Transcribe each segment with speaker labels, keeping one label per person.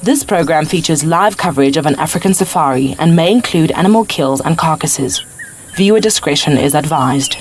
Speaker 1: This program features live coverage of an African safari and may include animal kills and carcasses. Viewer discretion is advised.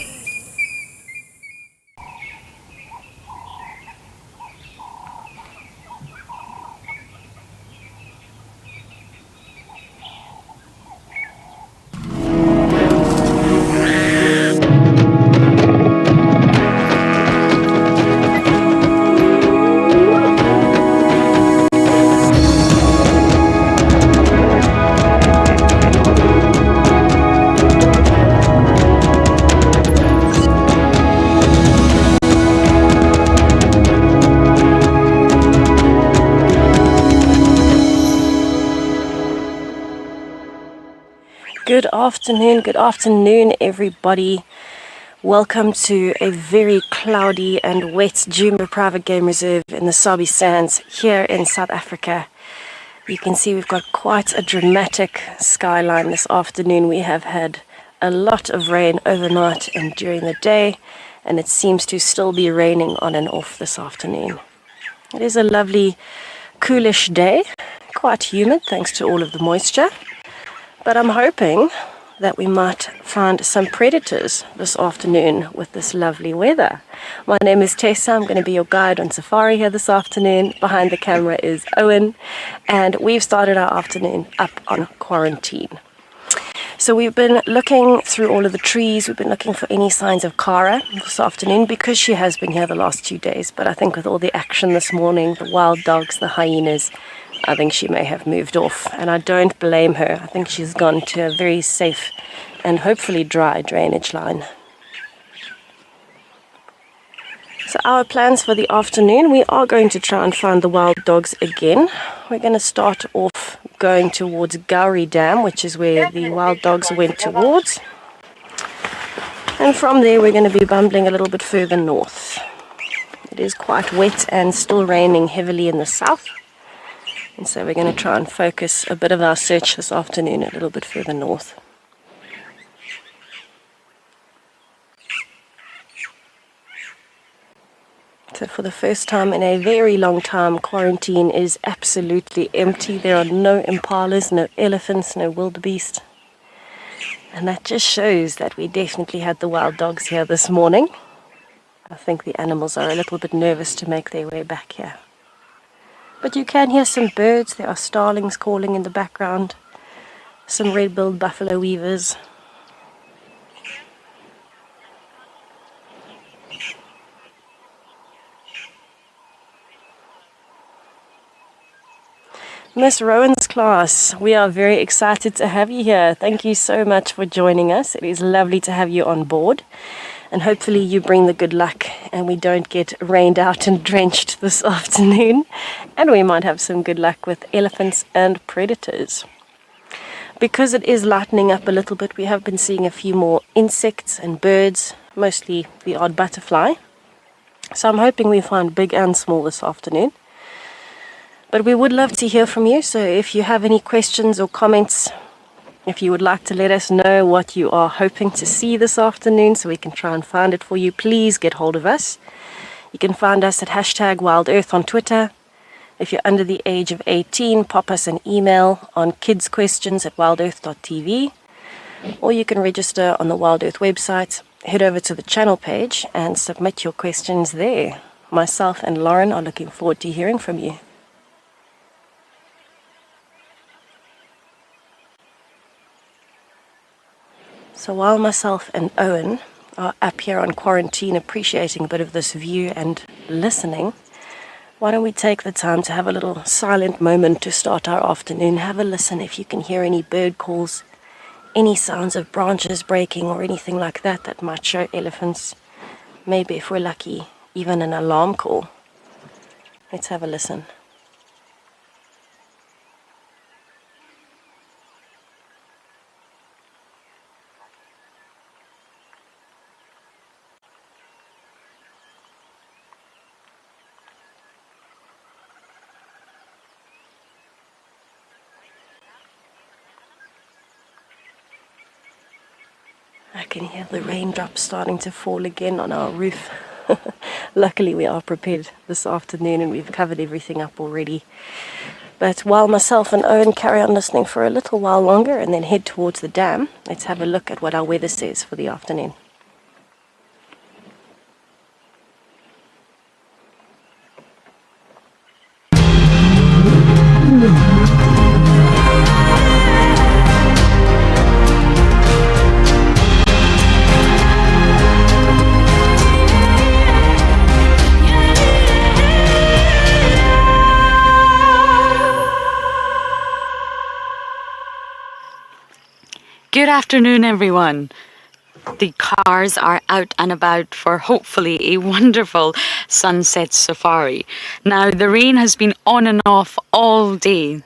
Speaker 2: Good afternoon, everybody. Welcome to a very cloudy and wet Djuma Private Game Reserve in the Sabi Sands here in South Africa. You can see we've got quite a dramatic skyline this afternoon. We have had a lot of rain overnight and during the day, and it seems to still be raining on and off this afternoon. It is a lovely, coolish day, quite humid thanks to all of the moisture. But I'm hoping that we might find some predators this afternoon with this lovely weather. My name is Tessa. I'm going to be your guide on safari here this afternoon. Behind the camera is Owen, and we've started our afternoon up on quarantine. So we've been looking through all of the trees. We've been looking for any signs of Kara this afternoon because she has been here the last 2 days. But I think with all the action this morning, the wild dogs, the hyenas, I think she may have moved off, and I don't blame her. I think she's gone to a very safe and hopefully dry drainage line. So our plans for the afternoon, we are going to try and find the wild dogs again. We're going to start off going towards Gowrie Dam, which is where the wild dogs went towards. And from there we're going to be bumbling a little bit further north. It is quite wet and still raining heavily in the south. And so we're going to try and focus a bit of our search this afternoon a little bit further north. So for the first time in a very long time, quarantine is absolutely empty. There are no impalas, no elephants, no wildebeest. And that just shows that we definitely had the wild dogs here this morning. I think the animals are a little bit nervous to make their way back here. But you can hear some birds. There are starlings calling in the background. Some red-billed buffalo weavers. Miss Rowan's class, we are very excited to have you here. Thank you so much for joining us. It is lovely to have you on board. And hopefully you bring the good luck and we don't get rained out and drenched this afternoon. And we might have some good luck with elephants and predators. Because it is lightening up a little bit, we have been seeing a few more insects and birds, mostly the odd butterfly. So I'm hoping we find big and small this afternoon. But we would love to hear from you, so if you have any questions or comments, if you would like to let us know what you are hoping to see this afternoon so we can try and find it for you, please get hold of us. You can find us at #WildEarth on Twitter. If you're under the age of 18, pop us an email on kidsquestions@wildearth.tv, or you can register on the WildEarth website, head over to the channel page and submit your questions there. Myself and Lauren are looking forward to hearing from you. So while myself and Owen are up here on quarantine appreciating a bit of this view and listening, why don't we take the time to have a little silent moment to start our afternoon. Have a listen if you can hear any bird calls, any sounds of branches breaking or anything like that that might show elephants. Maybe if we're lucky, even an alarm call. Let's have a listen. I can hear the raindrops starting to fall again on our roof. Luckily we are prepared this afternoon and we've covered everything up already. But while myself and Owen carry on listening for a little while longer and then head towards the dam, let's have a look at what our weather says for the afternoon.
Speaker 3: Good afternoon, everyone. The cars are out and about for hopefully a wonderful sunset safari. Now, the rain has been on and off all day.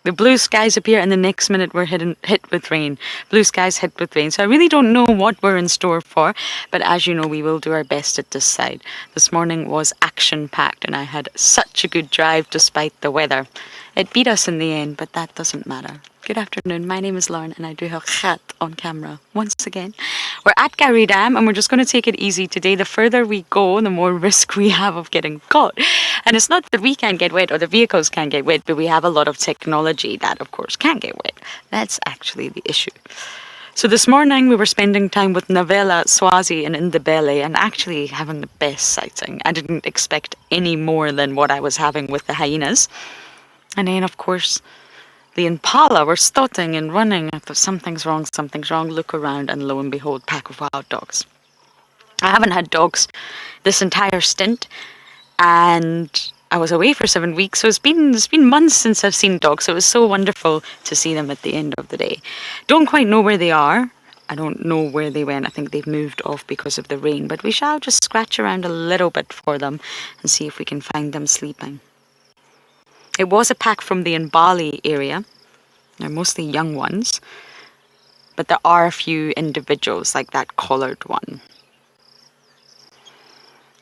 Speaker 3: The blue skies appear and the next minute we're hit with rain. Blue skies hit with rain. So I really don't know what we're in store for, but as you know, we will do our best at this side. This morning was action-packed and I had such a good drive despite the weather. It beat us in the end, but that doesn't matter. Good afternoon, my name is Lauren and I do have chat on camera once again. We're at Gowrie Dam and we're just going to take it easy today. The further we go, the more risk we have of getting caught. And it's not that we can't get wet or the vehicles can't get wet, but we have a lot of technology that of course can get wet. That's actually the issue. So this morning we were spending time with Navella, Swazi and Indabele and actually having the best sighting. I didn't expect any more than what I was having with the hyenas. And then of course the impala were stotting and running. I thought something's wrong, look around and lo and behold, pack of wild dogs. I haven't had dogs this entire stint and I was away for 7 weeks, so it's been months since I've seen dogs, so it was so wonderful to see them at the end of the day. Don't quite know where they are. I don't know where they went. I think they've moved off because of the rain, but we shall just scratch around a little bit for them and see if we can find them sleeping. It was a pack from the Mbali area. They're mostly young ones, but there are a few individuals like that collared one.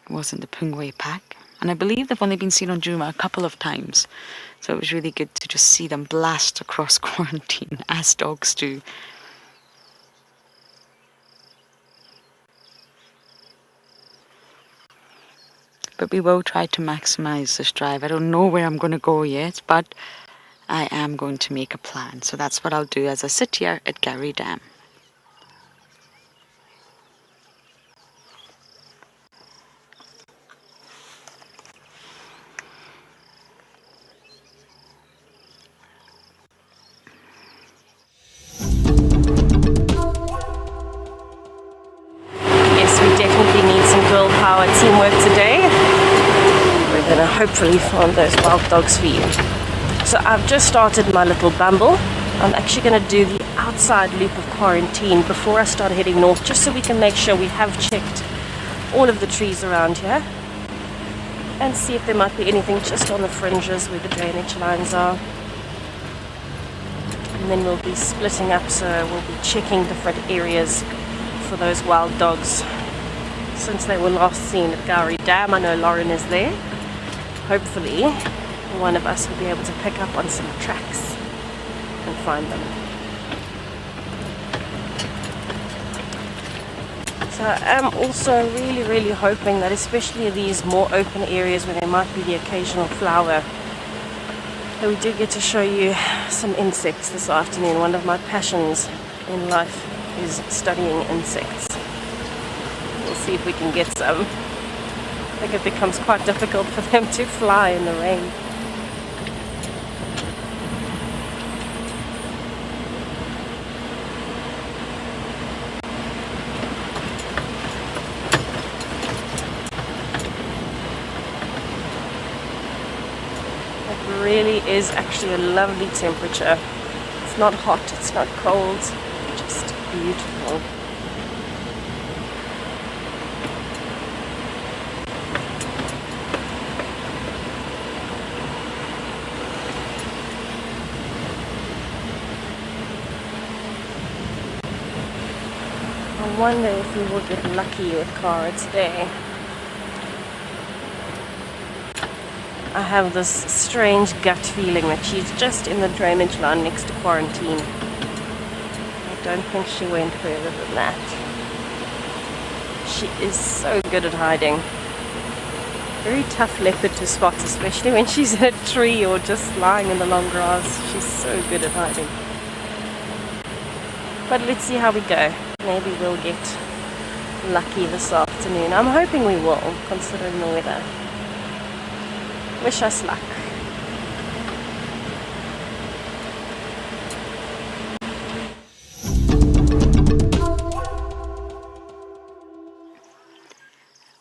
Speaker 3: It wasn't the Pungwe pack. And I believe they've only been seen on Juma a couple of times. So it was really good to just see them blast across quarantine, as dogs do. But we will try to maximize this drive. I don't know where I'm going to go yet, but I am going to make a plan. So that's what I'll do as I sit here at Gowrie Dam.
Speaker 2: Yes, we definitely need some girl power teamwork today. We're going to hopefully find those wild dogs for you. So I've just started my little bumble. I'm actually going to do the outside loop of quarantine before I start heading north, just so we can make sure we have checked all of the trees around here and see if there might be anything just on the fringes where the drainage lines are. And then we'll be splitting up, so we'll be checking different areas for those wild dogs. Since they were last seen at Gowrie Dam, I know Lauren is there. Hopefully one of us will be able to pick up on some tracks and find them. So I am also really hoping that especially these more open areas where there might be the occasional flower, that we do get to show you some insects this afternoon. One of my passions in life is studying insects. We'll see if we can get some. I think it becomes quite difficult for them to fly in the rain. It really is actually a lovely temperature. It's not hot, it's not cold, just beautiful. I wonder if we will get lucky with Cara today. I have this strange gut feeling that she's just in the drainage line next to quarantine. I don't think she went further than that. She is so good at hiding. Very tough leopard to spot, especially when she's in a tree or just lying in the long grass. She's so good at hiding. But let's see how we go. Maybe we'll get lucky this afternoon. I'm hoping we will, considering the weather. Wish us luck.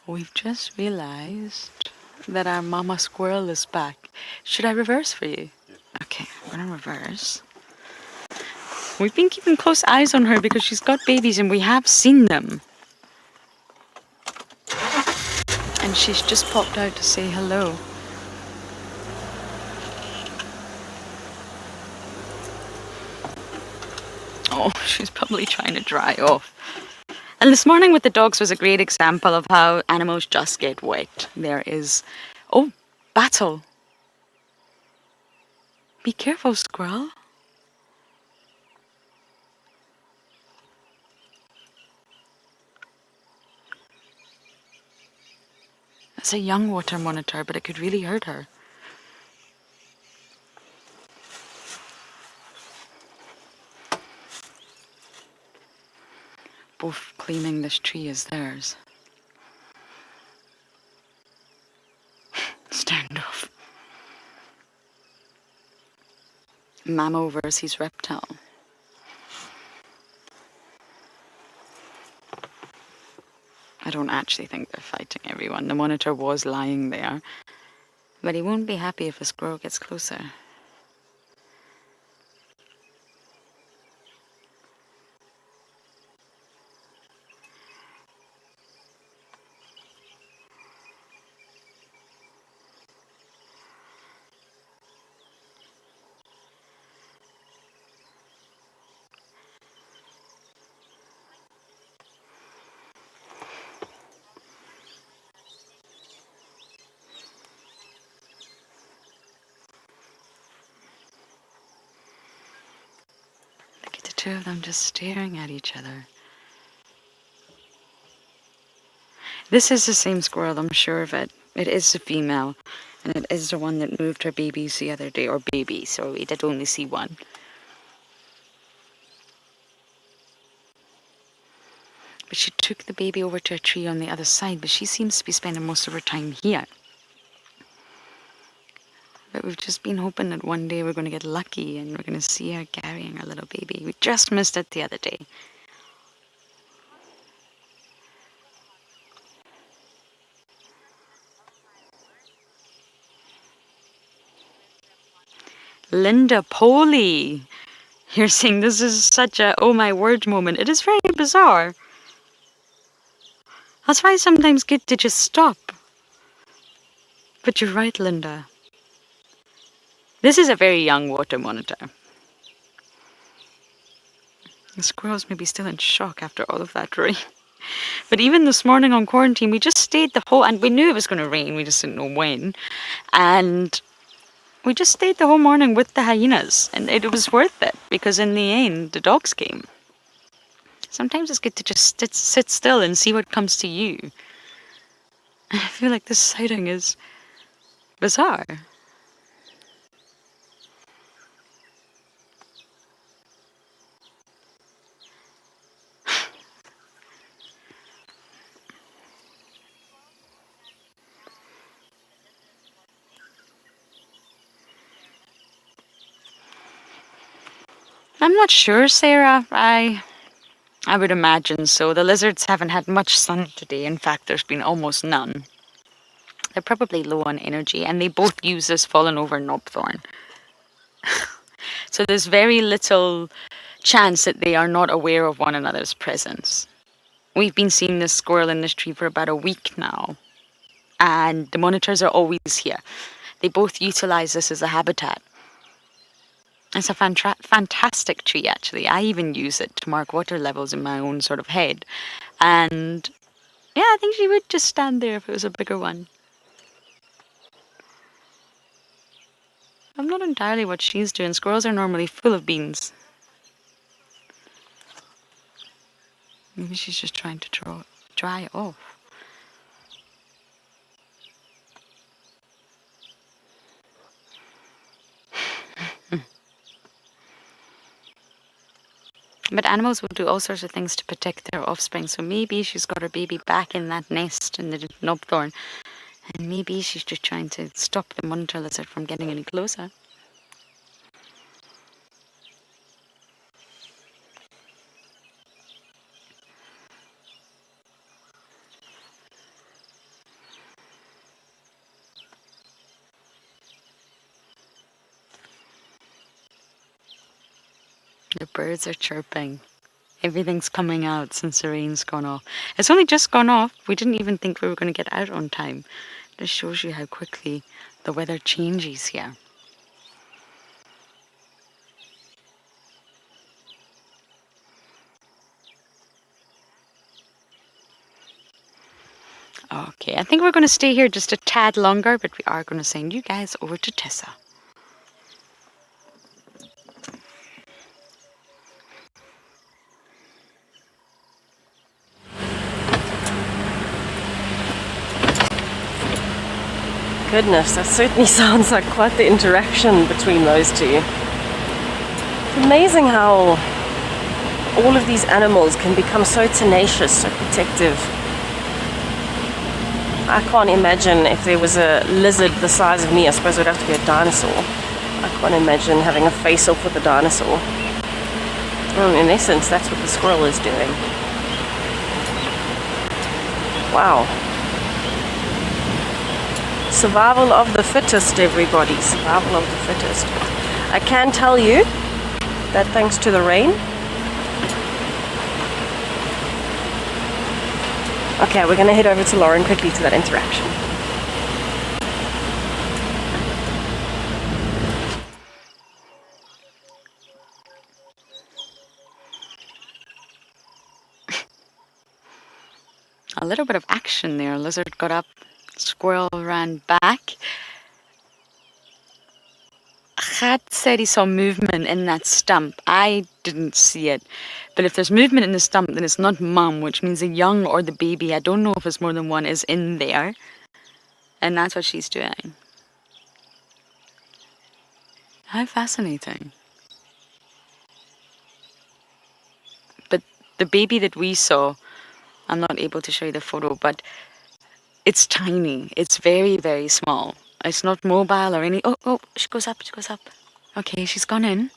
Speaker 3: We've just realized that our mama squirrel is back. Should I reverse for you? Okay, I'm gonna reverse. We've been keeping close eyes on her because she's got babies and we have seen them. And she's just popped out to say hello. Oh, she's probably trying to dry off. And this morning with the dogs was a great example of how animals just get wet. There is... Oh, battle. Be careful, squirrel. It's a young water monitor, but it could really hurt her. Both claiming this tree is theirs. Standoff. Mammal versus reptile. I don't actually think they're fighting everyone. The monitor was lying there. But he won't be happy if a squirrel gets closer. Look at the two of them just staring at each other. This is the same squirrel, I'm sure of it. It is the female, and it is the one that moved her babies the other day, or babies, so we did only see one. But she took the baby over to a tree on the other side, but she seems to be spending most of her time here. But we've just been hoping that one day we're going to get lucky and we're going to see her carrying her little baby. We just missed it the other day. Linda Poley! You're saying this is such a oh my word moment. It is very bizarre. That's why it's sometimes good to just stop. But you're right, Linda. This is a very young water monitor. The squirrels may be still in shock after all of that rain. But even this morning on quarantine, we just stayed the whole... And we knew it was going to rain, we just didn't know when. And we just stayed the whole morning with the hyenas. And it was worth it, because in the end, the dogs came. Sometimes it's good to just sit still and see what comes to you. I feel like this sighting is bizarre. I'm not sure, Sarah. I would imagine so. The lizards haven't had much sun today. In fact, there's been almost none. They're probably low on energy, and they both use this fallen over knobthorn. So there's very little chance that they are not aware of one another's presence. We've been seeing this squirrel in this tree for about a week now, and the monitors are always here. They both utilize this as a habitat. It's a fantastic tree, actually. I even use it to mark water levels in my own sort of head. And yeah, I think she would just stand there if it was a bigger one. I'm not entirely what she's doing. Squirrels are normally full of beans. Maybe she's just trying to dry off. But animals will do all sorts of things to protect their offspring. So maybe she's got her baby back in that nest in the knobthorn. And maybe she's just trying to stop the monitor lizard from getting any closer. The birds are chirping. Everything's coming out since the rain's gone off. It's only just gone off. We didn't even think we were going to get out on time. This shows you how quickly the weather changes here. Okay, I think we're going to stay here just a tad longer, but we are going to send you guys over to Tessa.
Speaker 2: Goodness, that certainly sounds like quite the interaction between those two. It's amazing how all of these animals can become so tenacious, so protective. I can't imagine if there was a lizard the size of me. I suppose it would have to be a dinosaur. I can't imagine having a face-off with a dinosaur. In essence, that's what the squirrel is doing. Wow. Survival of the fittest, everybody. Survival of the fittest. I can tell you that thanks to the rain. Okay, we're going to head over to Lauren quickly to that interaction.
Speaker 3: A little bit of action there. Lizard got up, squirrel ran back. Chad said he saw movement in that stump. I didn't see it. But if there's movement in the stump, then it's not mum, which means the young or the baby, I don't know if it's more than one, is in there. And that's what she's doing. How fascinating. But the baby that we saw, I'm not able to show you the photo, but it's tiny. It's very, very small. It's not mobile or any... Oh, she goes up, she goes up. Okay, she's gone in.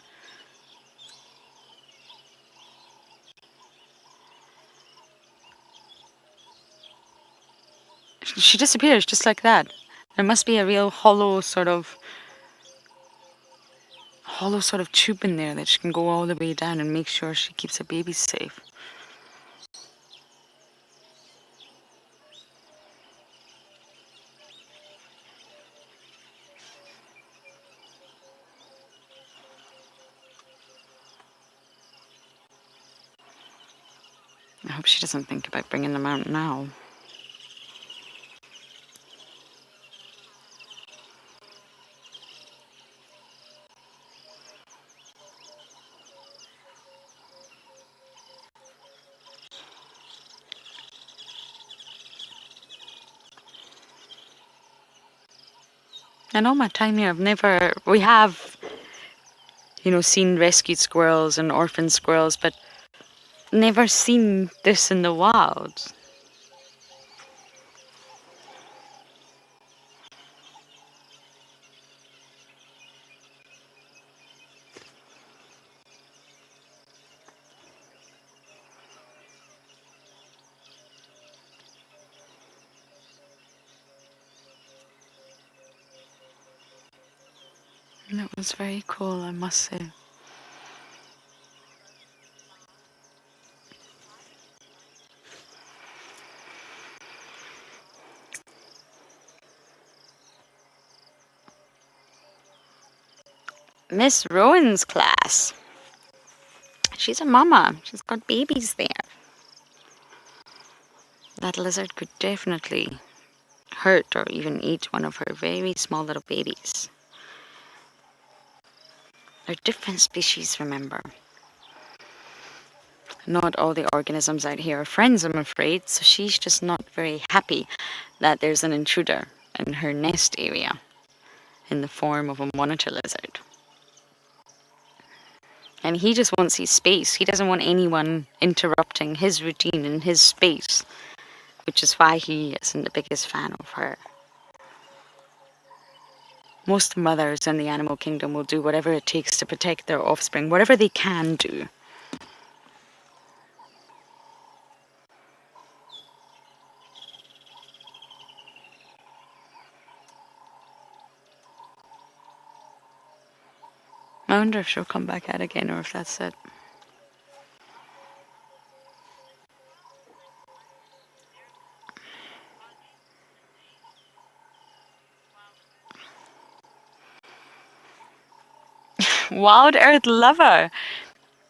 Speaker 3: She disappears just like that. There must be a real hollow sort of tube in there that she can go all the way down and make sure she keeps her babies safe. I hope she doesn't think about bringing them out now. In all my time here, we have, seen rescued squirrels and orphan squirrels, but never seen this in the wild. And it was very cool, I must say. Miss Rowan's class. She's a mama. She's got babies there. That lizard could definitely hurt or even eat one of her very small little babies. They're different species, remember. Not all the organisms out here are friends, I'm afraid, so she's just not very happy that there's an intruder in her nest area in the form of a monitor lizard. And he just wants his space. He doesn't want anyone interrupting his routine and his space, which is why he isn't the biggest fan of her. Most mothers in the animal kingdom will do whatever it takes to protect their offspring, whatever they can do. I wonder if she'll come back out again or if that's it. Wild Earth lover.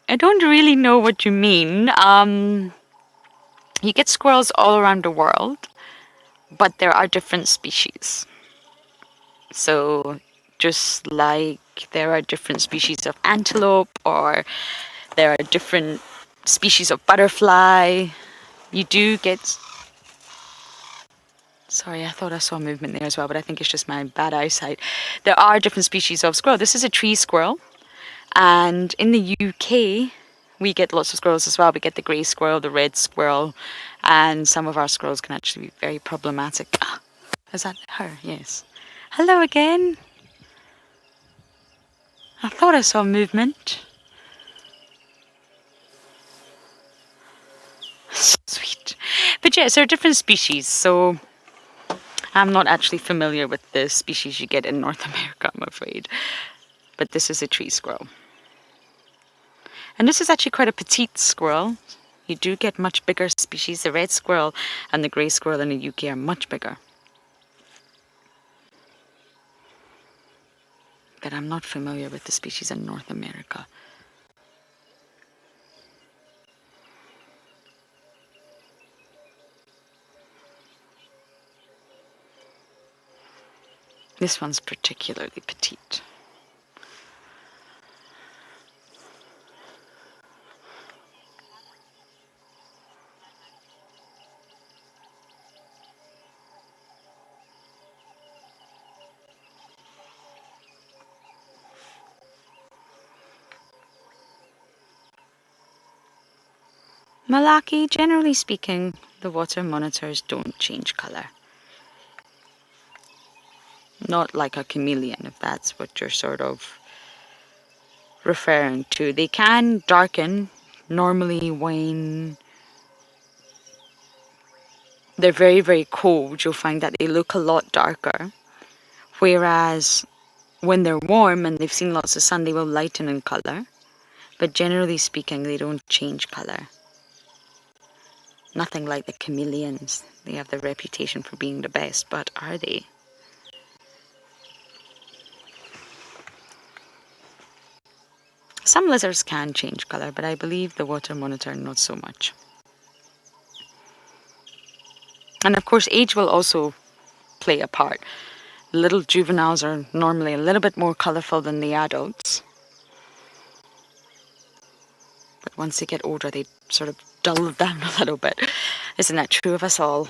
Speaker 3: I don't really know what you mean. You get squirrels all around the world, but there are different species. So just like there are different species of antelope, or there are different species of butterfly, you do get... Sorry, I thought I saw movement there as well, but I think it's just my bad eyesight. There are different species of squirrel. This is a tree squirrel. And in the UK, we get lots of squirrels as well. We get the grey squirrel, the red squirrel, and some of our squirrels can actually be very problematic. Ah, is that her? Yes. Hello again. I thought I saw movement. Sweet. But yes, there are different species, so I'm not actually familiar with the species you get in North America, I'm afraid. But this is a tree squirrel. And this is actually quite a petite squirrel. You do get much bigger species. The red squirrel and the grey squirrel in the UK are much bigger. But I'm not familiar with the species in North America. This one's particularly petite. Malaki, generally speaking, the water monitors don't change colour. Not like a chameleon, if that's what you're sort of referring to. They can darken, normally when they're very, very cold, you'll find that they look a lot darker. Whereas when they're warm and they've seen lots of sun, they will lighten in colour. But generally speaking, they don't change colour. Nothing like the chameleons. They have the reputation for being the best, but are they? Some lizards can change colour, but I believe the water monitor not so much. And of course, age will also play a part. Little juveniles are normally a little bit more colourful than the adults. But once they get older, they sort of dull down a little bit. Isn't that true of us all?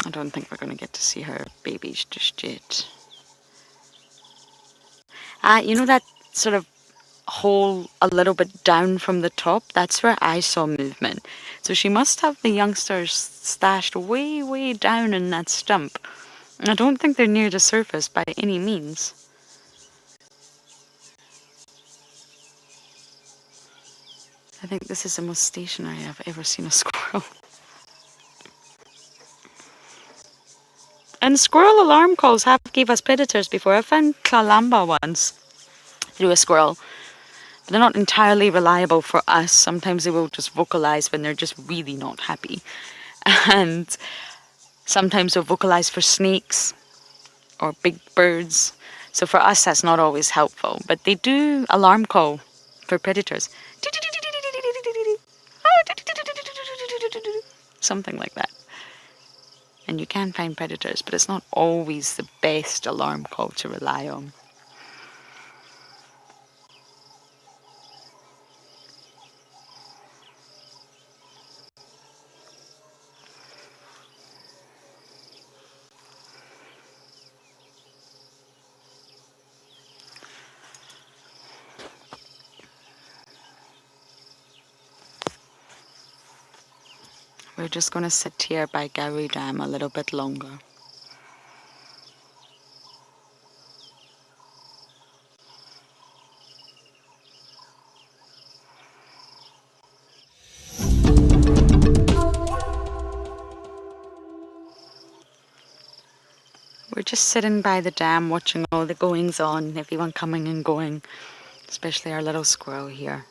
Speaker 3: I don't think we're going to get to see her babies just yet. You know that sort of hole a little bit down from the top? That's where I saw movement. So she must have the youngsters stashed way, way down in that stump. I don't think they're near the surface by any means. I think this is the most stationary I've ever seen a squirrel. And squirrel alarm calls have gave us predators before. I found Kalamba once through a squirrel. They're not entirely reliable for us. Sometimes they will just vocalize when they're just really not happy. And sometimes they'll vocalize for snakes or big birds. So for us, that's not always helpful. But they do alarm call for predators. Something like that. And you can find predators, but it's not always the best alarm call to rely on. We're just going to sit here by Gowrie Dam a little bit longer. We're just sitting by the dam watching all the goings on, everyone coming and going, especially our little squirrel here.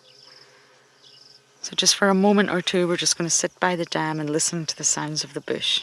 Speaker 3: So just for a moment or two, we're just going to sit by the dam and listen to the sounds of the bush.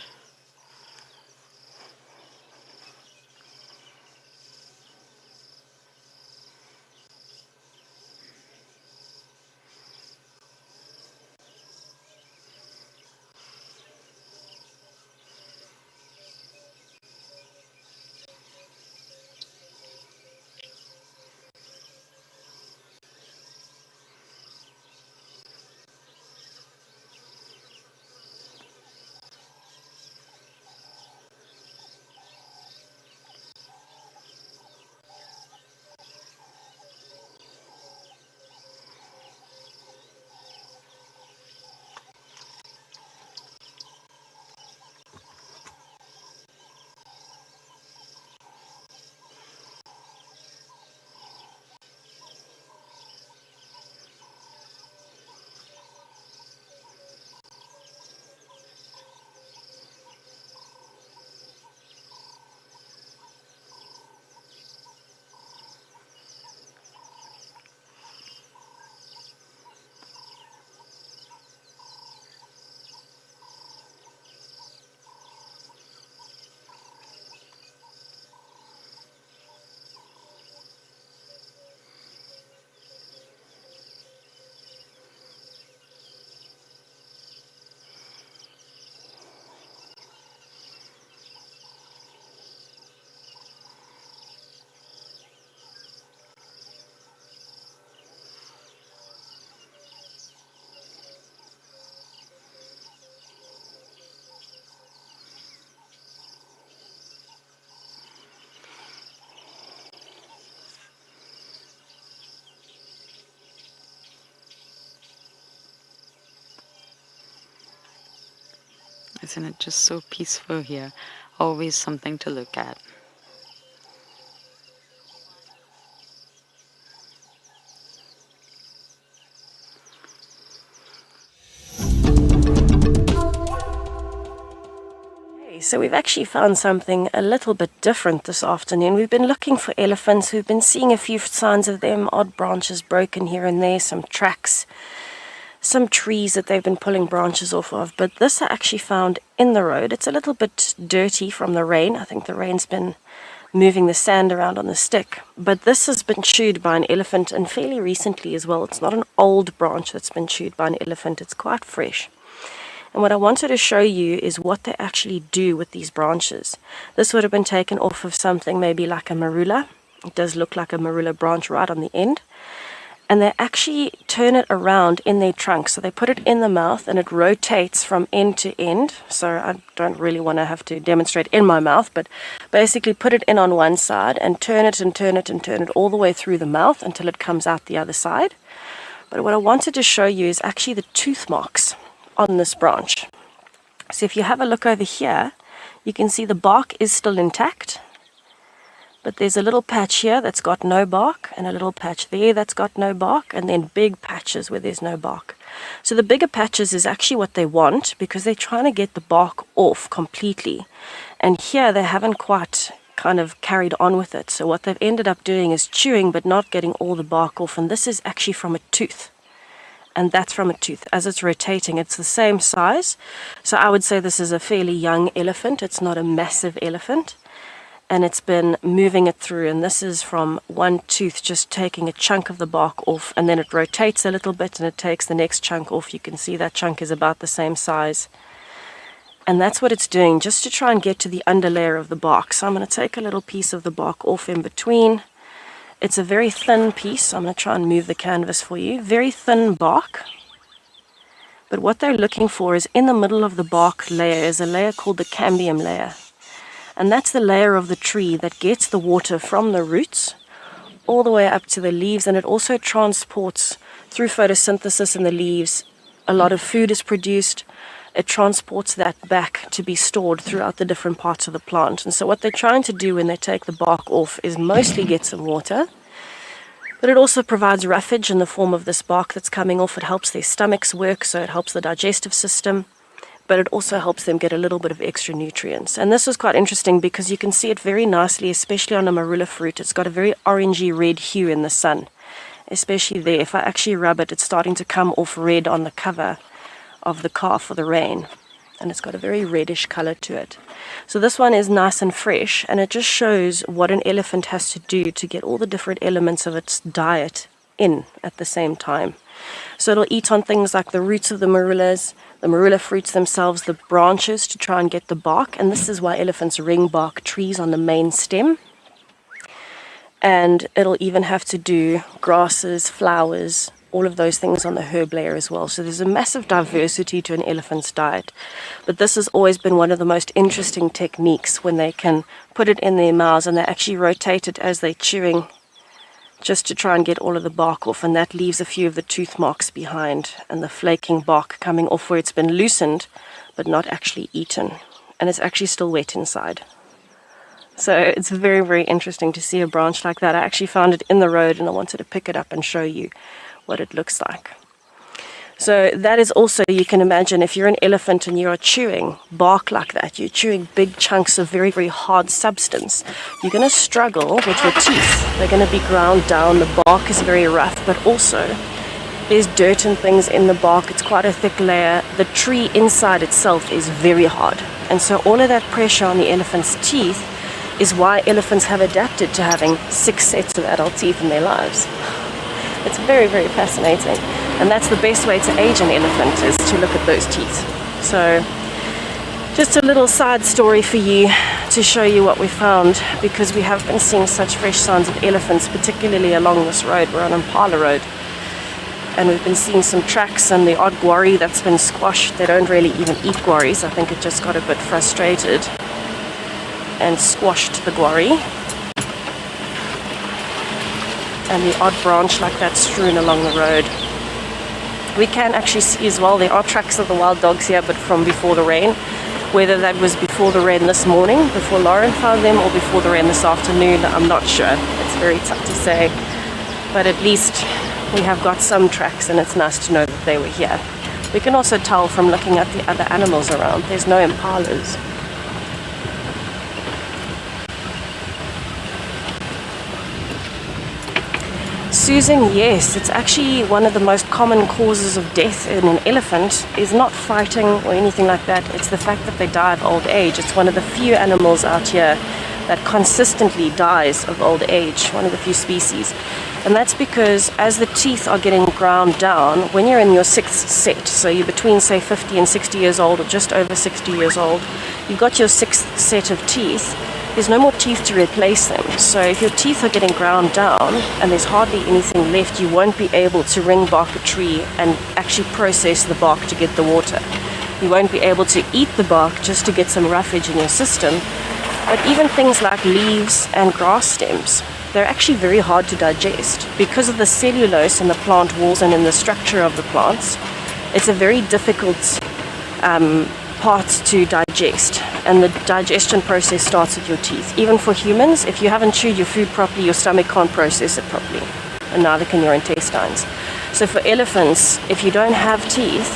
Speaker 3: Isn't it just so peaceful here? Always something to look at.
Speaker 2: So we've actually found something a little bit different this afternoon. We've been looking for elephants. We've been seeing a few signs of them, odd branches broken here and there, some tracks, some trees that they've been pulling branches off of. But this I actually found in the road. It's a little bit dirty from the rain. I think the rain's been moving the sand around on the stick. But this has been chewed by an elephant, and fairly recently as well. It's not an old branch that's been chewed by an elephant. It's quite fresh. And what I wanted to show you is what they actually do with these branches. This would have been taken off of something maybe like a marula. It does look like a marula branch right on the end. And they actually turn it around in their trunk. So they put it in the mouth and it rotates from end to end. So I don't really want to have to demonstrate in my mouth, but basically put it in on one side and turn it and turn it and turn it all the way through the mouth until it comes out the other side. But what I wanted to show you is actually the tooth marks on this branch. So if you have a look over here, you can see the bark is still intact, but there's a little patch here that's got no bark, and a little patch there that's got no bark, and then big patches where there's no bark. So the bigger patches is actually what they want, because they're trying to get the bark off completely. And here they haven't quite kind of carried on with it. So what they've ended up doing is chewing but not getting all the bark off. And this is actually from a tooth. And that's from a tooth. As it's rotating, it's the same size. So I would say this is a fairly young elephant. It's not a massive elephant. And it's been moving it through. And this is from one tooth just taking a chunk of the bark off. And then it rotates a little bit and it takes the next chunk off. You can see that chunk is about the same size. And that's what it's doing, just to try and get to the underlayer of the bark. So I'm going to take a little piece of the bark off in between. It's a very thin piece. I'm going to try and move the canvas for you. Very thin bark. But what they're looking for is in the middle of the bark layer is a layer called the cambium layer. And that's the layer of the tree that gets the water from the roots all the way up to the leaves. And it also transports, through photosynthesis in the leaves, a lot of food is produced. It transports that back to be stored throughout the different parts of the plant. And so what they're trying to do when they take the bark off is mostly get some water, but it also provides roughage in the form of this bark that's coming off. It helps their stomachs work, so it helps the digestive system, but it also helps them get a little bit of extra nutrients. And this was quite interesting because you can see it very nicely, especially on a marula fruit. It's got a very orangey red hue in the sun, especially there. If I actually rub it, it's starting to come off red on the cover of the car for the rain, and it's got a very reddish color to it. So this one is nice and fresh, and it just shows what an elephant has to do to get all the different elements of its diet in at the same time. So it'll eat on things like the roots of the marula fruits themselves, the branches to try and get the bark, and this is why elephants ring bark trees on the main stem. And it'll even have to do grasses, flowers, all of those things on the herb layer as well. So there's a massive diversity to an elephant's diet. But this has always been one of the most interesting techniques, when they can put it in their mouths and they actually rotate it as they're chewing, just to try and get all of the bark off. And that leaves a few of the tooth marks behind and the flaking bark coming off where it's been loosened but not actually eaten. And it's actually still wet inside. So it's very, very interesting to see a branch like that. I actually found it in the road and I wanted to pick it up and show you what it looks like. So that is also, you can imagine, if you're an elephant and you are chewing bark like that, you're chewing big chunks of very, very hard substance, you're going to struggle with your teeth. They're going to be ground down. The bark is very rough, but also there's dirt and things in the bark. It's quite a thick layer. The tree inside itself is very hard. And so all of that pressure on the elephant's teeth is why elephants have adapted to having 6 sets of adult teeth in their lives. It's very, very fascinating. And that's the best way to age an elephant, is to look at those teeth. So just a little side story for you to show you what we found, because we have been seeing such fresh signs of elephants, particularly along this road. We're on Impala Road. And we've been seeing some tracks and the odd guarri that's been squashed. They don't really even eat guarris. I think it just got a bit frustrated and squashed the guarri. And the odd branch like that strewn along the road. We can actually see as well, there are tracks of the wild dogs here, but from before the rain. Whether that was before the rain this morning, before Lauren found them, or before the rain this afternoon, I'm not sure. It's very tough to say. But at least we have got some tracks, and it's nice to know that they were here. We can also tell from looking at the other animals around, there's no impalas. Susan, yes, it's actually one of the most common causes of death in an elephant is not fighting or anything like that. It's the fact that they die of old age. It's one of the few animals out here that consistently dies of old age, one of the few species. And that's because as the teeth are getting ground down, when you're in your 6th set, so you're between say 50 and 60 years old or just over 60 years old, you've got your 6th set of teeth. There's no more teeth to replace them. So if your teeth are getting ground down and there's hardly anything left, you won't be able to ring bark a tree and actually process the bark to get the water. You won't be able to eat the bark just to get some roughage in your system. But even things like leaves and grass stems, they're actually very hard to digest. Because of the cellulose in the plant walls and in the structure of the plants, it's a very difficult parts to digest, and the digestion process starts with your teeth. Even for humans, if you haven't chewed your food properly, your stomach can't process it properly, and neither can your intestines. So for elephants, if you don't have teeth,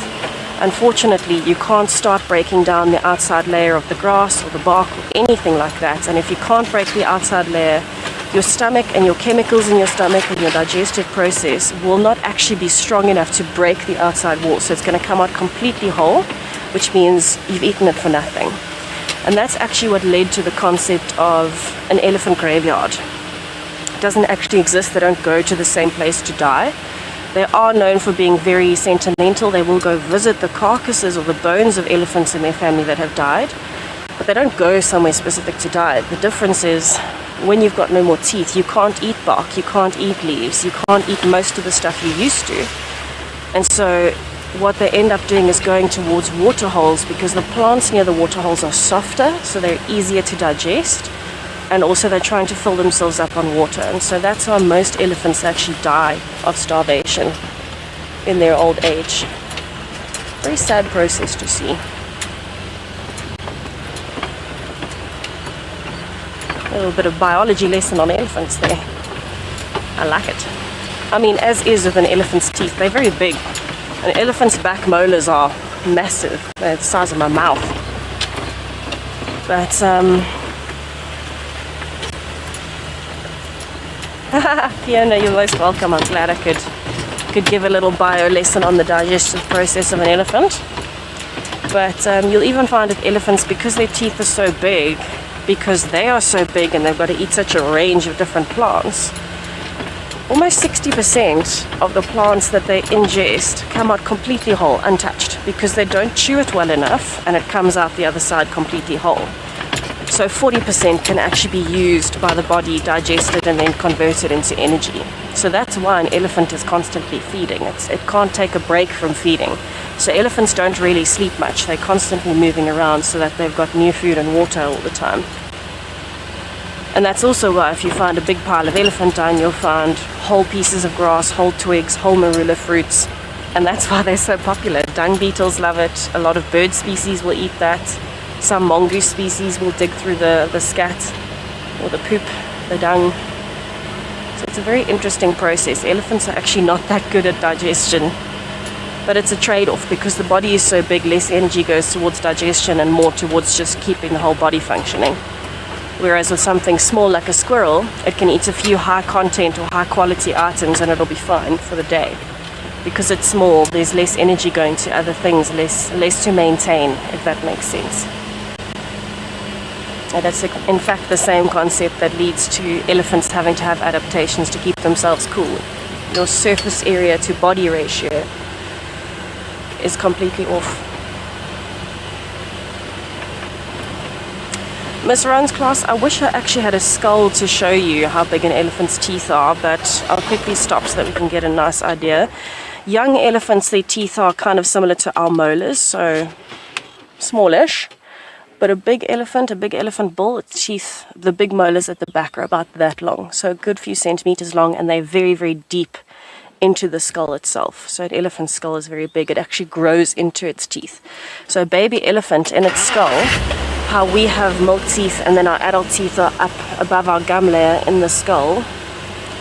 Speaker 2: unfortunately, you can't start breaking down the outside layer of the grass or the bark or anything like that. And if you can't break the outside layer, your stomach and your chemicals in your stomach and your digestive process will not actually be strong enough to break the outside wall. So it's going to come out completely whole, which means you've eaten it for nothing. And that's actually what led to the concept of an elephant graveyard. It doesn't actually exist. They don't go to the same place to die. They are known for being very sentimental. They will go visit the carcasses or the bones of elephants in their family that have died, but they don't go somewhere specific to die. The difference is when you've got no more teeth, you can't eat bark, you can't eat leaves, you can't eat most of the stuff you used to. And so what they end up doing is going towards water holes, because the plants near the water holes are softer, so they're easier to digest, and also they're trying to fill themselves up on water. And so that's how most elephants actually die of starvation in their old age. Very sad process to see. A little bit of biology lesson on elephants there. I like it. I mean, as is with an elephant's teeth, they're very big. An elephant's back molars are massive. They're the size of my mouth. But, Fiona, you're most welcome. I'm glad I could give a little bio lesson on the digestive process of an elephant. But you'll even find with elephants, because their teeth are so big, because they are so big and they've got to eat such a range of different plants, almost 60% of the plants that they ingest come out completely whole, untouched, because they don't chew it well enough and it comes out the other side completely whole. So 40% can actually be used by the body, digested, and then converted into energy. So that's why an elephant is constantly feeding. It can't take a break from feeding. So elephants don't really sleep much. They're constantly moving around so that they've got new food and water all the time. And that's also why if you find a big pile of elephant dung, you'll find whole pieces of grass, whole twigs, whole marula fruits. And that's why they're so popular. Dung beetles love it. A lot of bird species will eat that. Some mongoose species will dig through the scat or the poop, the dung. So it's a very interesting process. Elephants are actually not that good at digestion. But it's a trade-off, because the body is so big, less energy goes towards digestion and more towards just keeping the whole body functioning. Whereas with something small like a squirrel, it can eat a few high content or high quality items and it'll be fine for the day. Because it's small, there's less energy going to other things, less to maintain, if that makes sense. And that's in fact the same concept that leads to elephants having to have adaptations to keep themselves cool. Your surface area to body ratio is completely off. Miss Ron's class, I wish I actually had a skull to show you how big an elephant's teeth are, but I'll quickly stop so that we can get a nice idea. Young elephants, their teeth are kind of similar to our molars, so smallish. But a big elephant bull, its teeth, the big molars at the back are about that long, so a good few centimeters long, and they're very, very deep into the skull itself. So an elephant's skull is very big. It actually grows into its teeth. So a baby elephant in its skull, how we have milk teeth and then our adult teeth are up above our gum layer in the skull,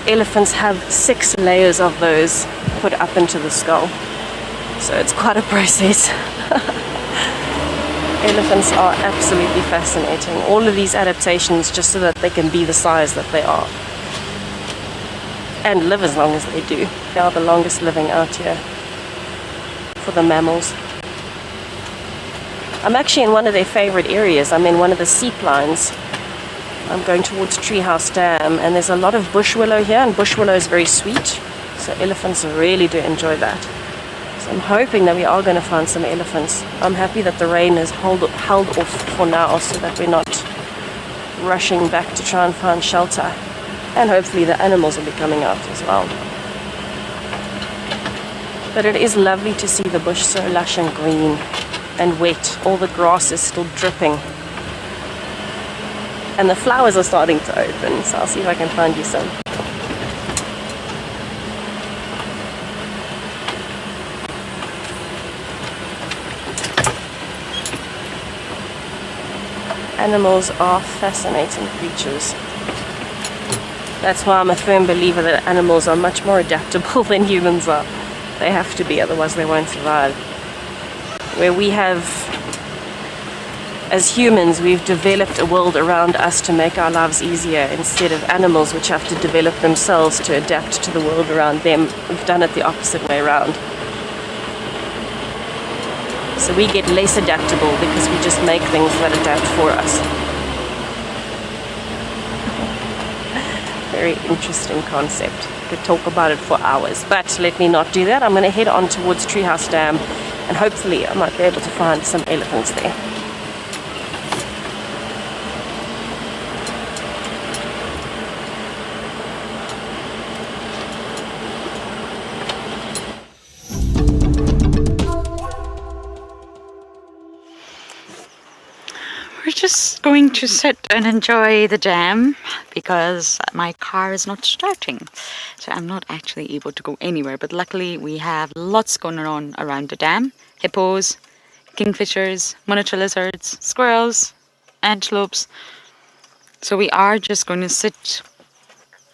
Speaker 2: elephants have 6 layers of those put up into the skull. So it's quite a process. Elephants are absolutely fascinating. All of these adaptations just so that they can be the size that they are. And live as long as they do. They are the longest living out here for the mammals. I'm actually in one of their favorite areas. I'm in one of the seep lines. I'm going towards Treehouse Dam, and there's a lot of bush willow here, and bush willow is very sweet. So elephants really do enjoy that. So I'm hoping that we are going to find some elephants. I'm happy that the rain is held off for now so that we're not rushing back to try and find shelter. And hopefully the animals will be coming out as well. But it is lovely to see the bush so lush and green and wet. All the grass is still dripping. And the flowers are starting to open, so I'll see if I can find you some. Animals are fascinating creatures. That's why I'm a firm believer that animals are much more adaptable than humans are. They have to be, otherwise they won't survive. where we have, as humans, we've developed a world around us to make our lives easier instead of animals which have to develop themselves to adapt to the world around them. We've done it the opposite way around. So we get less adaptable because we just make things that adapt for us. Very interesting concept. Could talk about it for hours, but let me not do that. I'm going to head on towards Treehouse Dam, and hopefully I might be able to find some elephants there.
Speaker 3: We're just going to sit and enjoy the dam because my car is not starting. So I'm not actually able to go anywhere. But luckily we have lots going on around the dam. Hippos, kingfishers, monitor lizards, squirrels, antelopes. So we are just going to sit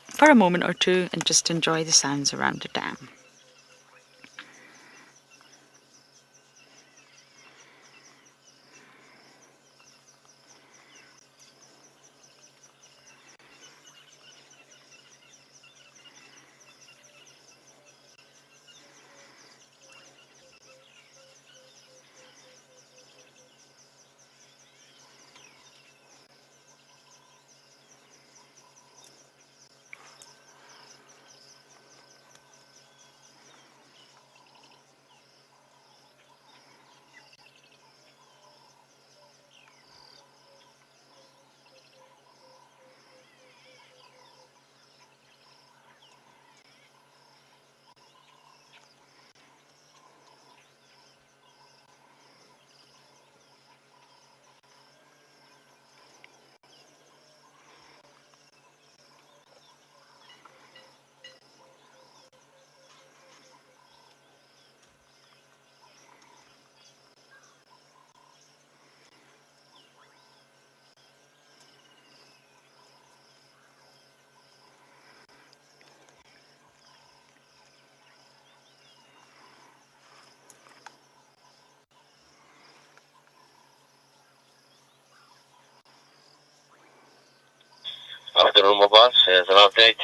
Speaker 3: for a moment or two and just enjoy the sounds around the dam.
Speaker 4: Afternoon, my boss. Here's an update.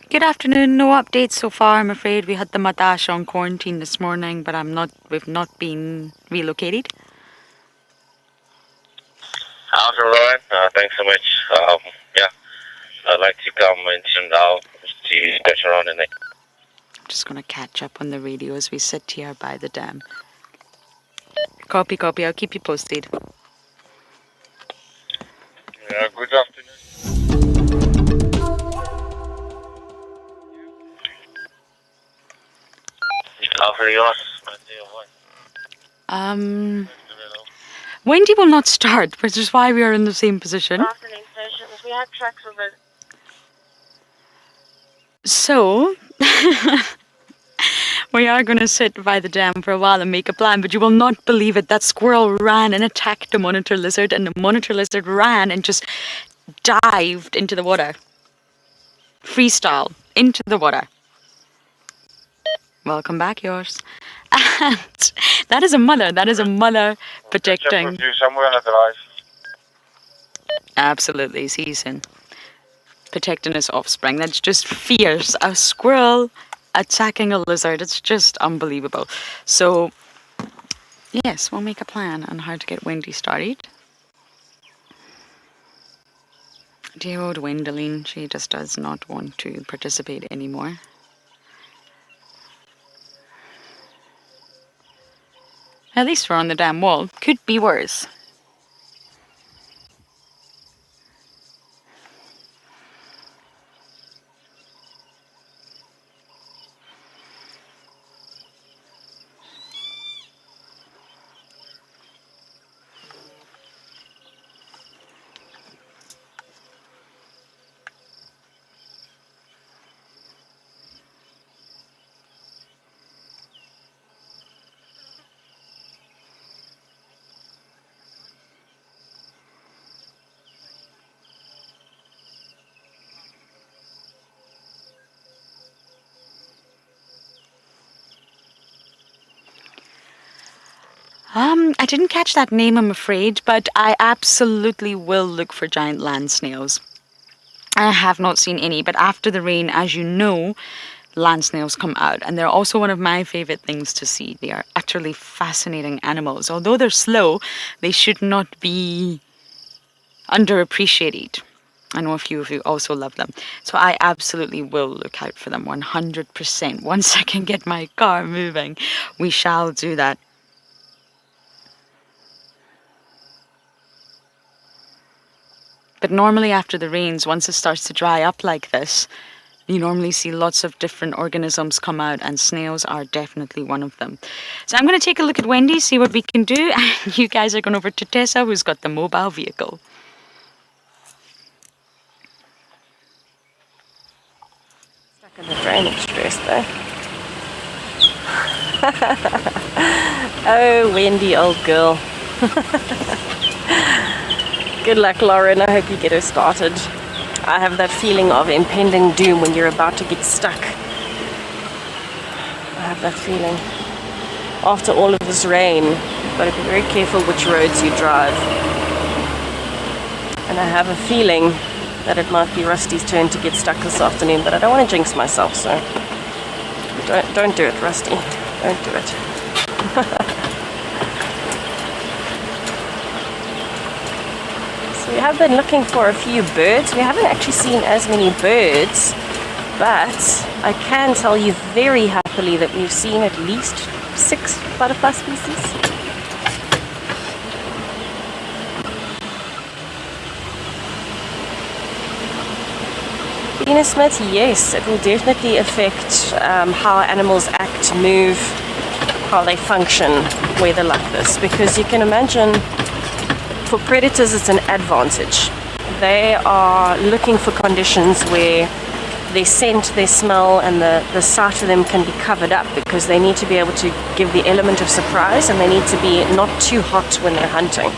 Speaker 3: Good afternoon. No updates so far. I'm afraid we had the Madash on quarantine this morning, but we've not been relocated.
Speaker 4: Afternoon, Lauren. Thanks so much. Yeah, I'd like to come and I'll see you guys around in the
Speaker 3: I'm just going to catch up on the radio as we sit here by the dam. Copy, copy. I'll keep you posted.
Speaker 4: good afternoon. After yours,
Speaker 3: Wendy will not start, which is why we are in the same position.
Speaker 2: Afternoon sessions, we had tracks of it.
Speaker 3: So, we are going to sit by the dam for a while and make a plan, but you will not believe it. That squirrel ran and attacked the monitor lizard, and the monitor lizard ran and just dived into the water. Freestyle, into the water. Welcome back, yours. And that is a mother protecting.
Speaker 4: Somewhere on the drive.
Speaker 3: Absolutely, season. Protecting his offspring. That's just fierce. A squirrel attacking a lizard. It's just unbelievable. So, yes, we'll make a plan on how to get Wendy started. Dear old Wendeline, she just does not want to participate anymore. At least we're on the damn wall. Could be worse. I didn't catch that name, I'm afraid, but I absolutely will look for giant land snails. I have not seen any, but after the rain, as you know, land snails come out, and they're also one of my favorite things to see. They are utterly fascinating animals. Although they're slow, they should not be underappreciated. I know a few of you also love them. So I absolutely will look out for them 100%. Once I can get my car moving, we shall do that. But normally after the rains, once it starts to dry up like this, you normally see lots of different organisms come out, and snails are definitely one of them. So I'm going to take a look at Wendy, see what we can do. And you guys are going over to Tessa, who's got the mobile vehicle.
Speaker 2: Stuck in the drainage first though. Oh, Wendy, old girl. Good luck, Lauren. I hope you get her started. I have that feeling of impending doom when you're about to get stuck. I have that feeling. After all of this rain, you've got to be very careful which roads you drive. And I have a feeling that it might be Rusty's turn to get stuck this afternoon, but I don't want to jinx myself, so don't do it, Rusty. Don't do it. So we have been looking for a few birds. We haven't actually seen as many birds, but I can tell you very happily that we've seen at least 6 butterfly species. Venus Smith, yes, it will definitely affect how animals act, move, how they function, weather like this, because you can imagine for predators it's an advantage. They are looking for conditions where their scent, their smell, and the sight of them can be covered up, because they need to be able to give the element of surprise, and they need to be not too hot when they're hunting.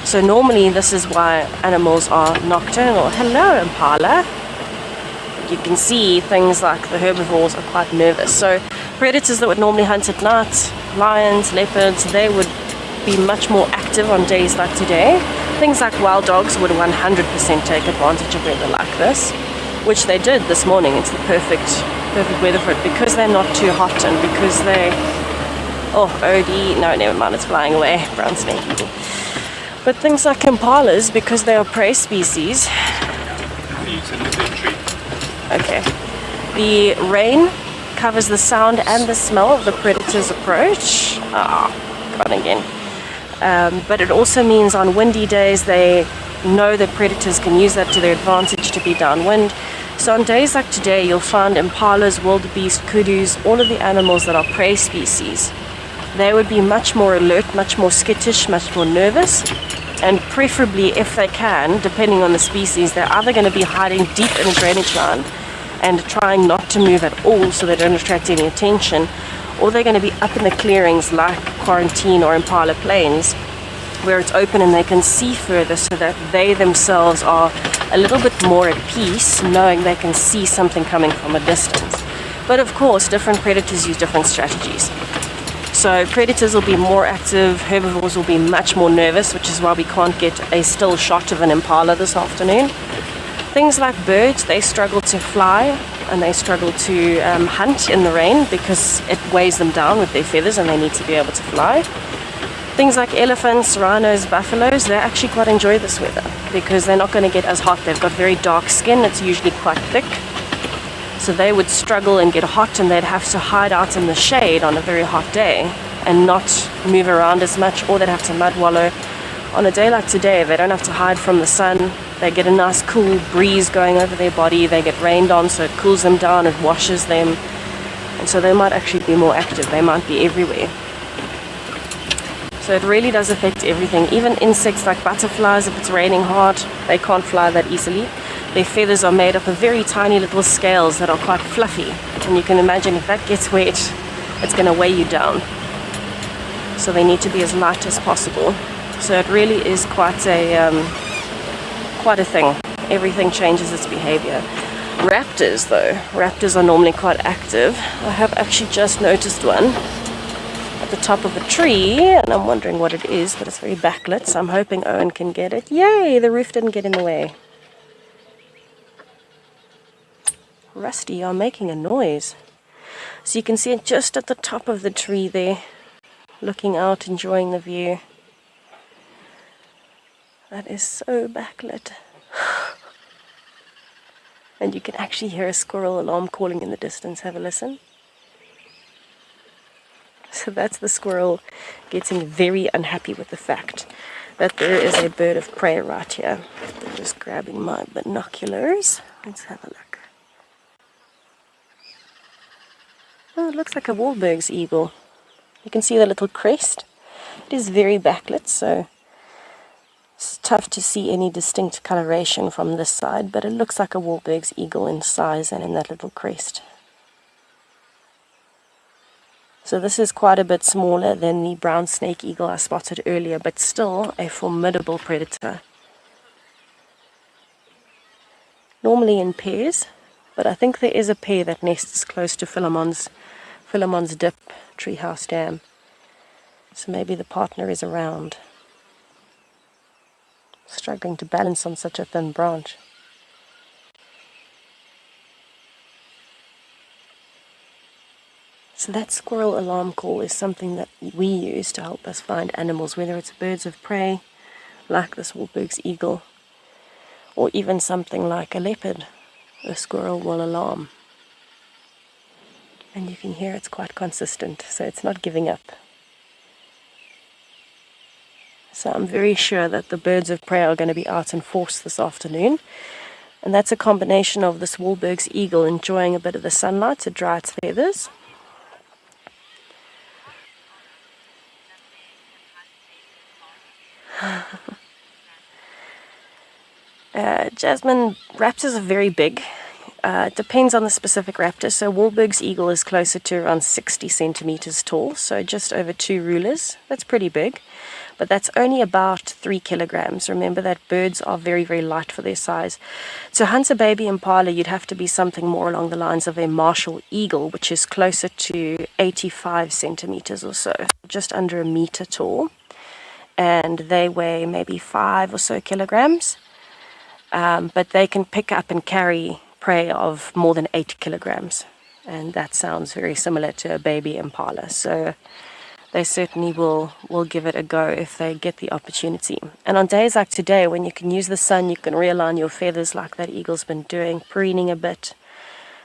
Speaker 2: So normally this is why animals are nocturnal. Hello, Impala. You can see things like the herbivores are quite nervous. So predators that would normally hunt at night, lions, leopards, they would be much more active on days like today. Things like wild dogs would 100% take advantage of weather like this, which they did this morning. It's the perfect weather for it, because they're not too hot, and because they... Oh, OD, no, never mind, it's flying away, brown snake. But things like impalas, because they are prey species... Okay. The rain covers the sound and the smell of the predator's approach. Gone again. But it also means on windy days they know that predators can use that to their advantage to be downwind. So on days like today, you'll find impalas, wildebeest, kudus, all of the animals that are prey species. They would be much more alert, much more skittish, much more nervous. And preferably, if they can, depending on the species, they're either going to be hiding deep in a drainage line and trying not to move at all so they don't attract any attention, or they're going to be up in the clearings like Quarantine or Impala Plains, where it's open and they can see further, so that they themselves are a little bit more at peace, knowing they can see something coming from a distance. But of course, different predators use different strategies. So predators will be more active, herbivores will be much more nervous, which is why we can't get a still shot of an impala this afternoon. Things like birds, they struggle to fly and they struggle to hunt in the rain, because it weighs them down with their feathers and they need to be able to fly. Things like elephants, rhinos, buffaloes, they actually quite enjoy this weather, because they're not going to get as hot. They've got very dark skin, it's usually quite thick. So they would struggle and get hot, and they'd have to hide out in the shade on a very hot day and not move around as much, or they'd have to mud wallow. On a day like today, they don't have to hide from the sun. They get a nice cool breeze going over their body. They get rained on, so it cools them down, it washes them. And so they might actually be more active. They might be everywhere. So it really does affect everything. Even insects like butterflies, if it's raining hard, they can't fly that easily. Their feathers are made up of very tiny little scales that are quite fluffy. And you can imagine if that gets wet, it's going to weigh you down. So they need to be as light as possible. So it really is quite a thing. Everything changes its behavior. Raptors though, raptors are normally quite active. I have actually just noticed one. at the top of a tree, and I'm wondering what it is, but it's very backlit, so I'm hoping Owen can get it. Yay, the roof didn't get in the way. Rusty, you're making a noise. So you can see it just at the top of the tree there, looking out, enjoying the view. That is so backlit. And you can actually hear a squirrel alarm calling in the distance. Have a listen. So that's the squirrel getting very unhappy with the fact that there is a bird of prey right here. I'm just grabbing my binoculars. Let's have a look. Oh, it looks like a Wahlberg's eagle. You can see the little crest. It is very backlit, so it's tough to see any distinct coloration from this side, but it looks like a Wahlberg's eagle in size and in that little crest. So this is quite a bit smaller than the brown snake eagle I spotted earlier, but still a formidable predator. Normally in pairs, but I think there is a pair that nests close to Philemon's Dip treehouse dam. So maybe the partner is around. Struggling to balance on such a thin branch. So that squirrel alarm call is something that we use to help us find animals, whether it's birds of prey, like this Wahlberg's eagle, or even something like a leopard. The squirrel will alarm. And you can hear it's quite consistent, so it's not giving up. So I'm very sure that the birds of prey are going to be out in force this afternoon. And that's a combination of this Wahlberg's eagle enjoying a bit of the sunlight to dry its feathers. Jasmine, raptors are very big. It depends on the specific raptor. So Wahlberg's eagle is closer to around 60 centimeters tall, so just over 2 rulers. That's pretty big, but that's only about 3 kilograms. Remember that birds are very, very light for their size. To hunt a baby impala, you'd have to be something more along the lines of a martial eagle, which is closer to 85 centimeters or so, just under a meter tall. And they weigh maybe 5 or so kilograms. But they can pick up and carry prey of more than 8 kilograms. And that sounds very similar to a baby impala. So they certainly will give it a go if they get the opportunity. And on days like today, when you can use the sun, you can realign your feathers like that eagle's been doing, preening a bit,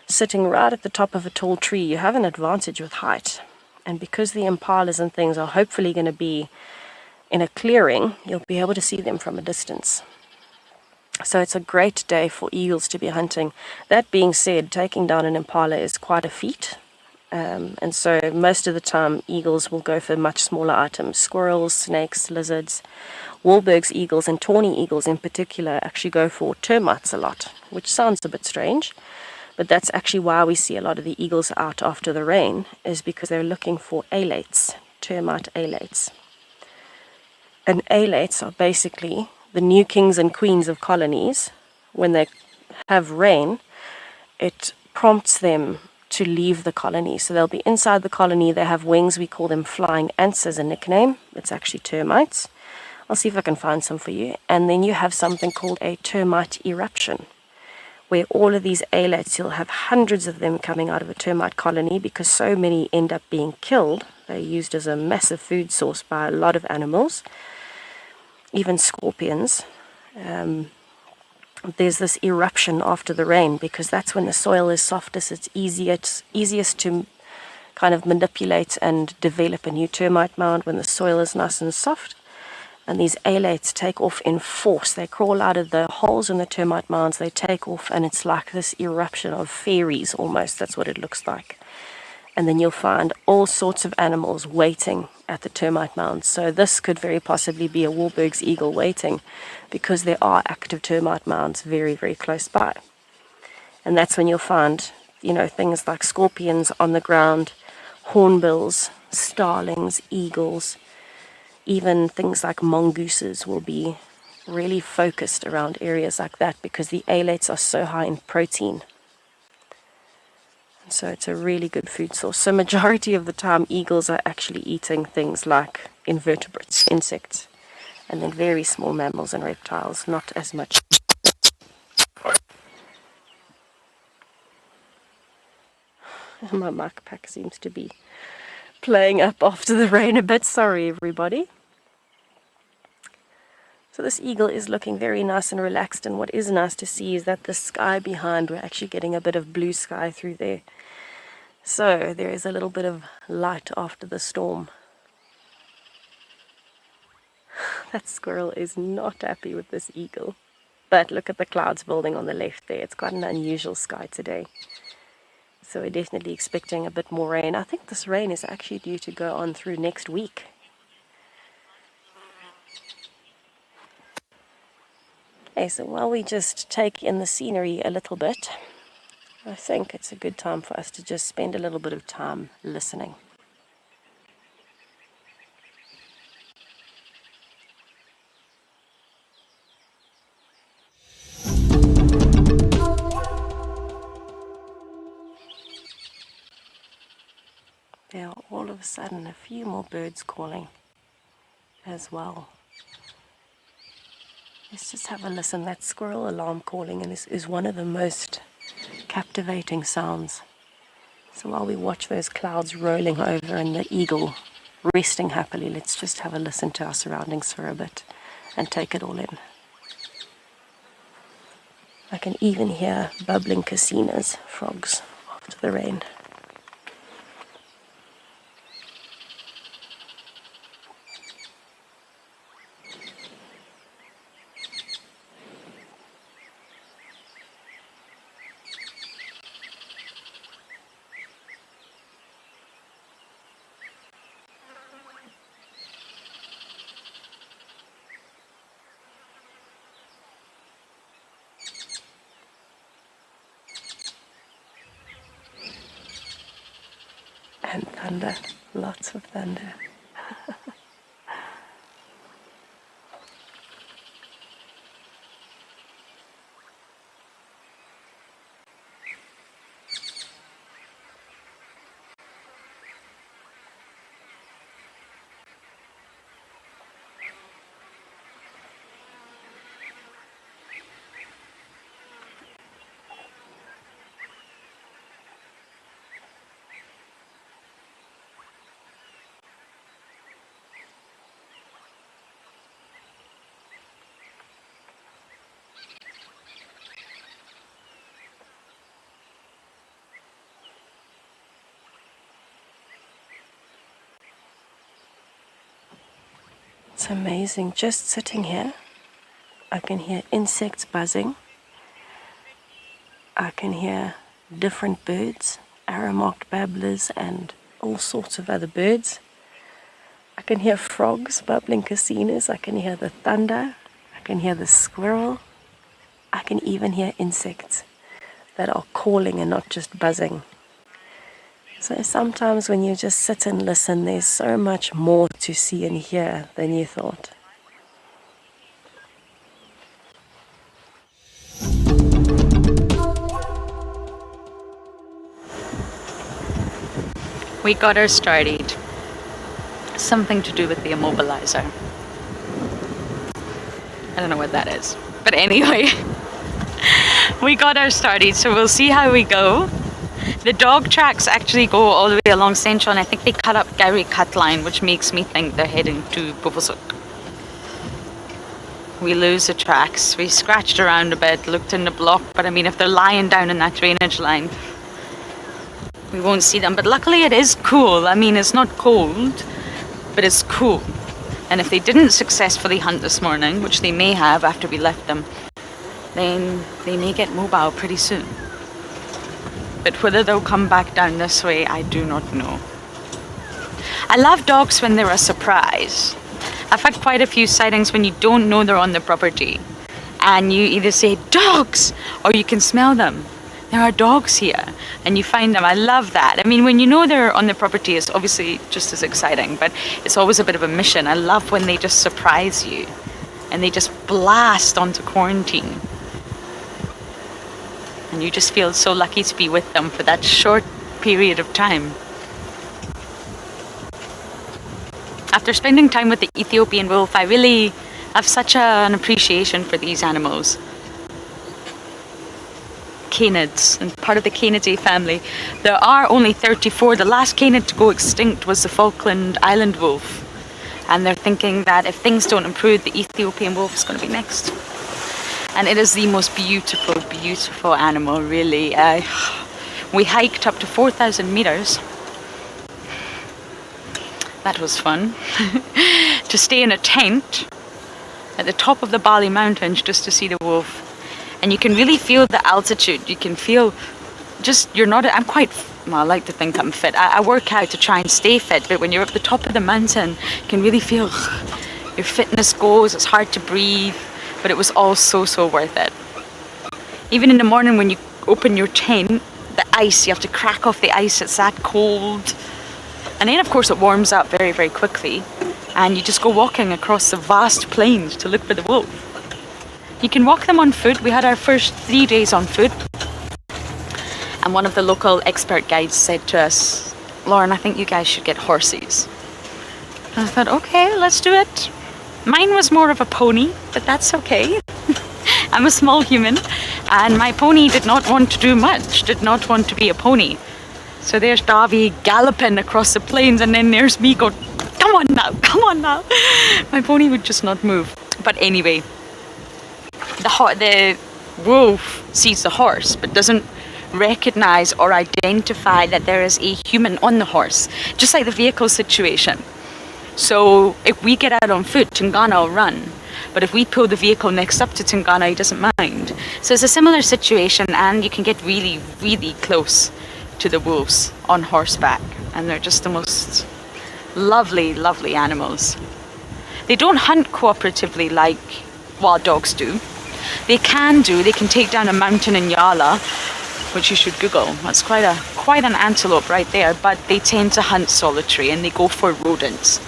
Speaker 2: sitting right at the top of a tall tree, you have an advantage with height. And because the impalas and things are hopefully going to be in a clearing, you'll be able to see them from a distance. So it's a great day for eagles to be hunting. That being said, taking down an impala is quite a feat. And so most of the time, eagles will go for much smaller items. Squirrels, snakes, lizards. Wahlberg's eagles and tawny eagles in particular actually go for termites a lot, which sounds a bit strange. But that's actually why we see a lot of the eagles out after the rain, is because they're looking for alates, termite alates. And alates are basically the new kings and queens of colonies. When they have rain, it prompts them to leave the colony. So they'll be inside the colony, they have wings, we call them flying ants as a nickname. It's actually termites. I'll see if I can find some for you. And then you have something called a termite eruption, where all of these alates, you'll have hundreds of them coming out of a termite colony because so many end up being killed. They're used as a massive food source by a lot of animals. Even scorpions. There's this eruption after the rain because that's when the soil is softest. It's easiest to kind of manipulate and develop a new termite mound when the soil is nice and soft. And these alates take off in force. They crawl out of the holes in the termite mounds, they take off, and it's like this eruption of fairies almost. That's what it looks like. And then you'll find all sorts of animals waiting at the termite mounds. So this could very possibly be a Wahlberg's eagle waiting because there are active termite mounds very, very close by. And that's when you'll find, things like scorpions on the ground, hornbills, starlings, eagles, even things like mongooses will be really focused around areas like that because the alates are so high in protein. So it's a really good food source. So majority of the time, eagles are actually eating things like invertebrates, insects, and then very small mammals and reptiles, not as much. My mic pack seems to be playing up after the rain a bit. Sorry, everybody. So this eagle is looking very nice and relaxed, and what is nice to see is that the sky behind, we're actually getting a bit of blue sky through there. So there is a little bit of light after the storm. That squirrel is not happy with this eagle. But look at the clouds building on the left there. It's quite an unusual sky today. So we're definitely expecting a bit more rain. I think this rain is actually due to go on through next week. Okay, so while we just take in the scenery a little bit, I think it's a good time for us to just spend a little bit of time listening. There are all of a sudden a few more birds calling as well. Let's just have a listen. That squirrel alarm calling is one of the most captivating sounds. So while we watch those clouds rolling over and the eagle resting happily, let's just have a listen to our surroundings for a bit and take it all in. I can even hear bubbling casinas, frogs, after the rain. And thunder, lots of thunder. It's amazing. Just sitting here, I can hear insects buzzing. I can hear different birds, arrow-marked babblers and all sorts of other birds. I can hear frogs, bubbling casinas. I can hear the thunder. I can hear the squirrel. I can even hear insects that are calling and not just buzzing. So sometimes when you just sit and listen, there's so much more to see and hear than you thought.
Speaker 3: We got her started. Something to do with the immobilizer. I don't know what that is. But anyway, we got her started, so we'll see how we go. The dog tracks actually go all the way along Central, and I think they cut up Gary Cut Line, which makes me think they're heading to Buffelshoek. We lose the tracks. We scratched around a bit, looked in the block, but I mean, if they're lying down in that drainage line, we won't see them. But luckily it is cool. I mean, it's not cold, but it's cool. And if they didn't successfully hunt this morning, which they may have after we left them, then they may get mobile pretty soon. But whether they'll come back down this way, I do not know. I love dogs when they're a surprise. I've had quite a few sightings when you don't know they're on the property. And you either say, dogs, or you can smell them. There are dogs here, and you find them. I love that. I mean, when you know they're on the property, it's obviously just as exciting, but it's always a bit of a mission. I love when they just surprise you, and they just blast onto quarantine. And you just feel so lucky to be with them for that short period of time. After spending time with the Ethiopian wolf, I really have such an appreciation for these animals. Canids, and part of the Canidae family. There are only 34. The last canid to go extinct was the Falkland Island wolf. And they're thinking that if things don't improve, the Ethiopian wolf is going to be next. And it is the most beautiful, beautiful animal, really. We hiked up to 4,000 meters. That was fun. To stay in a tent at the top of the Bali Mountains just to see the wolf. And you can really feel the altitude. You can feel I'm quite, well, I like to think I'm fit. I work out to try and stay fit, but when you're up the top of the mountain, you can really feel your fitness goes. It's hard to breathe, but it was all so worth it. Even in the morning when you open your tent, the ice, you have to crack off the ice, it's that cold. And then of course it warms up very quickly, and you just go walking across the vast plains to look for the wolf. You can walk them on foot. We had our first 3 days on foot. And one of the local expert guides said to us, Lauren, I think you guys should get horses. And I thought, okay, let's do it. Mine was more of a pony, but that's okay. I'm a small human, and my pony did not want to do much, did not want to be a pony. So there's Davy galloping across the plains, and then there's me going, come on now. My pony would just not move. But anyway, the wolf sees the horse, but doesn't recognize or identify that there is a human on the horse, just like the vehicle situation. So if we get out on foot, Tungana will run. But if we pull the vehicle next up to Tungana, he doesn't mind. So it's a similar situation, and you can get really close to the wolves on horseback. And they're just the most lovely animals. They don't hunt cooperatively like wild dogs do. They can take down a mountain in Yala, which you should Google. That's quite an antelope right there, but they tend to hunt solitary, and they go for rodents.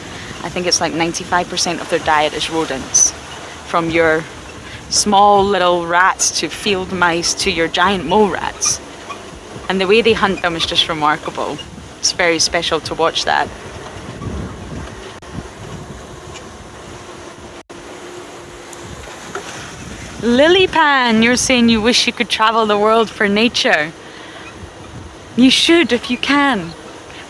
Speaker 3: I think it's like 95% of their diet is rodents. From your small little rats to field mice to your giant mole rats. And the way they hunt them is just remarkable. It's very special to watch that. Lilypan, you're saying you wish you could travel the world for nature. You should if you can.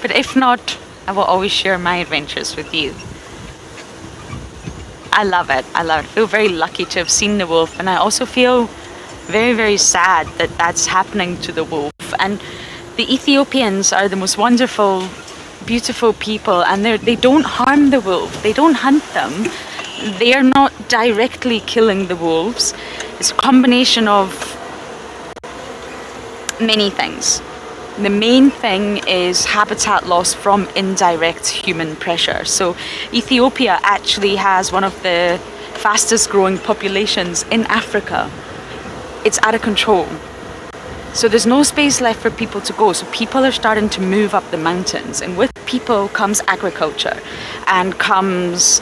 Speaker 3: But if not, I will always share my adventures with you. I love it. I feel very lucky to have seen the wolf, and I also feel very sad that that's happening to the wolf. And the Ethiopians are the most wonderful, beautiful people, and they don't harm the wolf. They don't hunt them. They are not directly killing the wolves. It's a combination of many things. The main thing is habitat loss from indirect human pressure. So Ethiopia actually has one of the fastest growing populations in Africa. It's out of control. So there's no space left for people to go. So people are starting to move up the mountains. And with people comes agriculture, and comes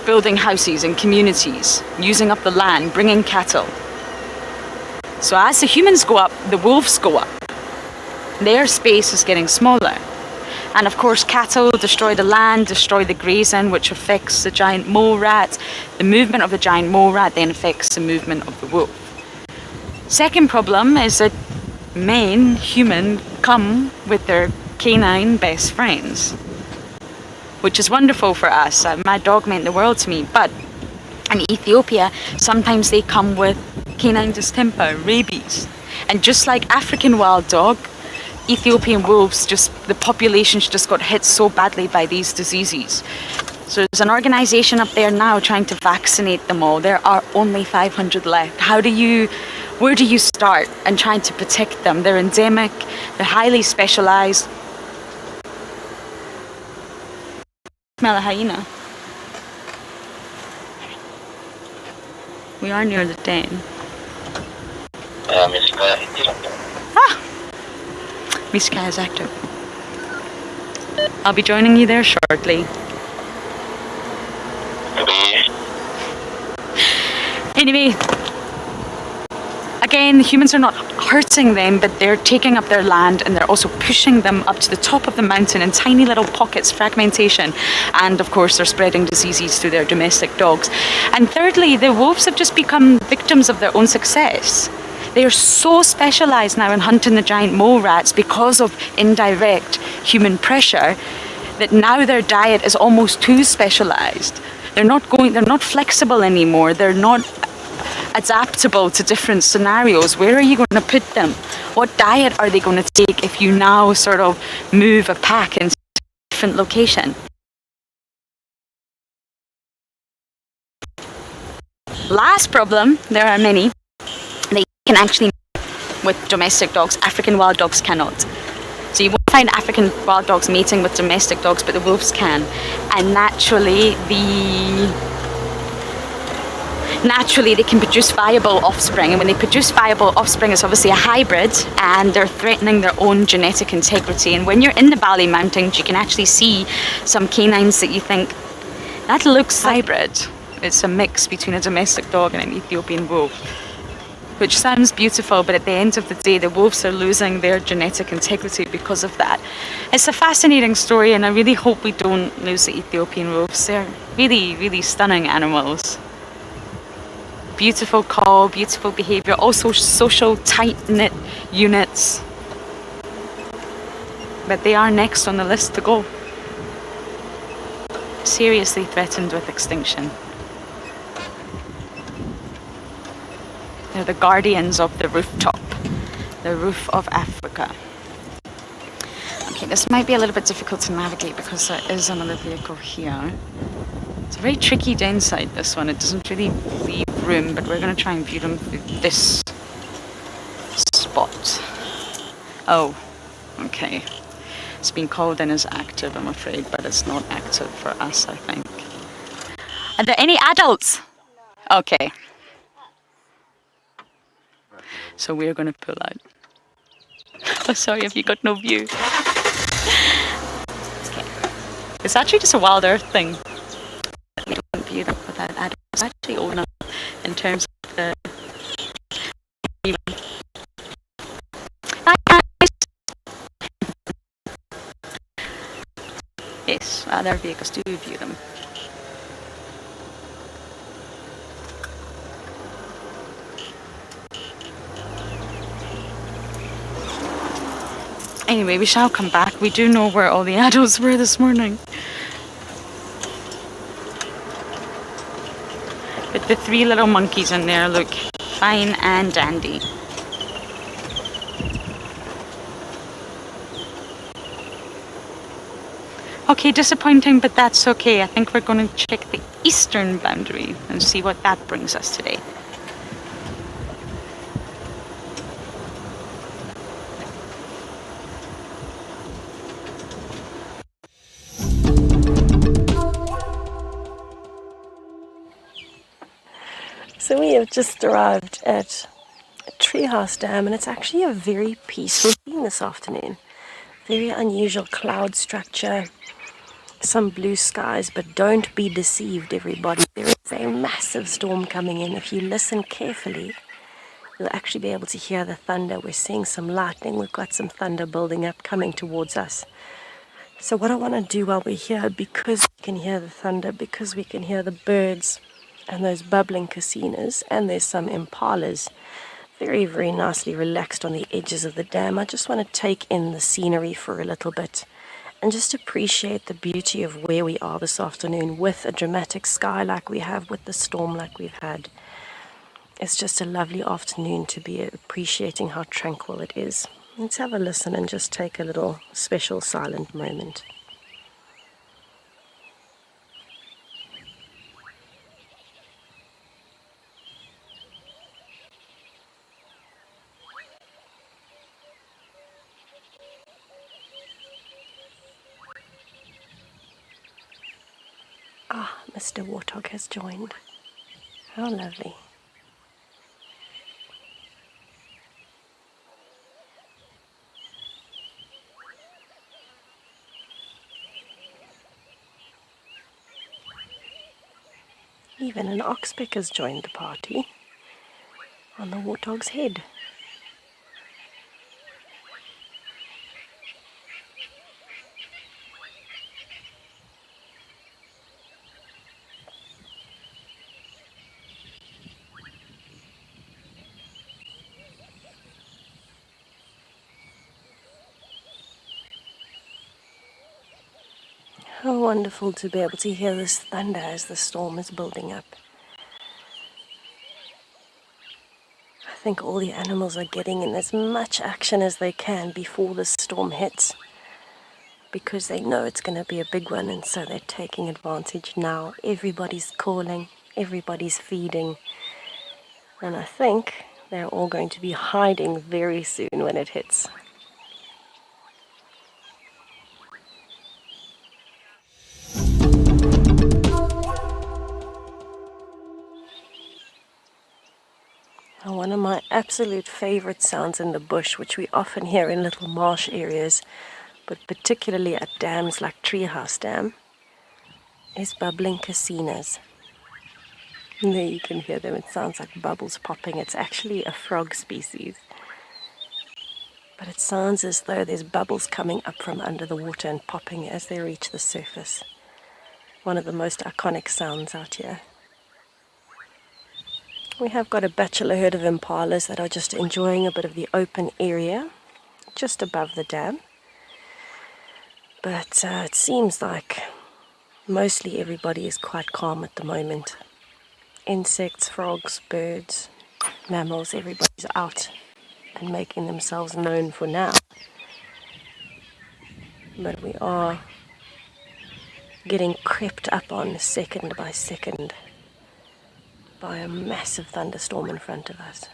Speaker 3: building houses and communities, using up the land, bringing cattle. So as the humans go up, the wolves go up. Their space is getting smaller. And of course, cattle destroy the land, destroy the grazing, which affects the giant mole rat. The movement of the giant mole rat then affects the movement of the wolf. Second problem is that men, human, come with their canine best friends, which is wonderful for us. My dog meant the world to me. But in Ethiopia, sometimes they come with canine distemper, rabies. And just like African wild dog, Ethiopian wolves, the populations just got hit so badly by these diseases. So there's an organization up there now trying to vaccinate them all. There are only 500 left. Where do you start and trying to protect them? They're endemic, they're highly specialized. Smell a hyena. We are near the den. Miska is active. I'll be joining you there shortly. Anyway, again, the humans are not hurting them, but they're taking up their land, and they're also pushing them up to the top of the mountain in tiny little pockets, fragmentation. And of course, they're spreading diseases through their domestic dogs. And thirdly, the wolves have just become victims of their own success. They are so specialised now in hunting the giant mole rats because of indirect human pressure that now their diet is almost too specialised. They're not flexible anymore. They're not adaptable to different scenarios. Where are you going to put them? What diet are they going to take if you now sort of move a pack into a different location? Last problem, there are many. They can actually mate with domestic dogs. African wild dogs cannot. So you won't find African wild dogs mating with domestic dogs, but the wolves can. And naturally they can produce viable offspring. And when they produce viable offspring, it's obviously a hybrid, and they're threatening their own genetic integrity. And when you're in the Bali Mountains, you can actually see some canines that you think, that looks hybrid. It's a mix between a domestic dog and an Ethiopian wolf, which sounds beautiful, but at the end of the day, the wolves are losing their genetic integrity because of that. It's a fascinating story, and I really hope we don't lose the Ethiopian wolves. They're really, really stunning animals. Beautiful call, beautiful behaviour, also social tight-knit units. But they are next on the list to go. Seriously threatened with extinction. They're the guardians of the rooftop, the roof of Africa. Okay, this might be a little bit difficult to navigate because there is another vehicle here. It's a very tricky down side, this one. It doesn't really leave room, but we're going to try and view them through this spot. Oh, okay. It's been called in as active, I'm afraid, but it's not active for us, I think. Are there any adults? Okay. So we're going to pull out. Oh, sorry, have you got no view? Okay. It's actually just a WildEarth thing. We don't view them without adults. It's actually old enough in terms of the... Yes, other vehicles do view them. Anyway, we shall come back. We do know where all the adults were this morning. But the three little monkeys in there look fine and dandy. Okay, disappointing, but that's okay. I think we're going to check the eastern boundary and see what that brings us today.
Speaker 2: So we have just arrived at Treehouse Dam, and it's actually a very peaceful scene this afternoon. Very unusual cloud structure, some blue skies, but don't be deceived, everybody. There is a massive storm coming in. If you listen carefully, you'll actually be able to hear the thunder. We're seeing some lightning. We've got some thunder building up, coming towards us. So what I want to do while we're here, because we can hear the thunder, because we can hear the birds and those bubbling casinas, and there's some impalas very, very nicely relaxed on the edges of the dam. I just want to take in the scenery for a little bit and just appreciate the beauty of where we are this afternoon with a dramatic sky like we have, with the storm like we've had. It's just a lovely afternoon to be appreciating how tranquil it is. Let's have a listen and just take a little special silent moment. Ah, Mr. Warthog has joined. How lovely. Even an oxpeck has joined the party. on the warthog's head. How wonderful to be able to hear this thunder as the storm is building up. I think all the animals are getting in as much action as they can before the storm hits, because they know it's going to be a big one, and so they're taking advantage now. Everybody's calling, everybody's feeding, and I think they're all going to be hiding very soon when it hits. One of my absolute favorite sounds in the bush, which we often hear in little marsh areas, but particularly at dams like Treehouse Dam, is bubbling casinas. And there you can hear them. It sounds like bubbles popping. It's actually a frog species. But it sounds as though there's bubbles coming up from under the water and popping as they reach the surface. One of the most iconic sounds out here. We have got a bachelor herd of impalas that are just enjoying a bit of the open area just above the dam. But it seems like mostly everybody is quite calm at the moment. Insects, frogs, birds, mammals, everybody's out and making themselves known for now. But we are getting crept up on second by second by a massive thunderstorm in front of us.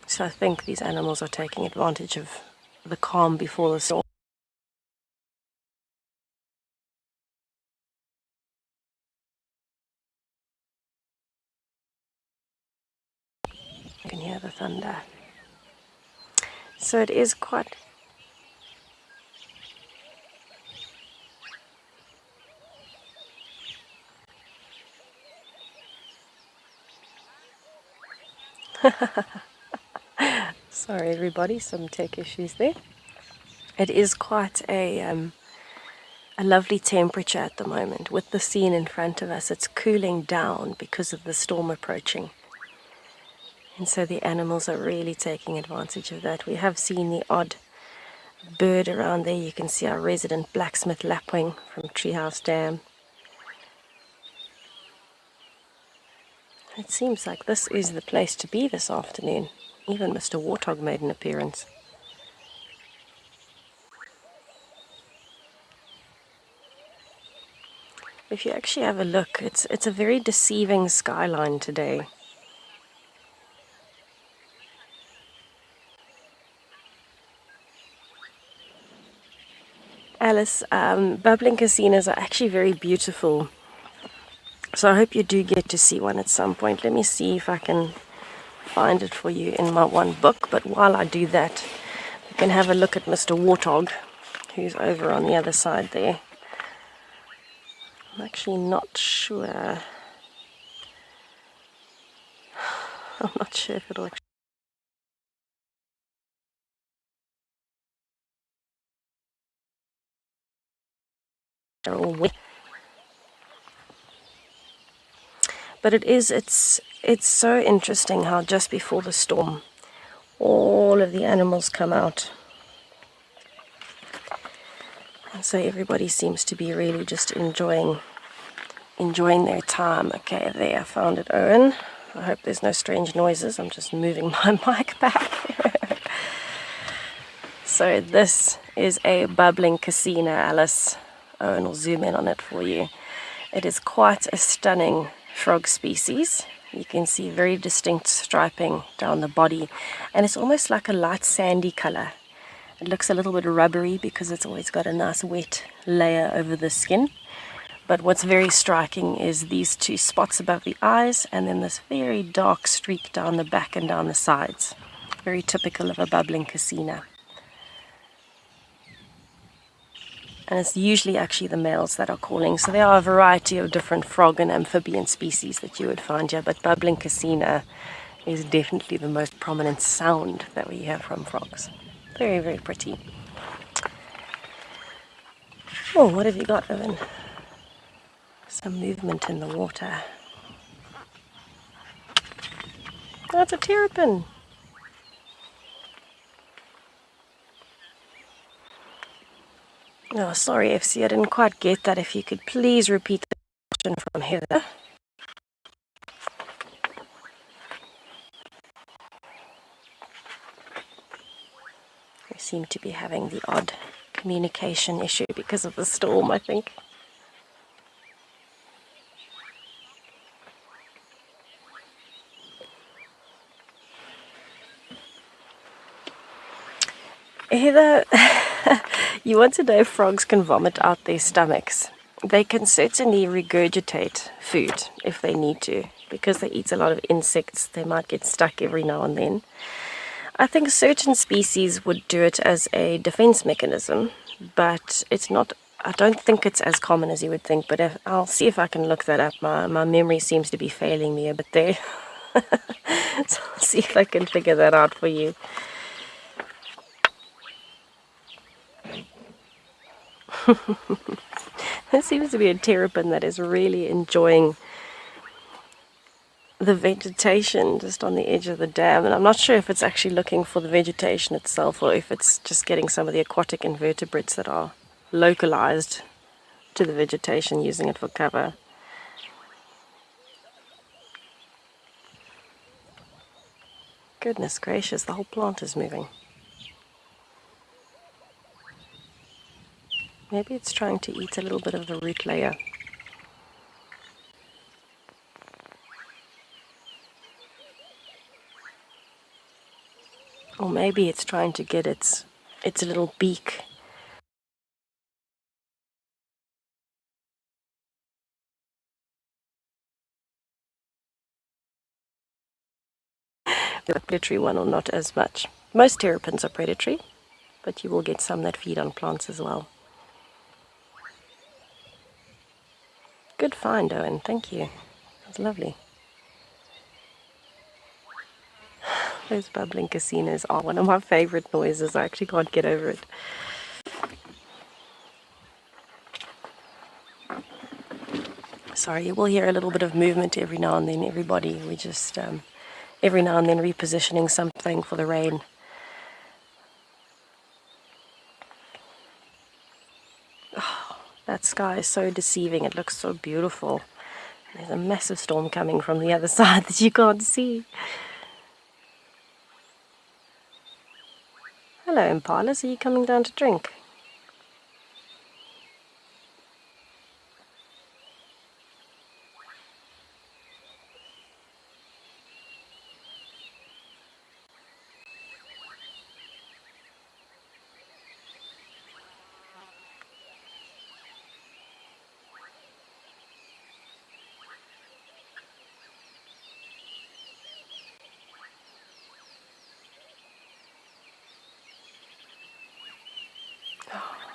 Speaker 2: So I think these animals are taking advantage of the calm before the storm. You can hear the thunder. So it is quite... Sorry everybody, some tech issues there. It is quite a lovely temperature at the moment. With the scene in front of us, it's cooling down because of the storm approaching. And so the animals are really taking advantage of that. We have seen the odd bird around there. You can see our resident blacksmith lapwing from Treehouse Dam. It seems like this is the place to be this afternoon. Even Mr. Warthog made an appearance. If you actually have a look, it's a very deceiving skyline today. Alice, bubbling casinos are actually very beautiful. So I hope you do get to see one at some point. Let me see if I can find it for you in my one book. But while I do that, you can have a look at Mr. Warthog, who's over on the other side there. I'm actually not sure. I'm not sure if it'll actually... They're all wet. But it's so interesting how just before the storm, all of the animals come out. And so everybody seems to be really just enjoying their time. Okay, there, I found it, Owen. I hope there's no strange noises. I'm just moving my mic back. So this is a bubbling casino, Alice. Owen will zoom in on it for you. It is quite a stunning frog species. You can see very distinct striping down the body, and it's almost like a light sandy color. It looks a little bit rubbery because it's always got a nice wet layer over the skin. But what's very striking is these two spots above the eyes, and then this very dark streak down the back and down the sides. Very typical of a bubbling casino. And it's usually actually the males that are calling. So there are a variety of different frog and amphibian species that you would find here, but bubbling casino is definitely the most prominent sound that we hear from frogs. Very, very pretty. Oh, what have you got, Evan? Some movement in the water. That's a terrapin. Oh, sorry, FC, I didn't quite get that. If you could please repeat the question from Heather. We seem to be having the odd communication issue because of the storm, I think. Heather, you want to know if frogs can vomit out their stomachs? They can certainly regurgitate food if they need to. Because they eat a lot of insects, they might get stuck every now and then. I think certain species would do it as a defense mechanism, but it's not, I don't think it's as common as you would think, but I'll see if I can look that up. My memory seems to be failing me a bit there. So I'll see if I can figure that out for you. There seems to be a terrapin that is really enjoying the vegetation just on the edge of the dam, and I'm not sure if it's actually looking for the vegetation itself or if it's just getting some of the aquatic invertebrates that are localized to the vegetation, using it for cover. Goodness gracious, the whole plant is moving. Maybe it's trying to eat a little bit of the root layer. Or maybe it's trying to get its little beak. The predatory one or not as much. Most terrapins are predatory, but you will get some that feed on plants as well. Good find, Owen. Thank you. That's lovely. Those bubbling casinos are one of my favorite noises. I actually can't get over it. Sorry, you will hear a little bit of movement every now and then, everybody. We just, every now and then repositioning something for the rain. Oh, that sky is so deceiving. It looks so beautiful. There's a massive storm coming from the other side that you can't see. Hello, impalas. Are you coming down to drink?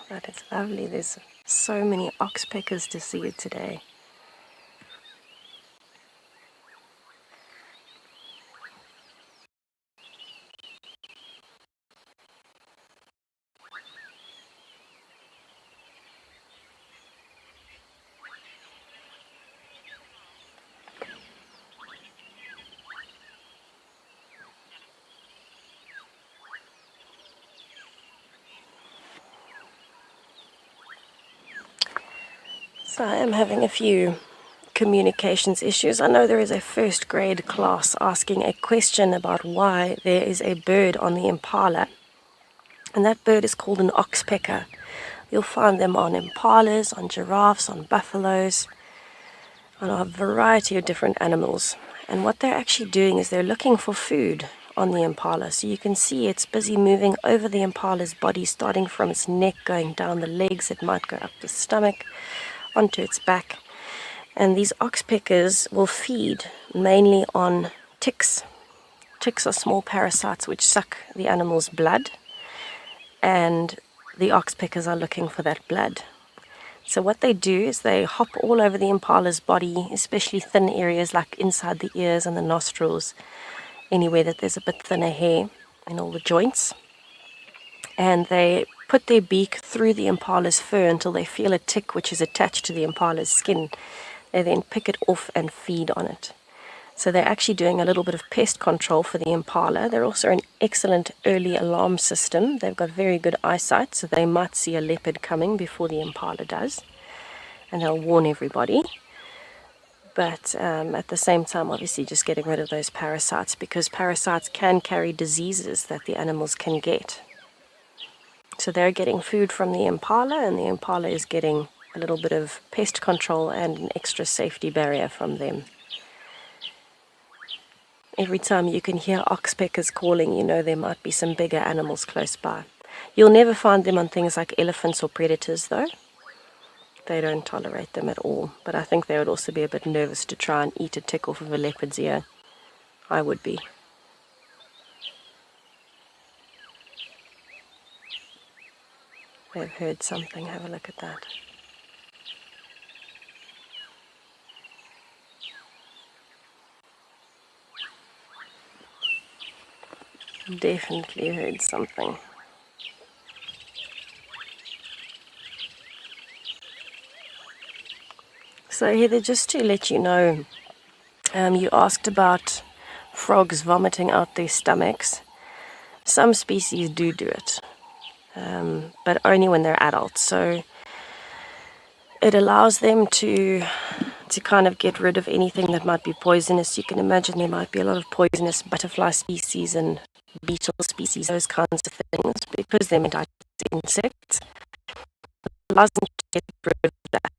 Speaker 2: That is lovely. There's so many oxpeckers to see today. So I am having a few communications issues. I know there is a first grade class asking a question about why there is a bird on the impala, and that bird is called an oxpecker. You'll find them on impalas, on giraffes, on buffaloes, on a variety of different animals. And what they're actually doing is they're looking for food on the impala. So you can see it's busy moving over the impala's body, starting from its neck, going down the legs. It might go up the stomach, onto its back. And these oxpeckers will feed mainly on ticks. Ticks are small parasites which suck the animal's blood, and the oxpeckers are looking for that blood. So what they do is they hop all over the impala's body, especially thin areas like inside the ears and the nostrils, anywhere that there's a bit thinner hair in all the joints. And they put their beak through the impala's fur until they feel a tick which is attached to the impala's skin. They then pick it off and feed on it. So they're actually doing a little bit of pest control for the impala. They're also an excellent early alarm system. They've got very good eyesight, so they might see a leopard coming before the impala does, and they'll warn everybody. But at the same time, obviously, just getting rid of those parasites, because parasites can carry diseases that the animals can get. So they're getting food from the impala, and the impala is getting a little bit of pest control and an extra safety barrier from them. Every time you can hear oxpeckers calling, you know there might be some bigger animals close by. You'll never find them on things like elephants or predators, though. They don't tolerate them at all. But I think they would also be a bit nervous to try and eat a tick off of a leopard's ear. I would be. They've heard something. Have a look at that. Definitely heard something. So Heather, just to let you know, you asked about frogs vomiting out their stomachs. Some species do it, but only when they're adults. So it allows them to kind of get rid of anything that might be poisonous. You can imagine there might be a lot of poisonous butterfly species and beetle species, those kinds of things, because they're meant to digest insects. It allows them to get rid of that.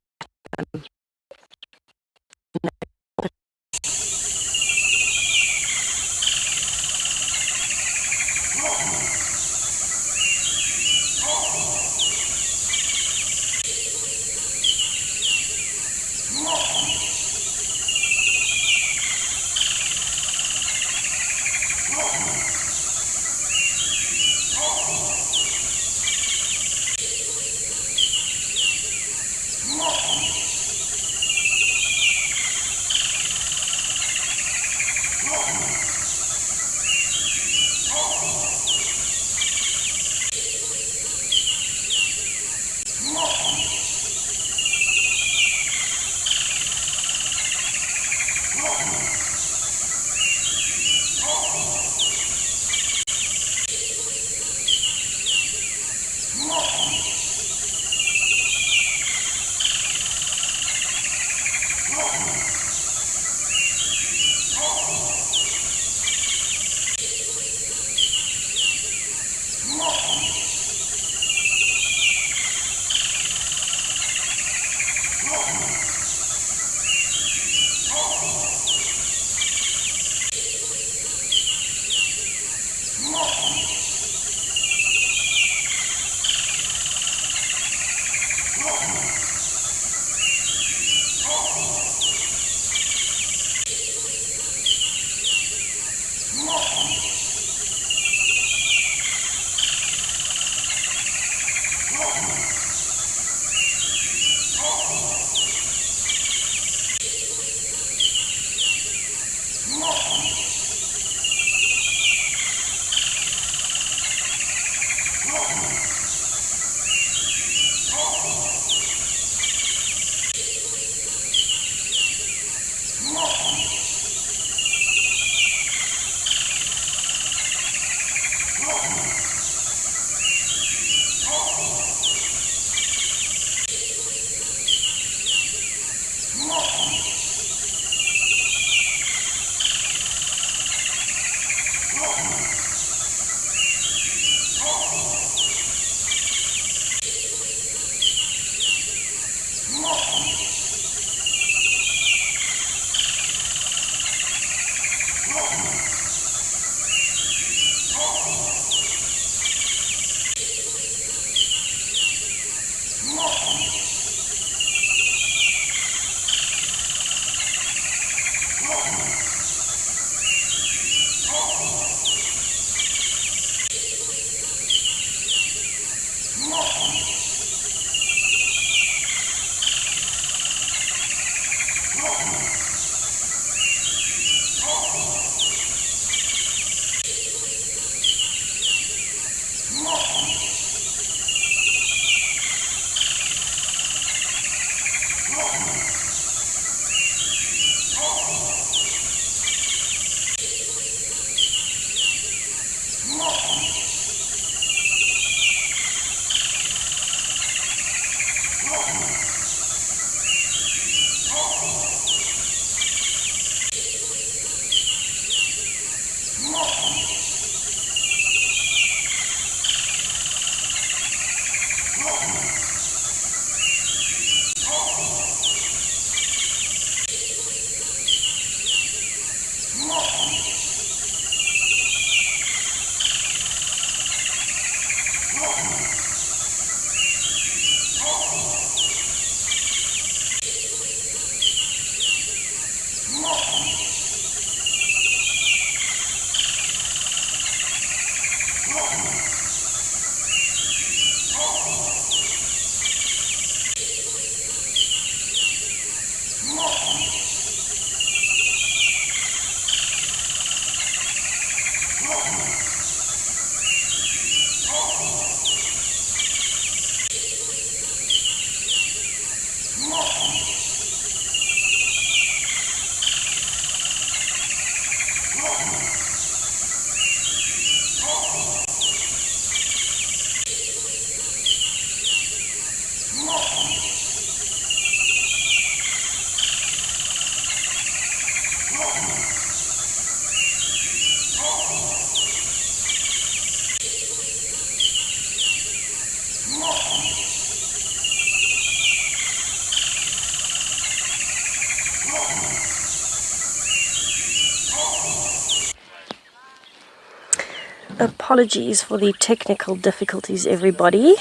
Speaker 2: Apologies for the technical difficulties, everybody.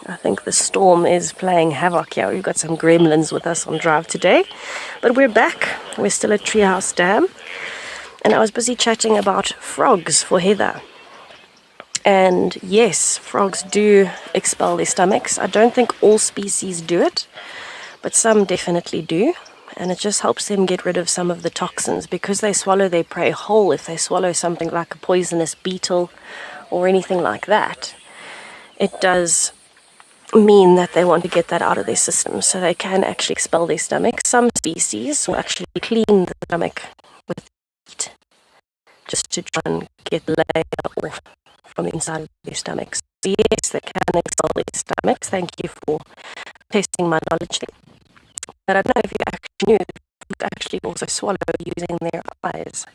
Speaker 2: I think the storm is playing havoc here. We've got some gremlins with us on drive today. But we're back. We're still at Treehouse Dam. And I was busy chatting about frogs for Heather. And yes, frogs do expel their stomachs. I don't think all species do it, but some definitely do. And it just helps them get rid of some of the toxins because they swallow their prey whole. If they swallow something like a poisonous beetle or anything like that, it does mean that they want to get that out of their system, so they can actually expel their stomach. Some species will actually clean the stomach with heat just to try and get the layer off from inside of their stomachs. So yes, they can expel their stomachs. Thank you for testing my knowledge there. But I don't know if you actually knew that frogs actually also swallow using their eyes.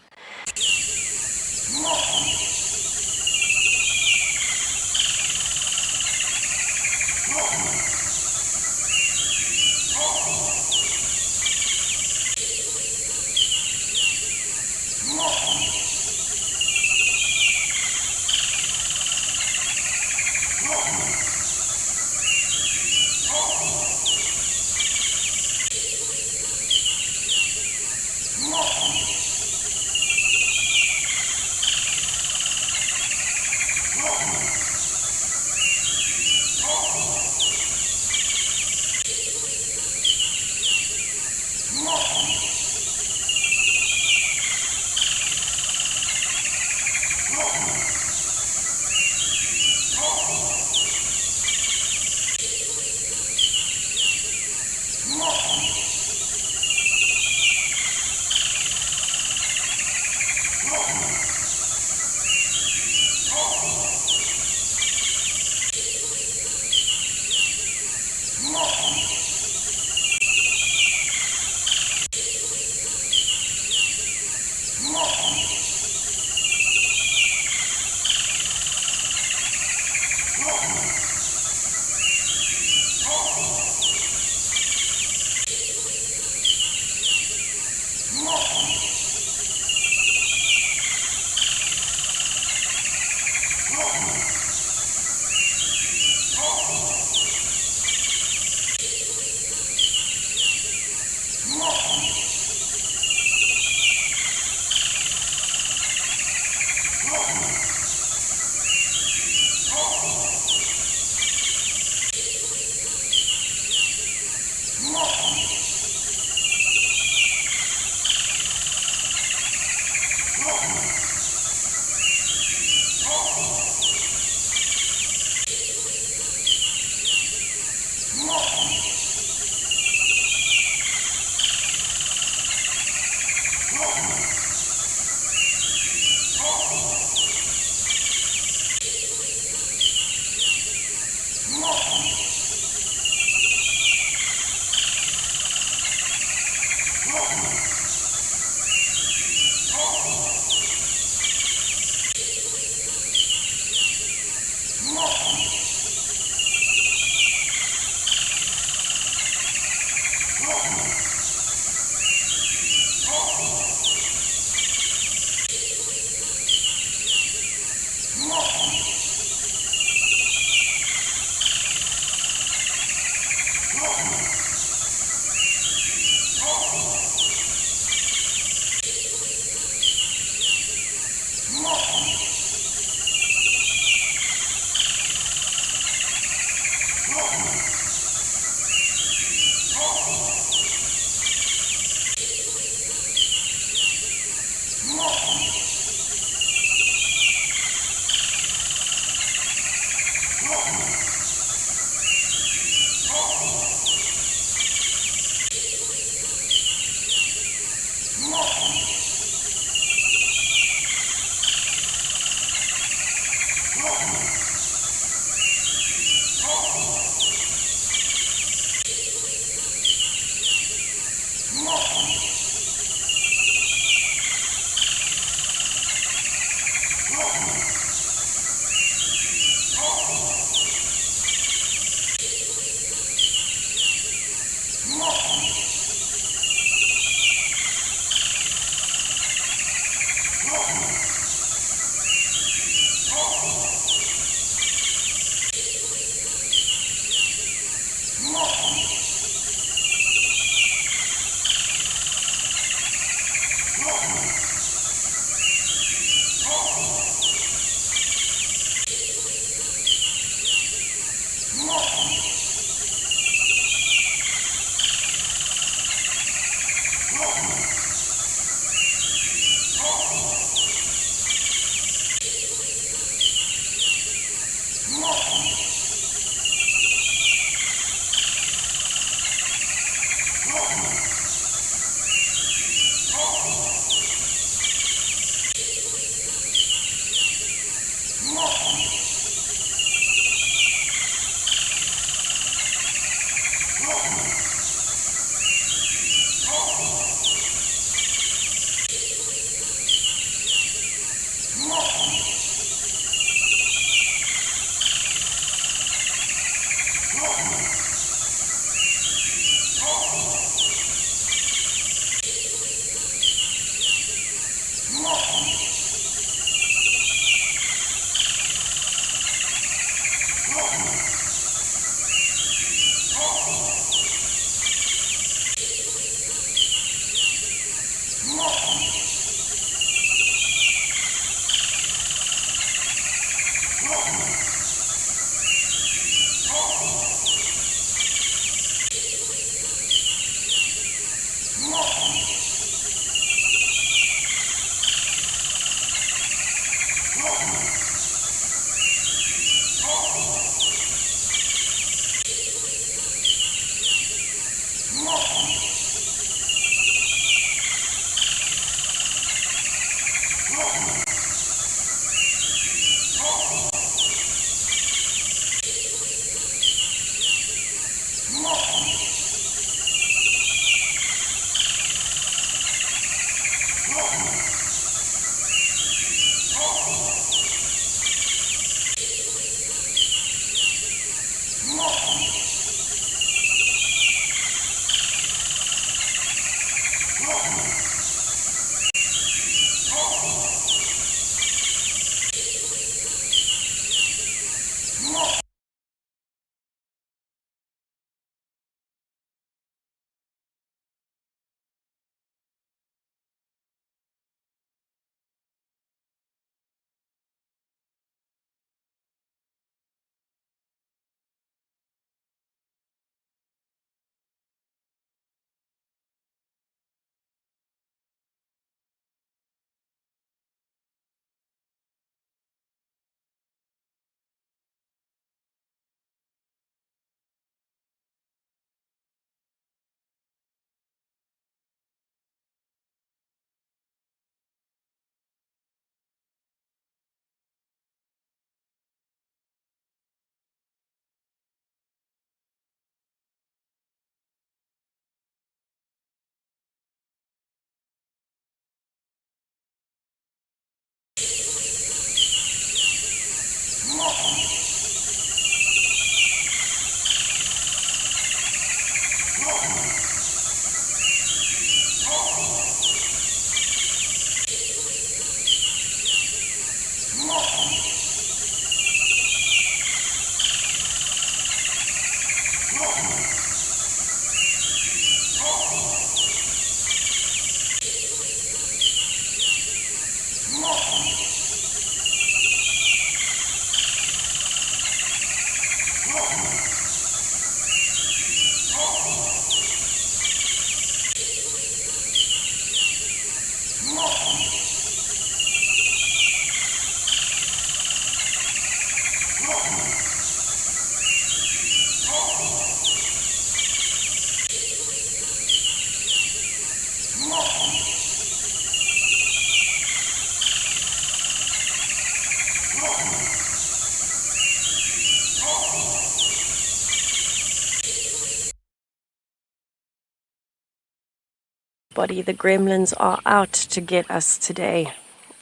Speaker 2: Buddy, the gremlins are out to get us today,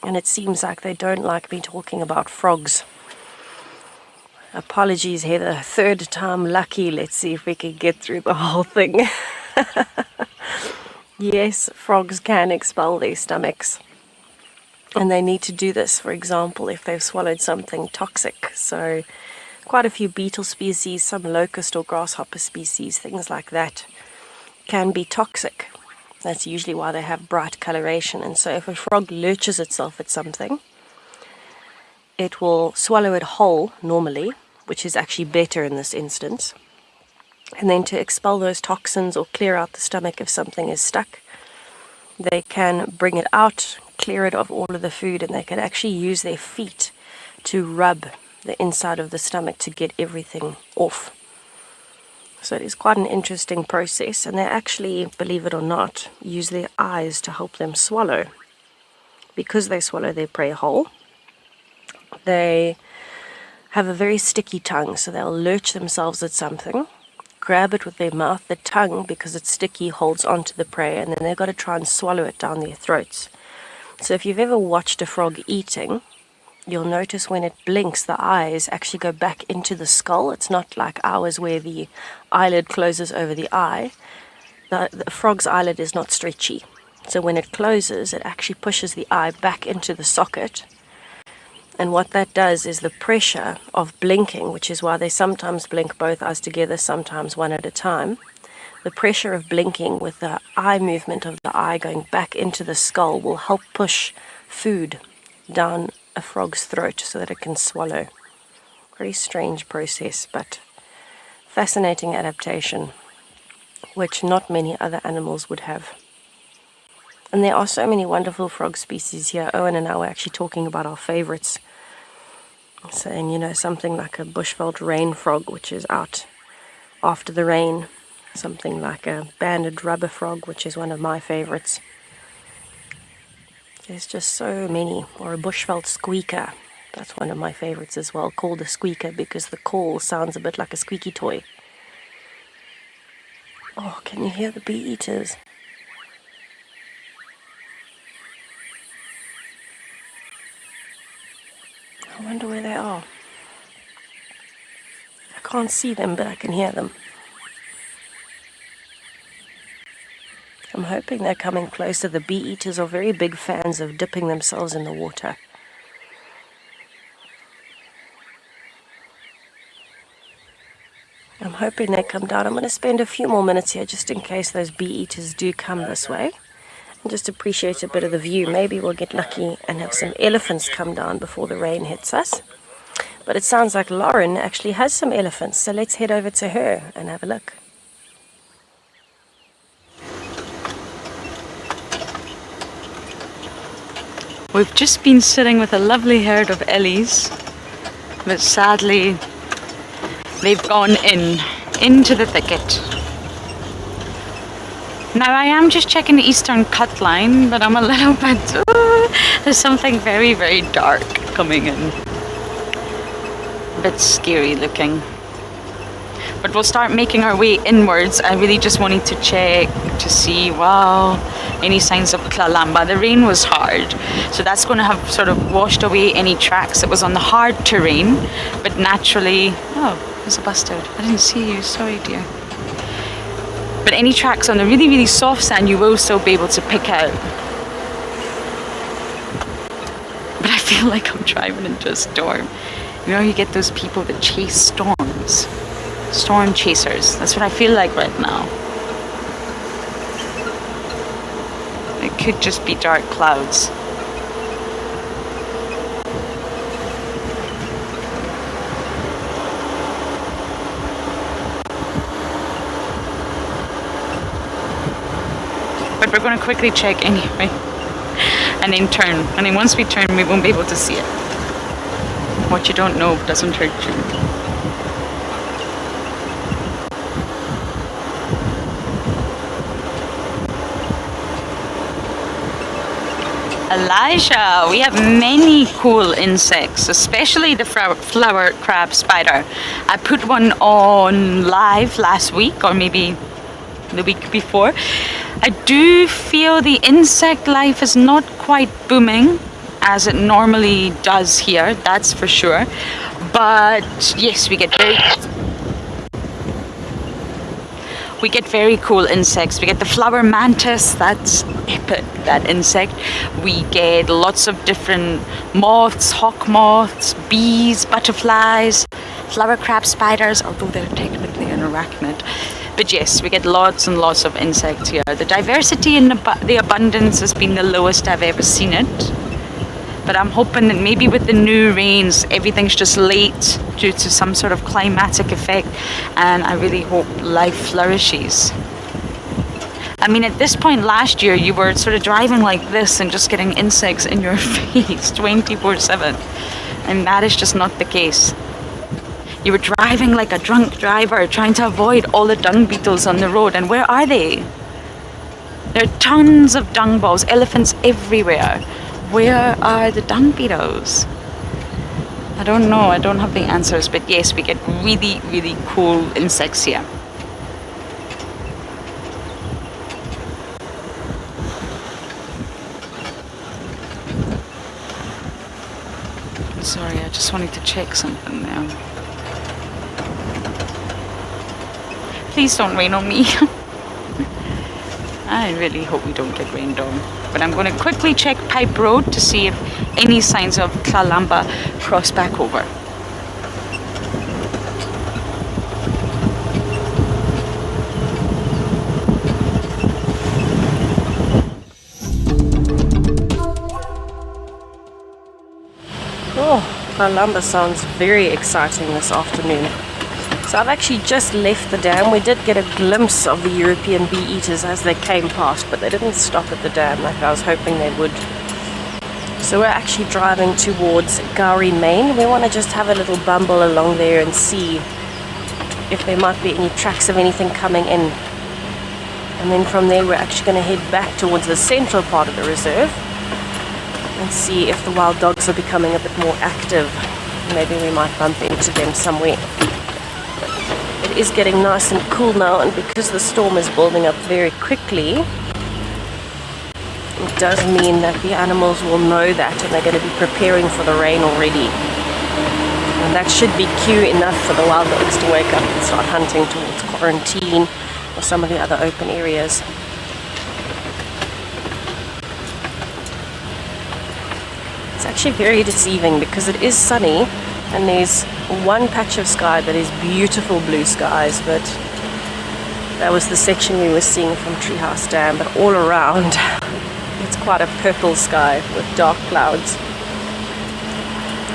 Speaker 2: and it seems like they don't like me talking about frogs. Apologies, Heather. Third time lucky. Let's see if we can get through the whole thing. Yes, frogs can expel their stomachs, and they need to do this, for example, if they've swallowed something toxic. So quite a few beetle species, some locust or grasshopper species, things like that, can be toxic. That's usually why they have bright coloration. And so if a frog lurches itself at something, it will swallow it whole normally, which is actually better in this instance. And then to expel those toxins or clear out the stomach if something is stuck, they can bring it out, clear it of all of the food, and they can actually use their feet to rub the inside of the stomach to get everything off. So it is quite an interesting process, and they actually, believe it or not, use their eyes to help them swallow. Because they swallow their prey whole, they have a very sticky tongue, so they'll lurch themselves at something, grab it with their mouth. The tongue, because it's sticky, holds onto the prey, and then they've got to try and swallow it down their throats. So if you've ever watched a frog eating, you'll notice when it blinks, the eyes actually go back into the skull. It's not like ours where the eyelid closes over the eye. The frog's eyelid is not stretchy. So when it closes, it actually pushes the eye back into the socket. And what that does is the pressure of blinking, which is why they sometimes blink both eyes together, sometimes one at a time. The pressure of blinking with the eye movement of the eye going back into the skull will help push food down a frog's throat so that it can swallow. Very strange process, but fascinating adaptation, which not many other animals would have. And there are so many wonderful frog species here. Owen and I were actually talking about our favorites, saying, you know, something like a bushveld rain frog, which is out after the rain, something like a banded rubber frog, which is one of my favorites. There's just so many. Or a bushveld squeaker. That's one of my favorites as well, called a squeaker because the call sounds a bit like a squeaky toy. Oh, can you hear the bee eaters? I wonder where they are. I can't see them, but I can hear them. I'm hoping they're coming closer. The bee eaters are very big fans of dipping themselves in the water. I'm hoping they come down. I'm going to spend a few more minutes here just in case those bee eaters do come this way. And just appreciate a bit of the view. Maybe we'll get lucky and have some elephants come down before the rain hits us. But it sounds like Lauren actually has some elephants, so let's head over to her and have a look.
Speaker 3: We've just been sitting with a lovely herd of ellies, but sadly they've gone into the thicket. Now I am just checking the eastern cut line, but I'm a little bit, there's something very, very dark coming in. A bit scary looking. But we'll start making our way inwards. I really just wanted to check to see, wow, any signs of Klalamba. The rain was hard, so that's going to have sort of washed away any tracks that was on the hard terrain. But naturally, oh, there's a bustard. I didn't see you, sorry dear. But any tracks on the really, really soft sand you will still be able to pick out. But I feel like I'm driving into a storm. You know, you get those people that chase storms. Storm chasers. That's what I feel like right now. It could just be dark clouds. But we're going to quickly check anyway. And then turn. And then once we turn, we won't be able to see it. What you don't know doesn't hurt you. Elijah, we have many cool insects, especially the flower crab spider. I put one on live last week, or maybe the week before. I do feel the insect life is not quite booming as it normally does here, that's for sure. But yes, we get very cool insects. We get the flower mantis, that's epic, that insect. We get lots of different moths, hawk moths, bees, butterflies, flower crab spiders, although they're technically an arachnid. But yes, we get lots and lots of insects here. The diversity and the abundance has been the lowest I've ever seen it. But I'm hoping that maybe with the new rains, everything's just late due to some sort of climatic effect, and I really hope life flourishes. I mean, at this point last year, you were sort of driving like this and just getting insects in your face 24/7, and that is just not the case. You were driving like a drunk driver, trying to avoid all the dung beetles on the road, and where are they? There are tons of dung balls, elephants everywhere. Where are the dung beetles? I don't know, I don't have the answers, but yes, we get really, really cool insects here. Sorry, I just wanted to check something now. Please don't rain on me. I really hope we don't get rained on. But I'm going to quickly check Pipe Road to see if any signs of Tlalamba cross back over.
Speaker 2: Oh, Tlalamba sounds very exciting this afternoon. So I've actually just left the dam. We did get a glimpse of the European bee-eaters as they came past, but they didn't stop at the dam like I was hoping they would. So we're actually driving towards Gowrie Main. We want to just have a little bumble along there and see if there might be any tracks of anything coming in. And then from there we're actually going to head back towards the central part of the reserve and see if the wild dogs are becoming a bit more active. Maybe we might bump into them somewhere. It is getting nice and cool now, and because the storm is building up very quickly, it does mean that the animals will know that and they're going to be preparing for the rain already. And that should be cue enough for the wild dogs to wake up and start hunting towards Quarantine or some of the other open areas. It's actually very deceiving because it is sunny and there's one patch of sky that is beautiful blue skies, but that was the section we were seeing from Treehouse Dam. But all around it's quite a purple sky with dark clouds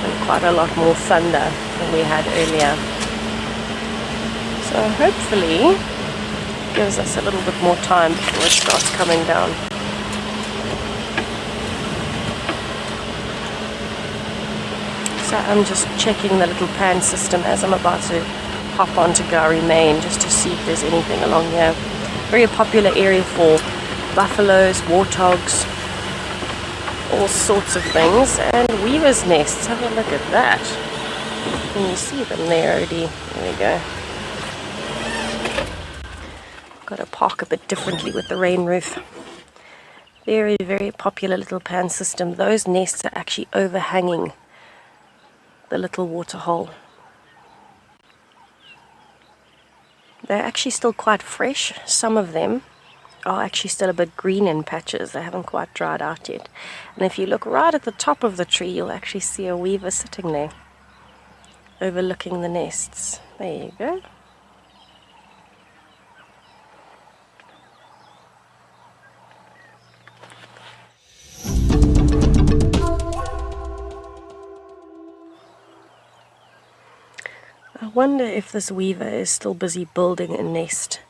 Speaker 2: and quite a lot more thunder than we had earlier. So hopefully it gives us a little bit more time before it starts coming down. So I'm just checking the little pan system as I'm about to hop onto Gowrie Main just to see if there's anything along here. Very popular area for buffaloes, warthogs, all sorts of things, and weaver's nests. Have a look at that. Can you see them there, Odie? There we go. Got to park a bit differently with the rain roof. Very, very popular little pan system. Those nests are actually overhanging the little water hole. They're actually still quite fresh. Some of them are actually still a bit green in patches. They haven't quite dried out yet. And if you look right at the top of the tree, you'll actually see a weaver sitting there, overlooking the nests. There you go. I wonder if this weaver is still busy building a nest,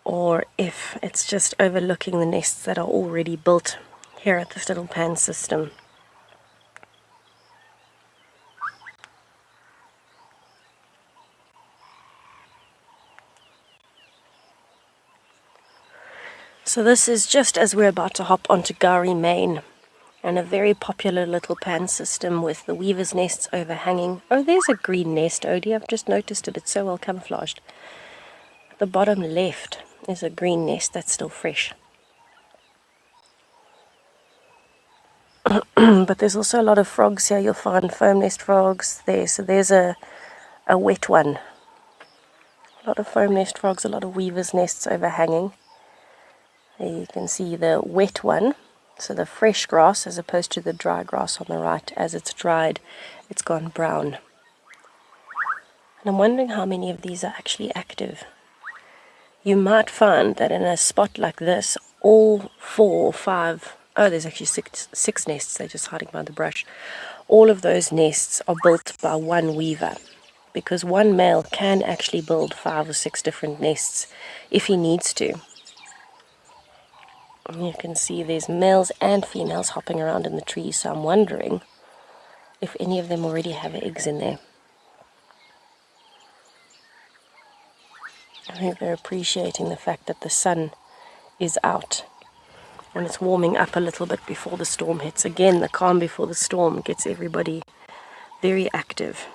Speaker 2: or if it's just overlooking the nests that are already built here at this little pan system. So this is just as we're about to hop onto Gowrie Main, and a very popular little pan system with the weaver's nests overhanging. Oh, there's a green nest, Odie. I've just noticed it. It's so well camouflaged. At the bottom left, There's a green nest that's still fresh. But there's also a lot of frogs here. You'll find foam nest frogs there. So there's a wet one. A lot of foam nest frogs, a lot of weaver's nests overhanging. There you can see the wet one. So the fresh grass as opposed to the dry grass on the right. As it's dried, it's gone brown. And I'm wondering how many of these are actually active. You might find that in a spot like this, all 4 or 5, oh, there's actually six nests, they're just hiding by the brush. All of those nests are built by one weaver, because one male can actually build 5 or 6 different nests if he needs to. And you can see there's males and females hopping around in the trees, so I'm wondering if any of them already have eggs in there. I think they're appreciating the fact that the sun is out and it's warming up a little bit before the storm hits. Again, the calm before the storm gets everybody very active.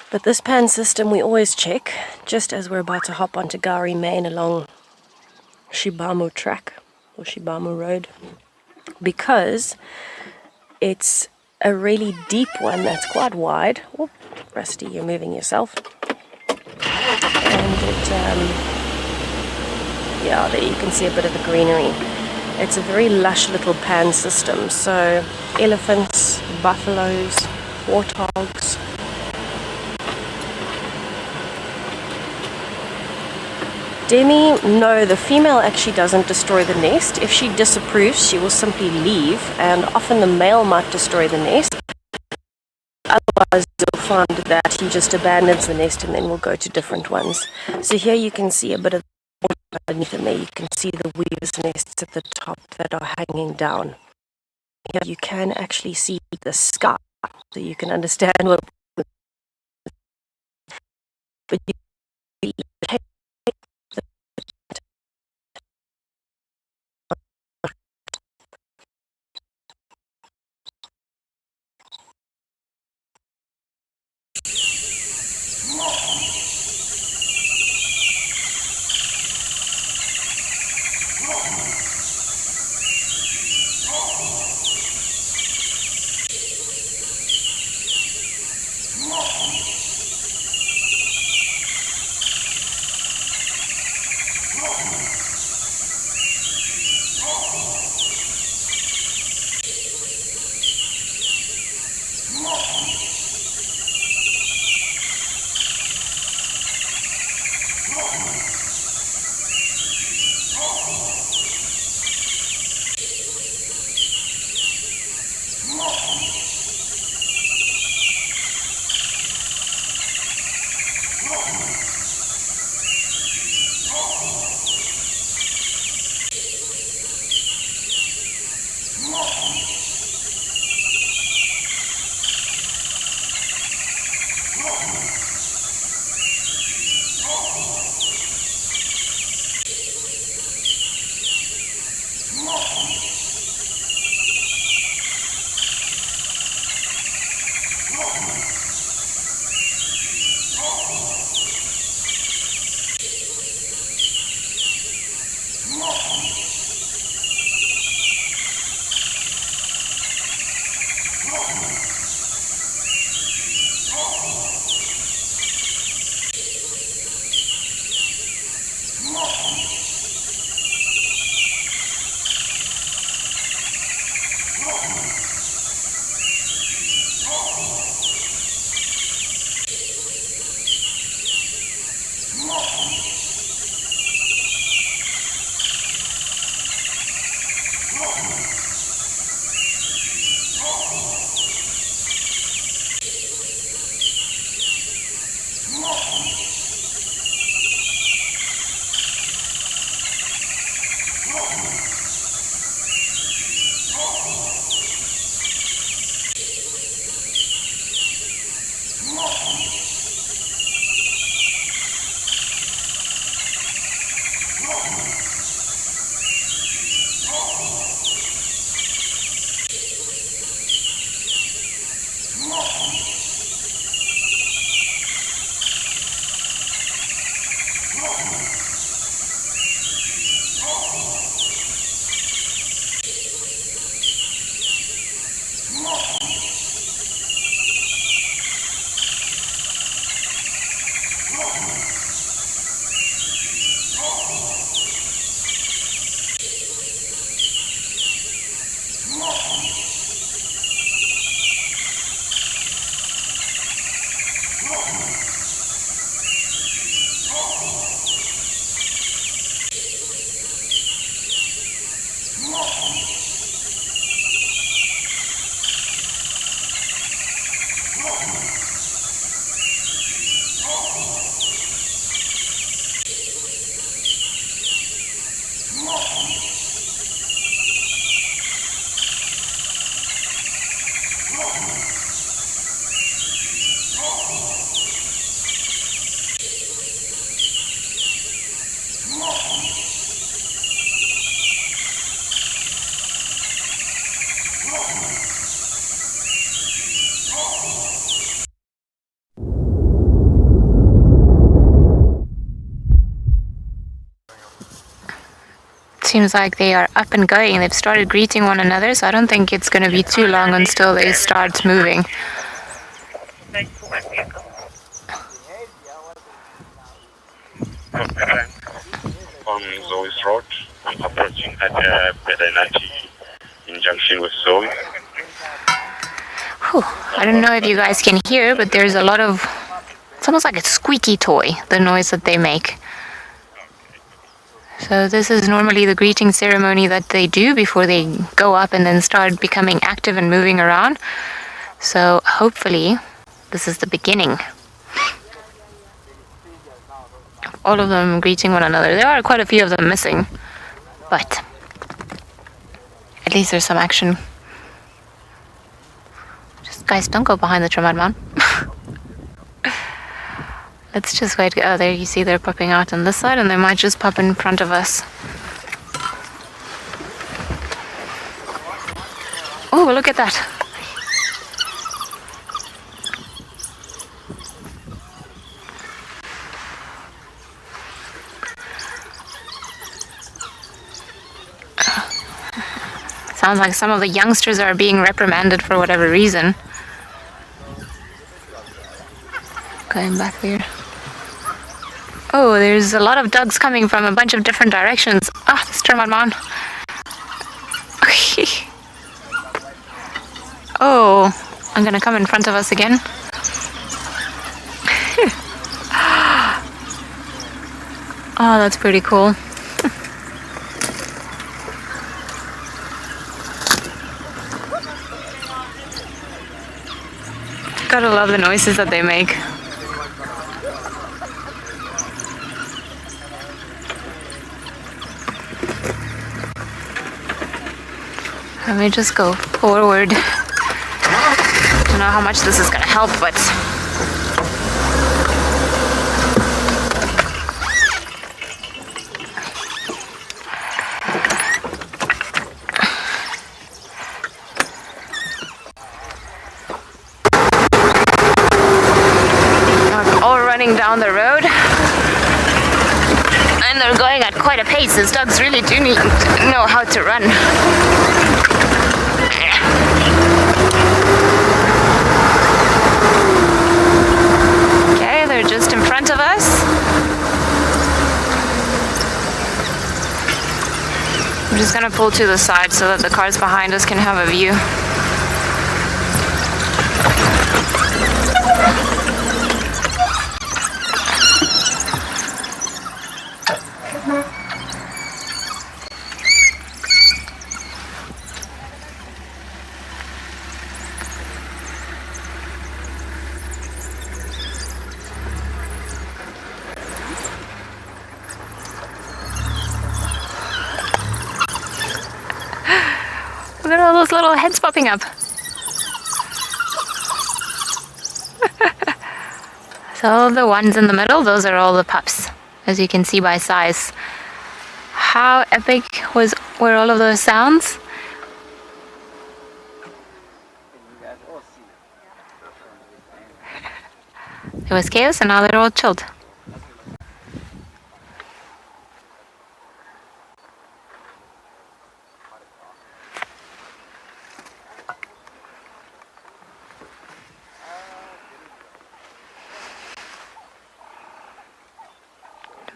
Speaker 2: But this pan system we always check just as we're about to hop onto Gowrie Main along Shibamo track or Shibamo Road, because it's a really deep one that's quite wide. Oh, Rusty, you're moving yourself. And yeah, there you can see a bit of the greenery. It's a very lush little pan system, so elephants, buffaloes, warthogs. Demi, no, the female actually doesn't destroy the nest. If she disapproves, she will simply leave, and often the male might destroy the nest. Otherwise, you'll find that he just abandons the nest and then will go to different ones. So here you can see a bit of water underneath, and there you can see the weaver's nests at the top that are hanging down. Here you can actually see the sky, so you can understand what. But you
Speaker 5: Seems like they are up and going. They've started greeting one another, so I don't think it's going to be too long until they start moving.
Speaker 4: On Zoe's Road, I'm approaching at Belenati in junction with Zoe.
Speaker 5: Whew. I don't know if you guys can hear, but there's a lot of... It's almost like a squeaky toy, the noise that they make. So this is normally the greeting ceremony that they do before they go up and then start becoming active and moving around. So hopefully this is the beginning. All of them greeting one another. There are quite a few of them missing, but at least there's some action. Just guys, don't go behind the Tramad man. Let's just wait. Oh, there you see they're popping out on this side, and they might just pop in front of us. Oh, look at that. Sounds like some of the youngsters are being reprimanded for whatever reason. Going back there. Oh, there's a lot of dogs coming from a bunch of different directions. Ah, this Termite man. Oh, I'm gonna come in front of us again. Oh, that's pretty cool. Gotta love the noises that they make. Let me just go forward. I don't know how much this is gonna help, but we're all running down the road. And they're going at quite a pace. These dogs really do need to know how to run. Okay, they're just in front of us. I'm just gonna pull to the side so that the cars behind us can have a view. Look at all those little heads popping up. So the ones in the middle, those are all the pups, as you can see by size. How epic were all of those sounds? It was chaos and now they're all chilled.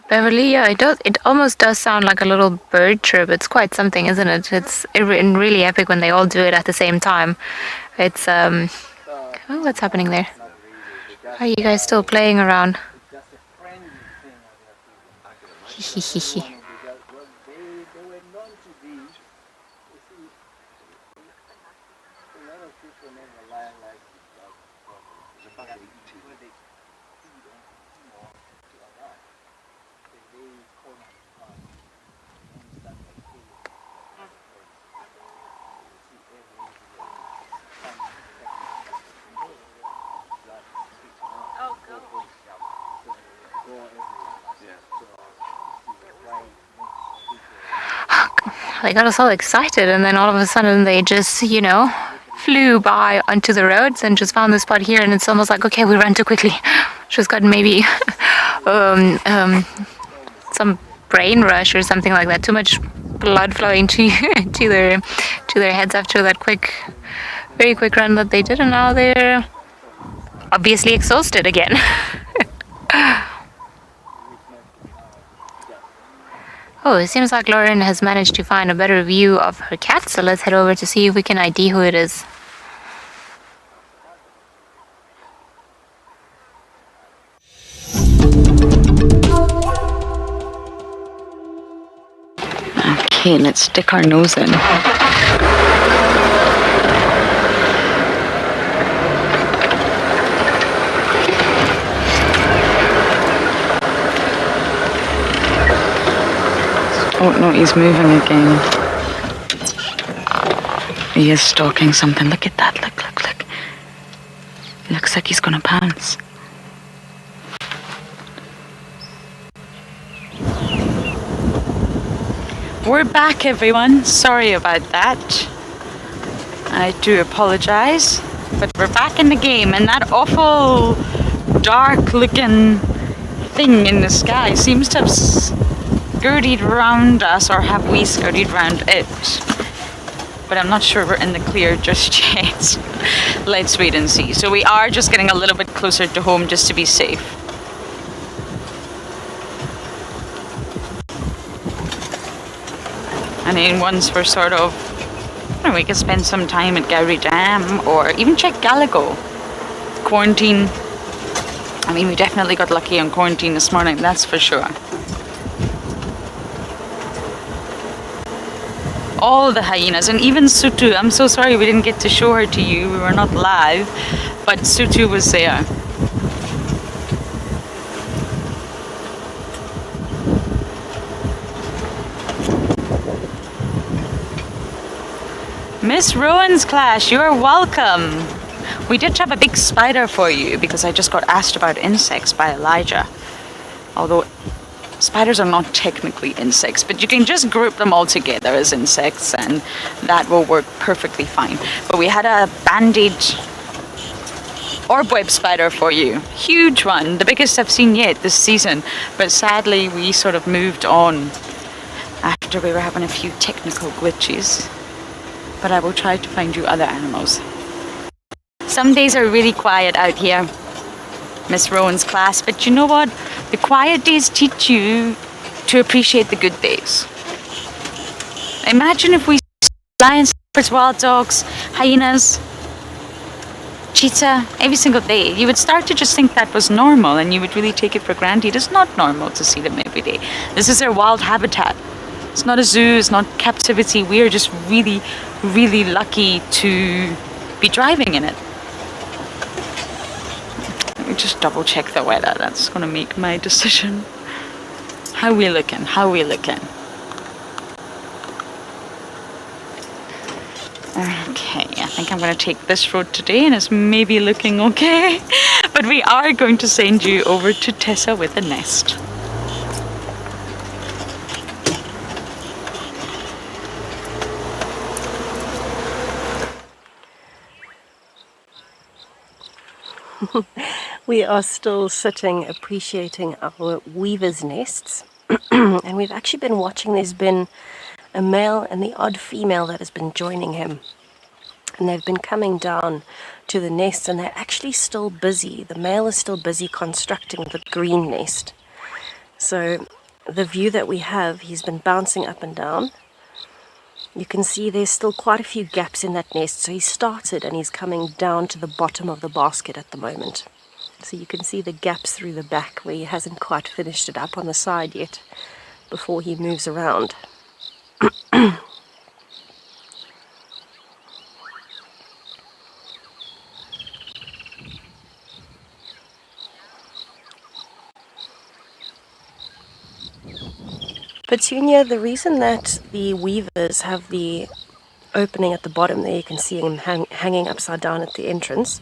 Speaker 5: Beverly, yeah, it almost does sound like a little bird chirp. It's quite something, isn't it? It's really epic when they all do it at the same time. It's oh, what's happening there? Are you guys still playing around? They got us all excited, and then all of a sudden they just, you know, flew by onto the roads and just found this spot here, and it's almost like, okay, we ran too quickly. Just got maybe some brain rush or something like that. Too much blood flowing to their heads after that very quick run that they did, and now they're obviously exhausted again. Oh, it seems like Lauren has managed to find a better view of her cat, so let's head over to see if we can ID who it is.
Speaker 3: Okay, let's stick our nose in. Oh no, he's moving again. He is stalking something. Look at that, look. It looks like he's gonna pounce. We're back, everyone. Sorry about that. I do apologize, but we're back in the game, and that awful dark looking thing in the sky seems to have skirted around us, or have we skirted around it? But I'm not sure we're in the clear just yet. Let's wait and see. So we are just getting a little bit closer to home just to be safe. And then once we're sort of, we could spend some time at Gowrie Dam, or even check Gallego. Quarantine. I mean, we definitely got lucky on quarantine this morning, that's for sure. All the hyenas, and even Sutu. I'm so sorry we didn't get to show her to you. We were not live, but Sutu was there. Miss Rowan's class, you're welcome. We did have a big spider for you because I just got asked about insects by Elijah. Although spiders are not technically insects, but you can just group them all together as insects and that will work perfectly fine. But we had a banded orb web spider for you. Huge one, the biggest I've seen yet this season. But sadly we sort of moved on after we were having a few technical glitches. But I will try to find you other animals. Some days are really quiet out here, Miss Rowan's class, but you know what? The quiet days teach you to appreciate the good days. Imagine if we lions, leopards, wild dogs, hyenas, cheetah every single day. You would start to just think that was normal and you would really take it for granted. It's not normal to see them every day. This is their wild habitat. It's not a zoo, it's not captivity. We are just really, really lucky to be driving in it. Let me just double check the weather. That's gonna make my decision. How we looking? Okay, I think I'm gonna take this road today and it's maybe looking okay. But we are going to send you over to Tessa with a nest.
Speaker 2: We are still sitting appreciating our weaver's nests. And we've actually been watching. There's been a male and the odd female that has been joining him. And they've been coming down to the nest and they're actually still busy. The male is still busy constructing the green nest. So the view that we have, he's been bouncing up and down. You can see there's still quite a few gaps in that nest. So he started and he's coming down to the bottom of the basket at the moment. So you can see the gaps through the back where he hasn't quite finished it up on the side yet before he moves around. Petunia, the reason that the weavers have the opening at the bottom there, you can see him hanging upside down at the entrance,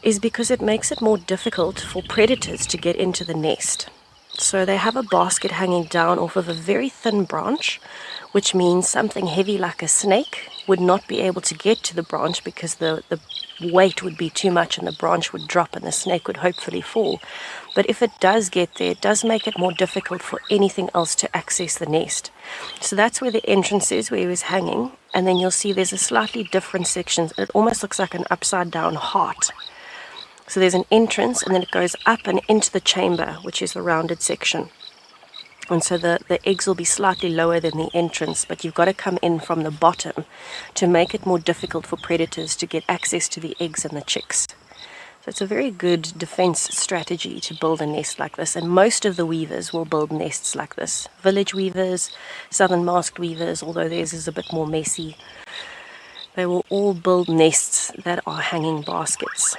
Speaker 2: is because it makes it more difficult for predators to get into the nest. So they have a basket hanging down off of a very thin branch, which means something heavy like a snake would not be able to get to the branch because the weight would be too much and the branch would drop and the snake would hopefully fall. But if it does get there, it does make it more difficult for anything else to access the nest. So that's where the entrance is, where he was hanging. And then you'll see there's a slightly different section. It almost looks like an upside down heart. So there's an entrance and then it goes up and into the chamber, which is the rounded section. And so the eggs will be slightly lower than the entrance, but you've got to come in from the bottom to make it more difficult for predators to get access to the eggs and the chicks. So it's a very good defense strategy to build a nest like this, and most of the weavers will build nests like this. Village weavers, southern masked weavers, although theirs is a bit more messy, they will all build nests that are hanging baskets.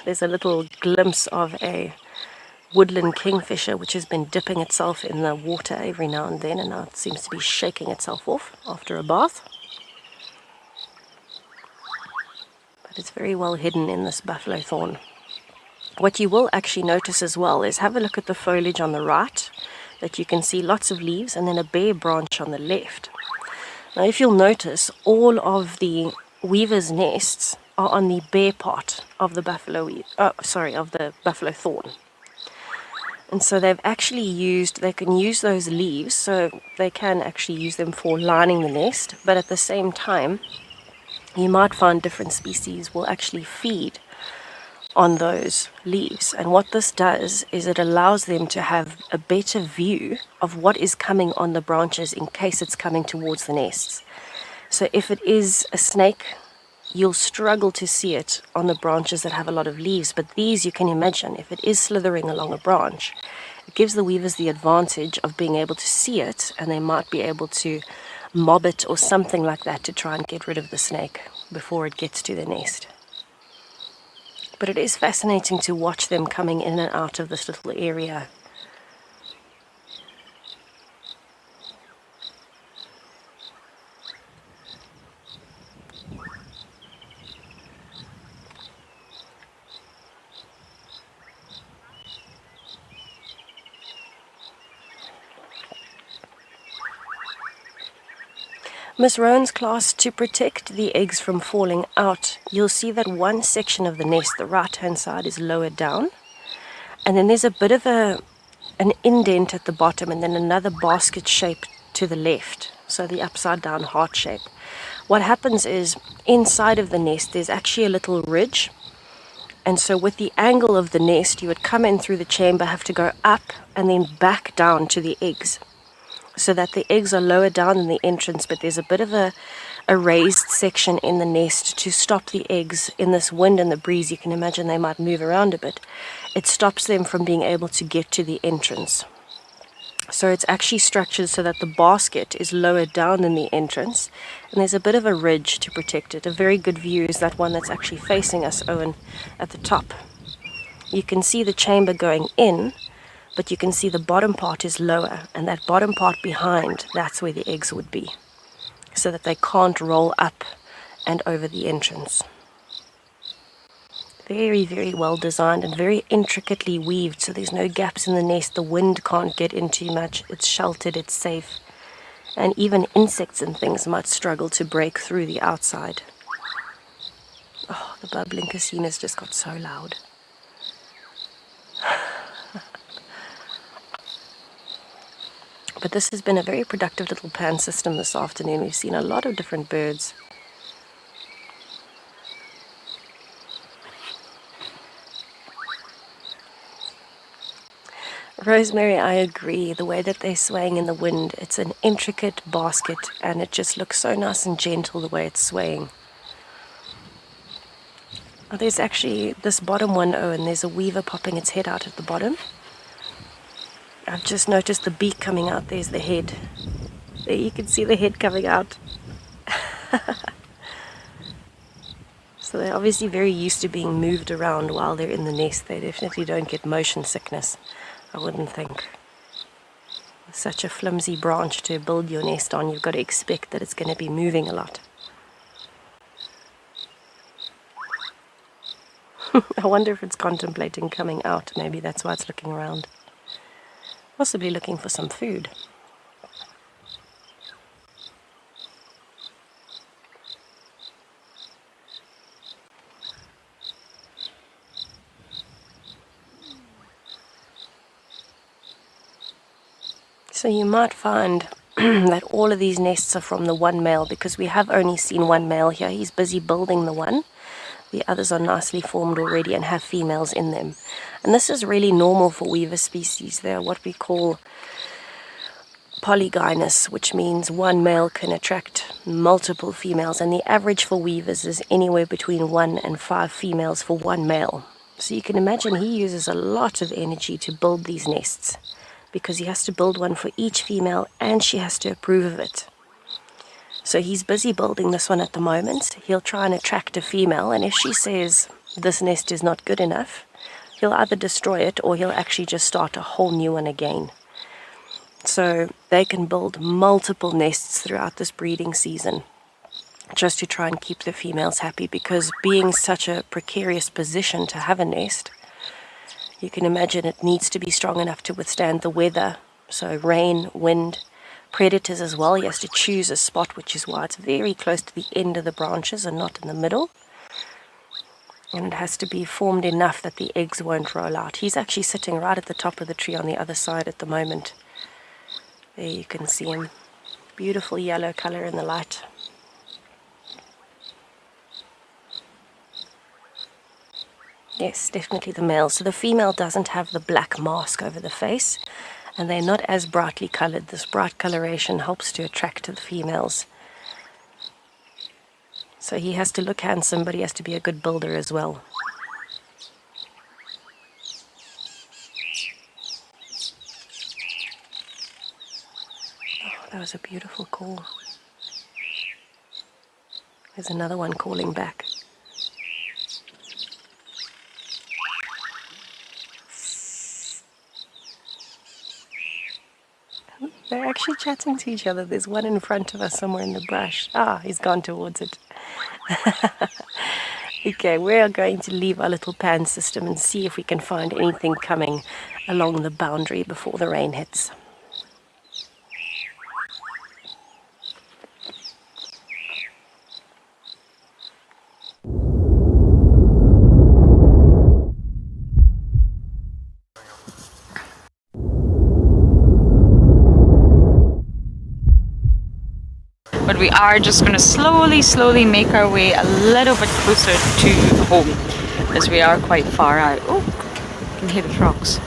Speaker 2: There's a little glimpse of a woodland kingfisher which has been dipping itself in the water every now and then, and now it seems to be shaking itself off after a bath. But it's very well hidden in this buffalo thorn. What you will actually notice as well is have a look at the foliage on the right, that you can see lots of leaves and then a bare branch on the left. Now if you'll notice, all of the weavers' nests are on the bare part of the buffalo thorn. And so they've actually they can use those leaves, so they can actually use them for lining the nest, but at the same time, you might find different species will actually feed on those leaves. And what this does is it allows them to have a better view of what is coming on the branches in case it's coming towards the nests. So if it is a snake, you'll struggle to see it on the branches that have a lot of leaves, but these, you can imagine, if it is slithering along a branch, it gives the weavers the advantage of being able to see it, and they might be able to mob it or something like that to try and get rid of the snake before it gets to the nest. But it is fascinating to watch them coming in and out of this little area. Miss Rowan's class, to protect the eggs from falling out, you'll see that one section of the nest, the right-hand side, is lower down. And then there's a bit of an indent at the bottom and then another basket shape to the left, so the upside-down heart shape. What happens is, inside of the nest, there's actually a little ridge. And so with the angle of the nest, you would come in through the chamber, have to go up and then back down to the eggs, so that the eggs are lower down in the entrance, but there's a bit of a raised section in the nest to stop the eggs in this wind and the breeze. You can imagine they might move around a bit. It stops them from being able to get to the entrance. So it's actually structured so that the basket is lower down than the entrance, and there's a bit of a ridge to protect it. A very good view is that one that's actually facing us, Owen, at the top. You can see the chamber going in, but you can see the bottom part is lower, and that bottom part behind, that's where the eggs would be, so that they can't roll up and over the entrance. Very, very well designed and very intricately weaved, so there's no gaps in the nest. The wind can't get in too much. It's sheltered, it's safe. And even insects and things might struggle to break through the outside. Oh, the bubbling casino's just got so loud. But this has been a very productive little pan system this afternoon. We've seen a lot of different birds. Rosemary, I agree. The way that they're swaying in the wind, it's an intricate basket, and it just looks so nice and gentle the way it's swaying. Oh, there's actually this bottom one, and there's a weaver popping its head out at the bottom. I've just noticed the beak coming out. There's the head. There you can see the head coming out. So they're obviously very used to being moved around while they're in the nest. They definitely don't get motion sickness, I wouldn't think. With such a flimsy branch to build your nest on, you've got to expect that it's going to be moving a lot. I wonder if it's contemplating coming out. Maybe that's why it's looking around. Possibly looking for some food. So you might find that all of these nests are from the one male, because we have only seen one male here. He's busy building the one. The others are nicely formed already and have females in them. And this is really normal for weaver species. They're what we call polygynous, which means one male can attract multiple females. And the average for weavers is anywhere between 1 and 5 females for one male. So you can imagine he uses a lot of energy to build these nests, because he has to build one for each female and she has to approve of it. So he's busy building this one at the moment. He'll try and attract a female, and if she says this nest is not good enough, he'll either destroy it or he'll actually just start a whole new one again. So they can build multiple nests throughout this breeding season just to try and keep the females happy, because being such a precarious position to have a nest, you can imagine it needs to be strong enough to withstand the weather, so rain, wind, predators as well. He has to choose a spot, which is why it's very close to the end of the branches and not in the middle. And it has to be formed enough that the eggs won't roll out. He's actually sitting right at the top of the tree on the other side at the moment. There you can see him. Beautiful yellow color in the light. Yes, definitely the male. So the female doesn't have the black mask over the face, and they're not as brightly colored. This bright coloration helps to attract the females. So he has to look handsome, but he has to be a good builder as well. Oh, that was a beautiful call. There's another one calling back. They're actually chatting to each other. There's one in front of us somewhere in the brush. Ah, he's gone towards it. Okay, we are going to leave our little pan system and see if we can find anything coming along the boundary before the rain hits.
Speaker 3: But we are just going to slowly make our way a little bit closer to home, as we are quite far out. Oh, you can hear the frogs.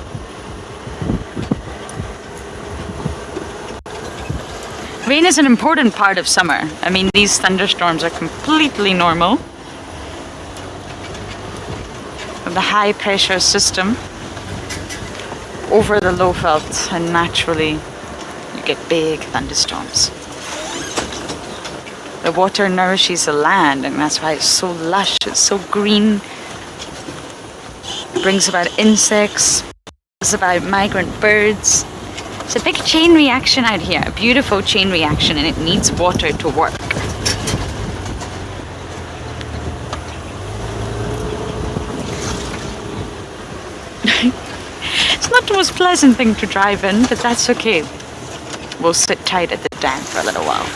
Speaker 3: Rain is an important part of summer. I mean, these thunderstorms are completely normal. From the high pressure system over the low veld, and naturally you get big thunderstorms. The water nourishes the land, and that's why it's so lush, it's so green. It brings about insects, it's about migrant birds. It's a big chain reaction out here, a beautiful chain reaction, and it needs water to work. It's not the most pleasant thing to drive in, but that's okay. We'll sit tight at the dam for a little while.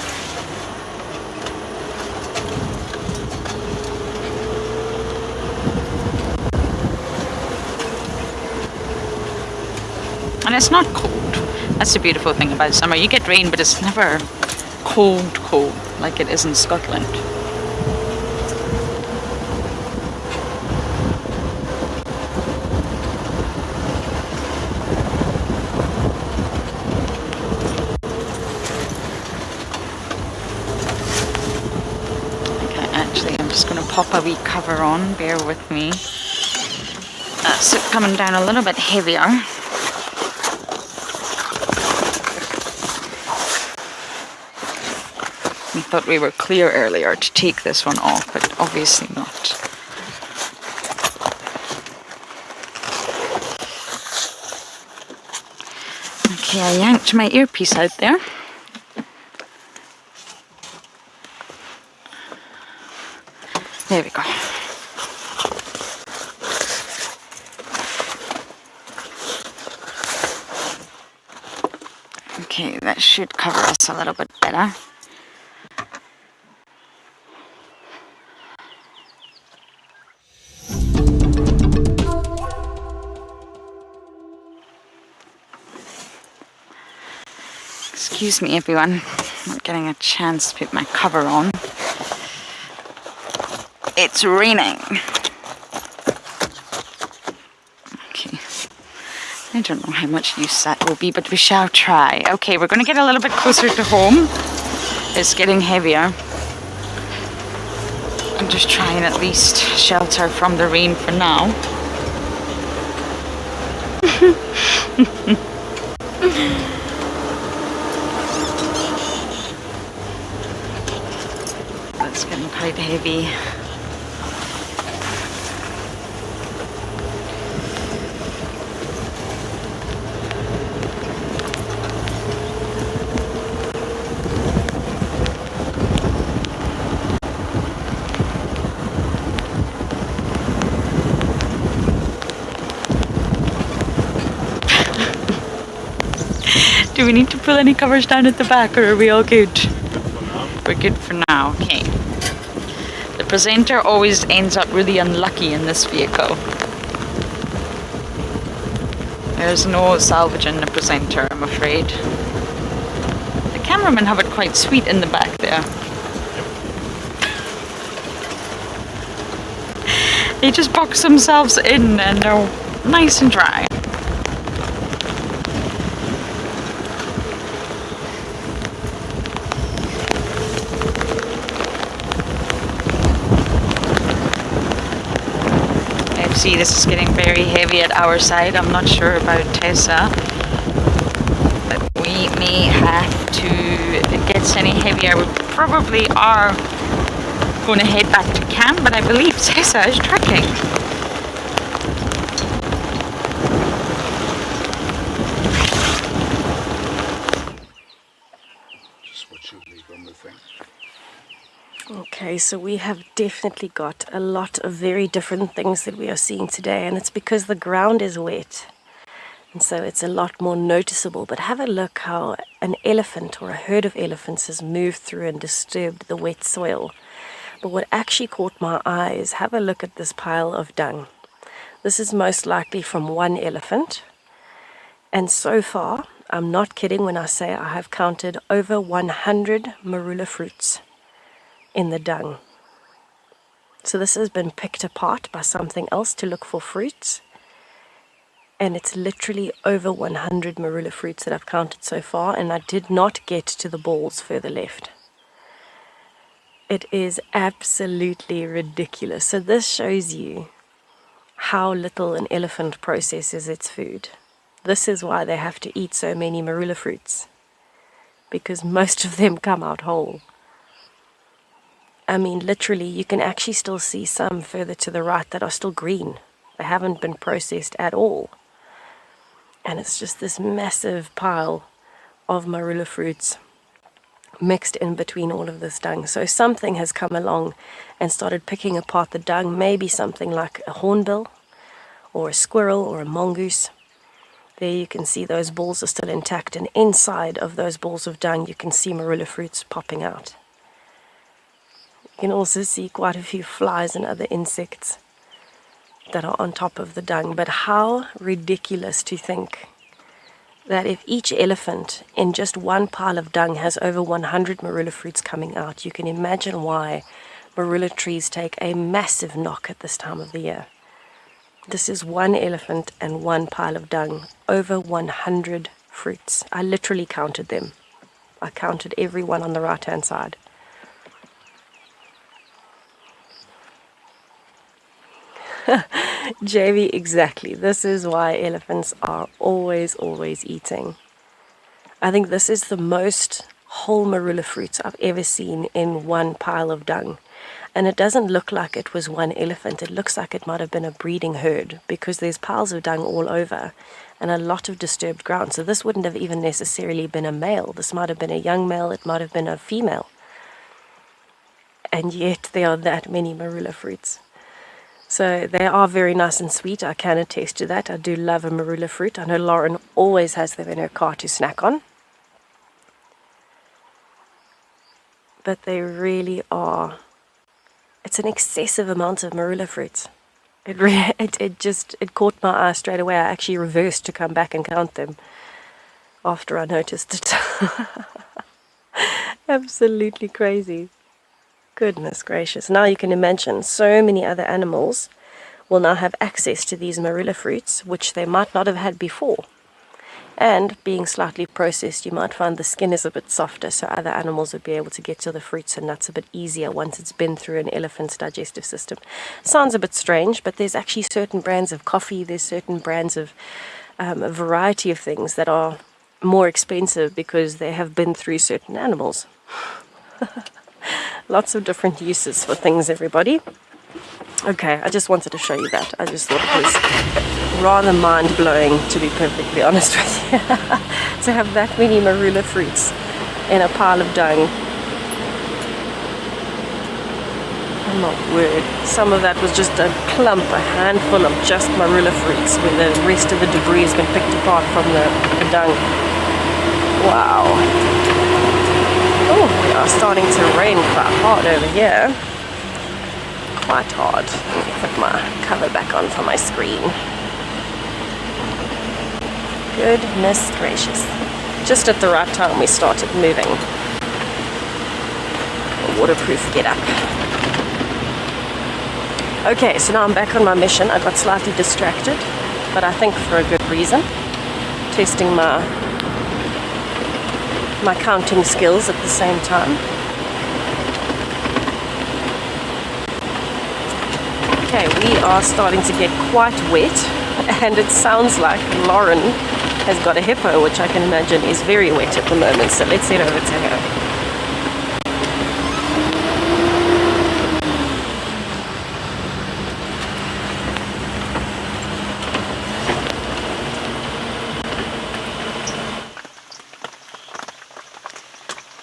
Speaker 3: And it's not cold. That's the beautiful thing about summer. You get rain, but it's never cold like it is in Scotland. Okay, actually, I'm just going to pop a wee cover on. Bear with me. That's it, coming down a little bit heavier. We thought we were clear earlier to take this one off, but obviously not. Okay, I yanked my earpiece out there. There we go. Okay, that should cover us a little bit better. Excuse me, everyone. I'm not getting a chance to put my cover on. It's raining. Okay. I don't know how much use that will be, but we shall try. Okay, we're going to get a little bit closer to home. It's getting heavier. I'm just trying at least shelter from the rain for now. It's getting quite heavy. Do we need to pull any covers down at the back, or are we all good? We're good for now, okay. The presenter always ends up really unlucky in this vehicle. There's no salvaging the presenter, I'm afraid. The cameramen have it quite sweet in the back there. They just box themselves in and they're nice and dry. See, this is getting very heavy at our side. I'm not sure about Tessa, but we may have to, if it gets any heavier, we probably are going to head back to camp, but I believe Tessa is trekking.
Speaker 6: Just what you leave on the thing.
Speaker 2: Okay, so we have definitely got a lot of very different things that we are seeing today, and it's because the ground is wet, and so it's a lot more noticeable. But have a look how an elephant or a herd of elephants has moved through and disturbed the wet soil. But what actually caught my eye is, have a look at this pile of dung. This is most likely from one elephant, and so far, I'm not kidding when I say I have counted over 100 marula fruits in the dung. So this has been picked apart by something else to look for fruits, and it's literally over 100 marula fruits that I've counted so far, and I did not get to the balls further left. It is absolutely ridiculous. So this shows you how little an elephant processes its food. This is why they have to eat so many marula fruits, because most of them come out whole. I mean, literally, you can actually still see some further to the right that are still green. They haven't been processed at all. And it's just this massive pile of marula fruits mixed in between all of this dung. So something has come along and started picking apart the dung, maybe something like a hornbill or a squirrel or a mongoose. There you can see those balls are still intact, and inside of those balls of dung you can see marula fruits popping out. You can also see quite a few flies and other insects that are on top of the dung. But how ridiculous to think that if each elephant in just one pile of dung has over 100 marula fruits coming out, you can imagine why marula trees take a massive knock at this time of the year. This is one elephant and one pile of dung, over 100 fruits. I literally counted them. I counted every one on the right-hand side. JV, exactly. This is why elephants are always eating. I think this is the most whole marula fruits I've ever seen in one pile of dung. And it doesn't look like it was one elephant. It looks like it might have been a breeding herd, because there's piles of dung all over and a lot of disturbed ground. So this wouldn't have even necessarily been a male. This might have been a young male. It might have been a female. And yet there are that many marula fruits. So they are very nice and sweet. I can attest to that. I do love a marula fruit. I know Lauren always has them in her car to snack on. But they really are. It's an excessive amount of marula fruits. It caught my eye straight away. I actually reversed to come back and count them after I noticed it. Absolutely crazy. Goodness gracious. Now you can imagine so many other animals will now have access to these marula fruits, which they might not have had before. And being slightly processed, you might find the skin is a bit softer, so other animals would be able to get to the fruits and nuts a bit easier once it's been through an elephant's digestive system. Sounds a bit strange, but there's actually certain brands of coffee, there's certain brands of a variety of things that are more expensive because they have been through certain animals. Lots of different uses for things, everybody. Okay, I just wanted to show you that. I just thought it was rather mind-blowing, to be perfectly honest with you, to have that many marula fruits in a pile of dung. Oh my word. Some of that was just a clump, a handful of just marula fruits, where the rest of the debris has been picked apart from the dung. Wow. Oh, we are starting to rain quite hard over here. Quite hard. Let me put my cover back on for my screen. Goodness gracious. Just at the right time we started moving. A waterproof get up. Okay, so now I'm back on my mission. I got slightly distracted, but I think for a good reason. Testing my counting skills at the same time. Okay, we are starting to get quite wet, and it sounds like Lauren has got a hippo, which I can imagine is very wet at the moment, so let's head over to her.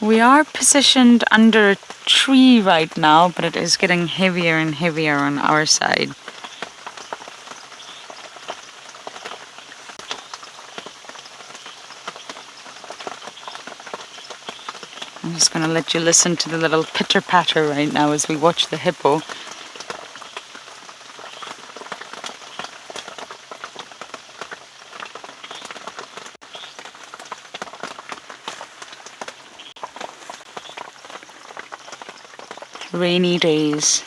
Speaker 3: We are positioned under a tree right now, but it is getting heavier and heavier on our side. I'm just going to let you listen to the little pitter-patter right now as we watch the hippo. Rainy days.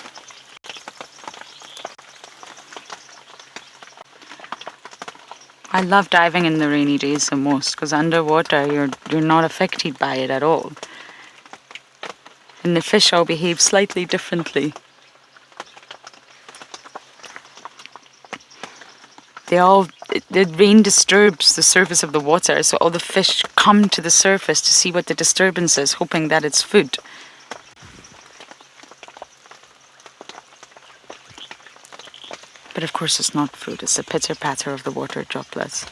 Speaker 3: I love diving in the rainy days the most because underwater you're not affected by it at all. And the fish all behave slightly differently. The rain disturbs the surface of the water, so all the fish come to the surface to see what the disturbance is, hoping that it's food. But of course it's not food, it's the pitter-patter of the water droplets.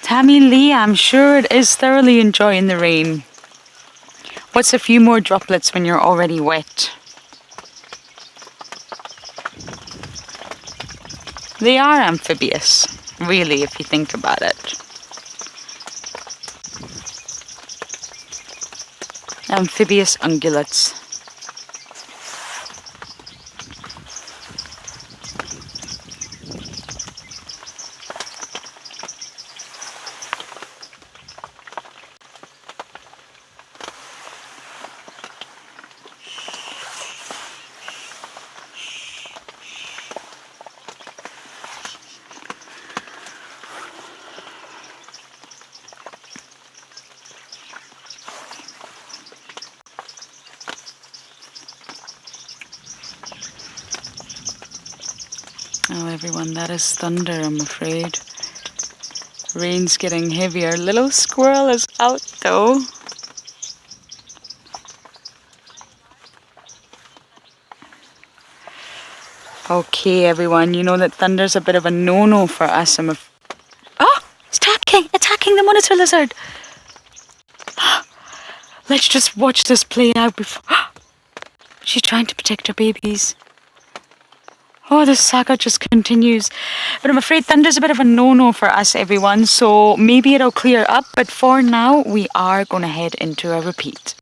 Speaker 3: Tammy Lee, I'm sure it is thoroughly enjoying the rain. What's a few more droplets when you're already wet? They are amphibious, really, if you think about it. Amphibious ungulates. Oh, everyone, that is thunder, I'm afraid. Rain's getting heavier. Little squirrel is out, though. Okay, everyone, you know that thunder's a bit of a no-no for us. Oh, it's attacking the monitor lizard. Let's just watch this play out before. She's trying to protect her babies. Oh, the saga just continues. But I'm afraid thunder's a bit of a no-no for us, everyone, so maybe it'll clear up, but for now, we are going to head into a repeat.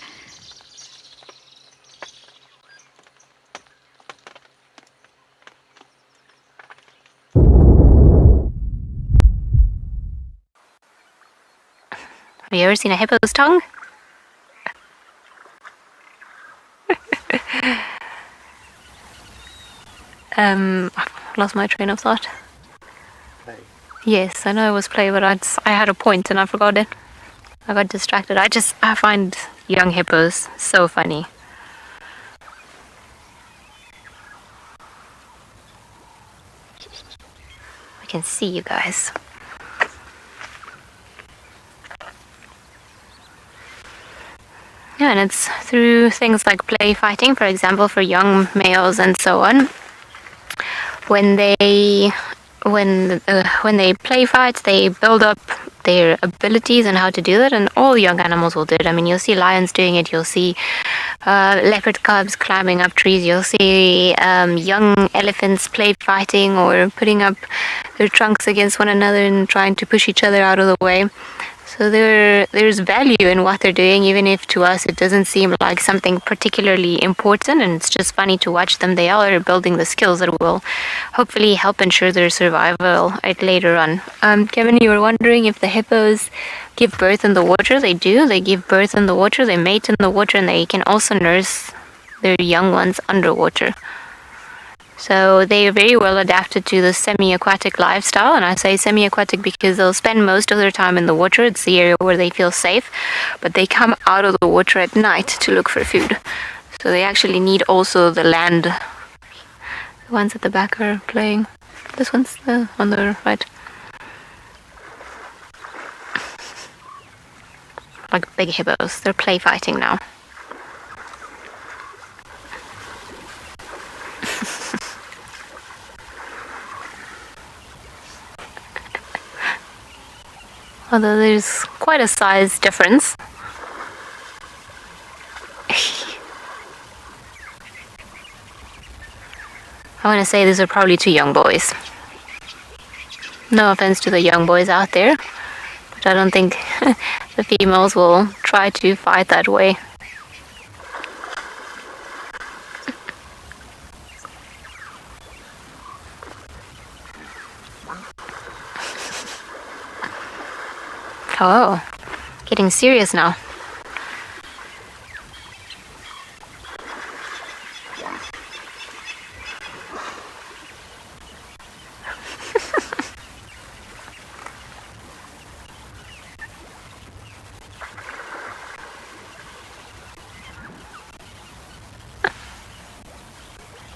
Speaker 5: Have you ever seen a hippo's tongue? I've lost my train of thought.
Speaker 6: Play.
Speaker 5: Yes, I know it was play, but I had a point and I forgot it. I got distracted. I find young hippos so funny. I can see you guys. Yeah, and it's through things like play fighting, for example, for young males and so on. When they play fight, they build up their abilities and how to do that, and all young animals will do it. I mean, you'll see lions doing it, you'll see leopard cubs climbing up trees, you'll see young elephants play fighting or putting up their trunks against one another and trying to push each other out of the way. So there's value in what they're doing, even if to us it doesn't seem like something particularly important, and it's just funny to watch them. They are building the skills that will hopefully help ensure their survival later on. Kevin, you were wondering if the hippos give birth in the water. They do. They give birth in the water, they mate in the water, and they can also nurse their young ones underwater. So they are very well adapted to the semi-aquatic lifestyle, and I say semi-aquatic because they'll spend most of their time in the water. It's the area where they feel safe, but they come out of the water at night to look for food. So they actually need also the land. The ones at the back are playing. This one's on the right. Like big hippos. They're play fighting now. Although there's quite a size difference. I want to say these are probably two young boys. No offense to the young boys out there, but I don't think the females will try to fight that way. Oh, getting serious now.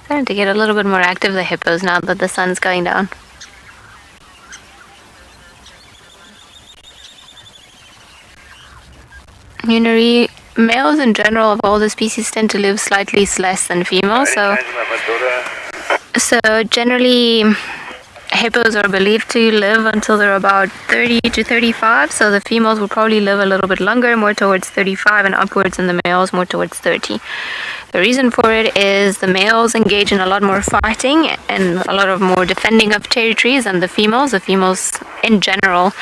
Speaker 5: Starting to get a little bit more active, the hippos, now that the sun's going down. Males in general of all the species tend to live slightly less than females, so generally hippos are believed to live until they're about 30 to 35, so the females will probably live a little bit longer, more towards 35 and upwards, and the males more towards 30. The reason for it is the males engage in a lot more fighting and a lot of more defending of territories than the females. The females in general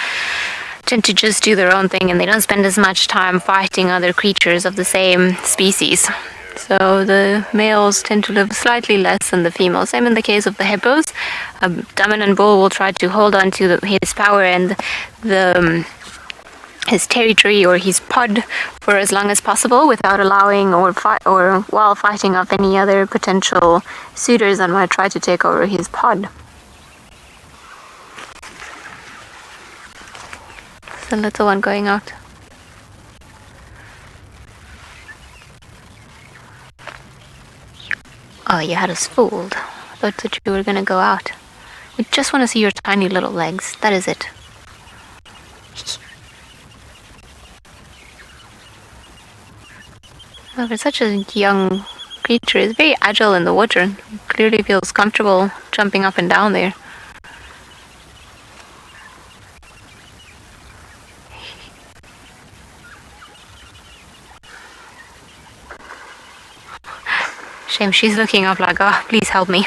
Speaker 5: tend to just do their own thing, and they don't spend as much time fighting other creatures of the same species. So the males tend to live slightly less than the females. Same in the case of the hippos. A dominant bull will try to hold on to his power and his territory or his pod for as long as possible without allowing or while fighting off any other potential suitors that might try to take over his pod. The little one going out. Oh, you had us fooled. I thought that you were gonna go out. We just want to see your tiny little legs. That is it. Well, for such a young creature, it's very agile in the water. Clearly feels comfortable jumping up and down there. Shame she's looking up like, oh, please help me.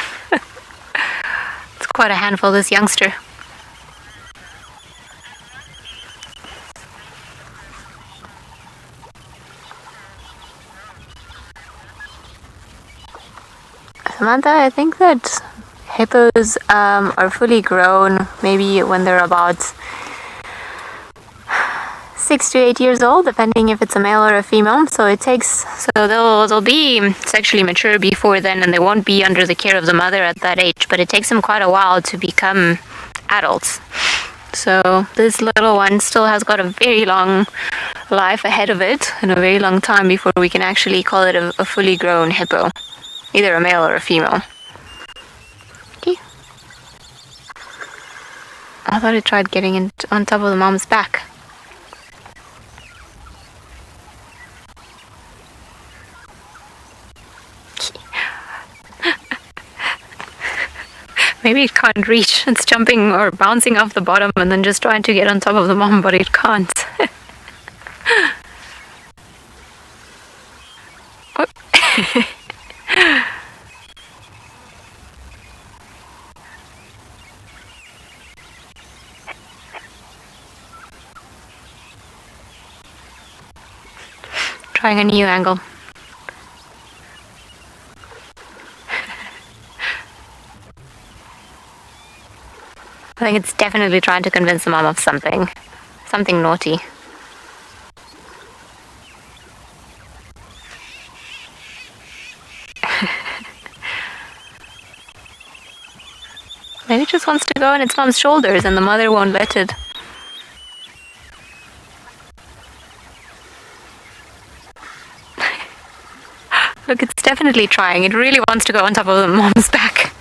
Speaker 5: quite a handful, this youngster. Samantha, I think that hippos are fully grown maybe when they're about 6 to 8 years old, depending if it's a male or a female. So they'll be sexually mature before then, and they won't be under the care of the mother at that age, but it takes them quite a while to become adults. So this little one still has got a very long life ahead of it and a very long time before we can actually call it a fully grown hippo, either a male or a female. Okay. I thought it tried getting on top of the mom's back. Maybe it can't reach. It's jumping or bouncing off the bottom and then just trying to get on top of the mom, but it can't. Oh. Trying a new angle. I think it's definitely trying to convince the mom of something naughty. Maybe it just wants to go on its mom's shoulders and the mother won't let it. Look, it's definitely trying. It really wants to go on top of the mom's back.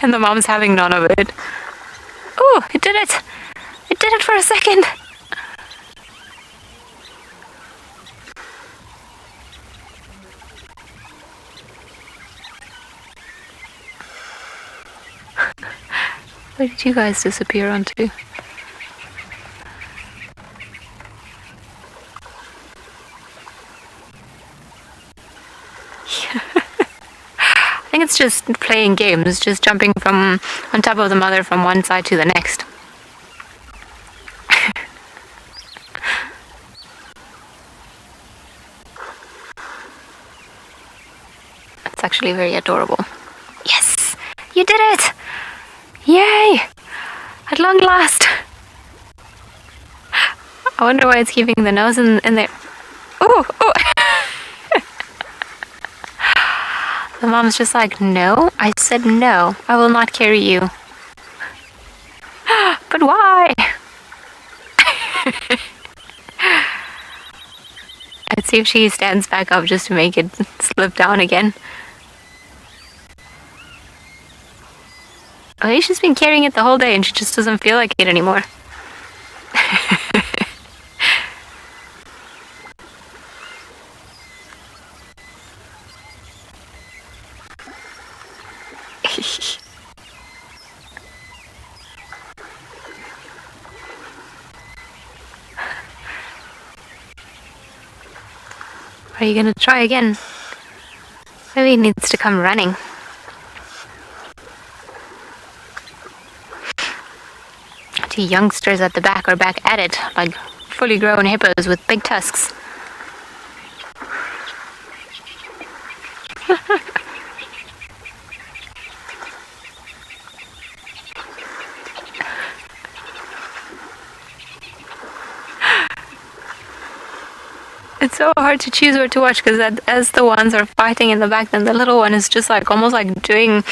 Speaker 5: And the mom's having none of it. Oh, it did it! It did it for a second! Where did you guys disappear onto? I think it's just playing games, just jumping from on top of the mother from one side to the next. It's actually very adorable. Yes! You did it! Yay! At long last! I wonder why it's keeping the nose in there. Oh! Oh! The mom's just like, no, I said no, I will not carry you. But why? Let's see if she stands back up just to make it slip down again. Maybe she's been carrying it the whole day and she just doesn't feel like it anymore. Are you gonna try again? Maybe it needs to come running. Two youngsters at the back are back at it, like fully grown hippos with big tusks. It's so hard to choose where to watch because as the ones are fighting in the back, then the little one is just like almost like doing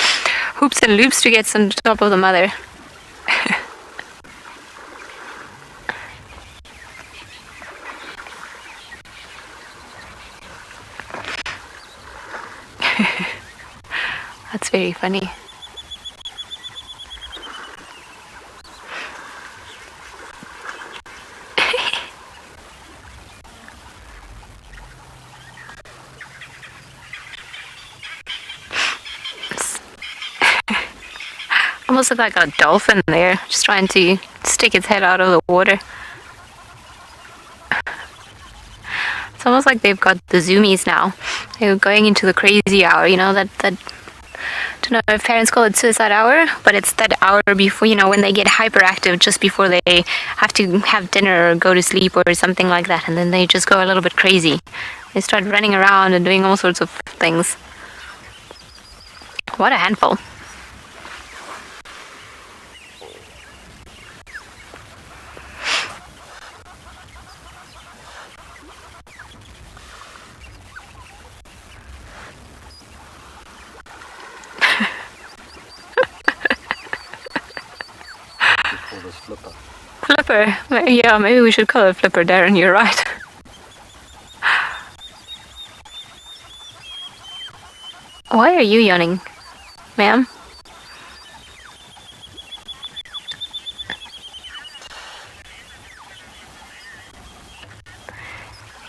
Speaker 5: hoops and loops to get on top of the mother. That's very funny. Almost look like a dolphin there, just trying to stick its head out of the water. It's almost like they've got the zoomies now. They're going into the crazy hour, you know, that don't know if parents call it suicide hour, but it's that hour before, when they get hyperactive just before they have to have dinner or go to sleep or something like that, and then they just go a little bit crazy. They start running around and doing all sorts of things. What a handful.
Speaker 6: Flipper.
Speaker 5: Flipper. Yeah, maybe we should call it Flipper, Darren. You're right. Why are you yawning, ma'am?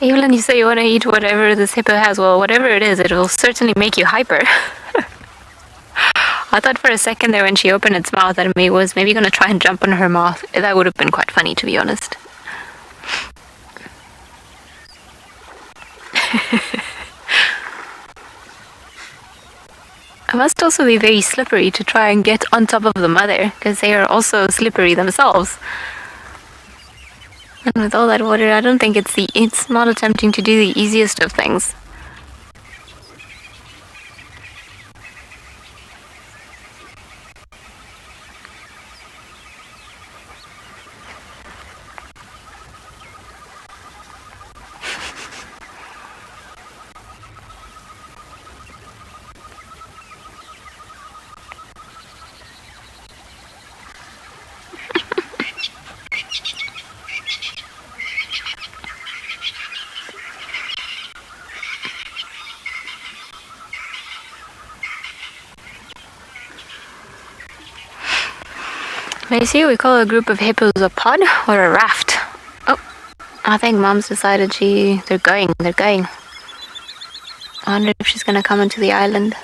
Speaker 5: Evelyn, you say you want to eat whatever this hippo has. Well, whatever it is, it will certainly make you hyper. I thought for a second there when she opened its mouth that it was maybe going to try and jump on her mouth. That would have been quite funny, to be honest. It must also be very slippery to try and get on top of the mother, because they are also slippery themselves. And with all that water, I don't think it's not attempting to do the easiest of things. Macy, we call a group of hippos a pod or a raft. Oh, I think Mom's decided they're going. I wonder if she's gonna come onto the island.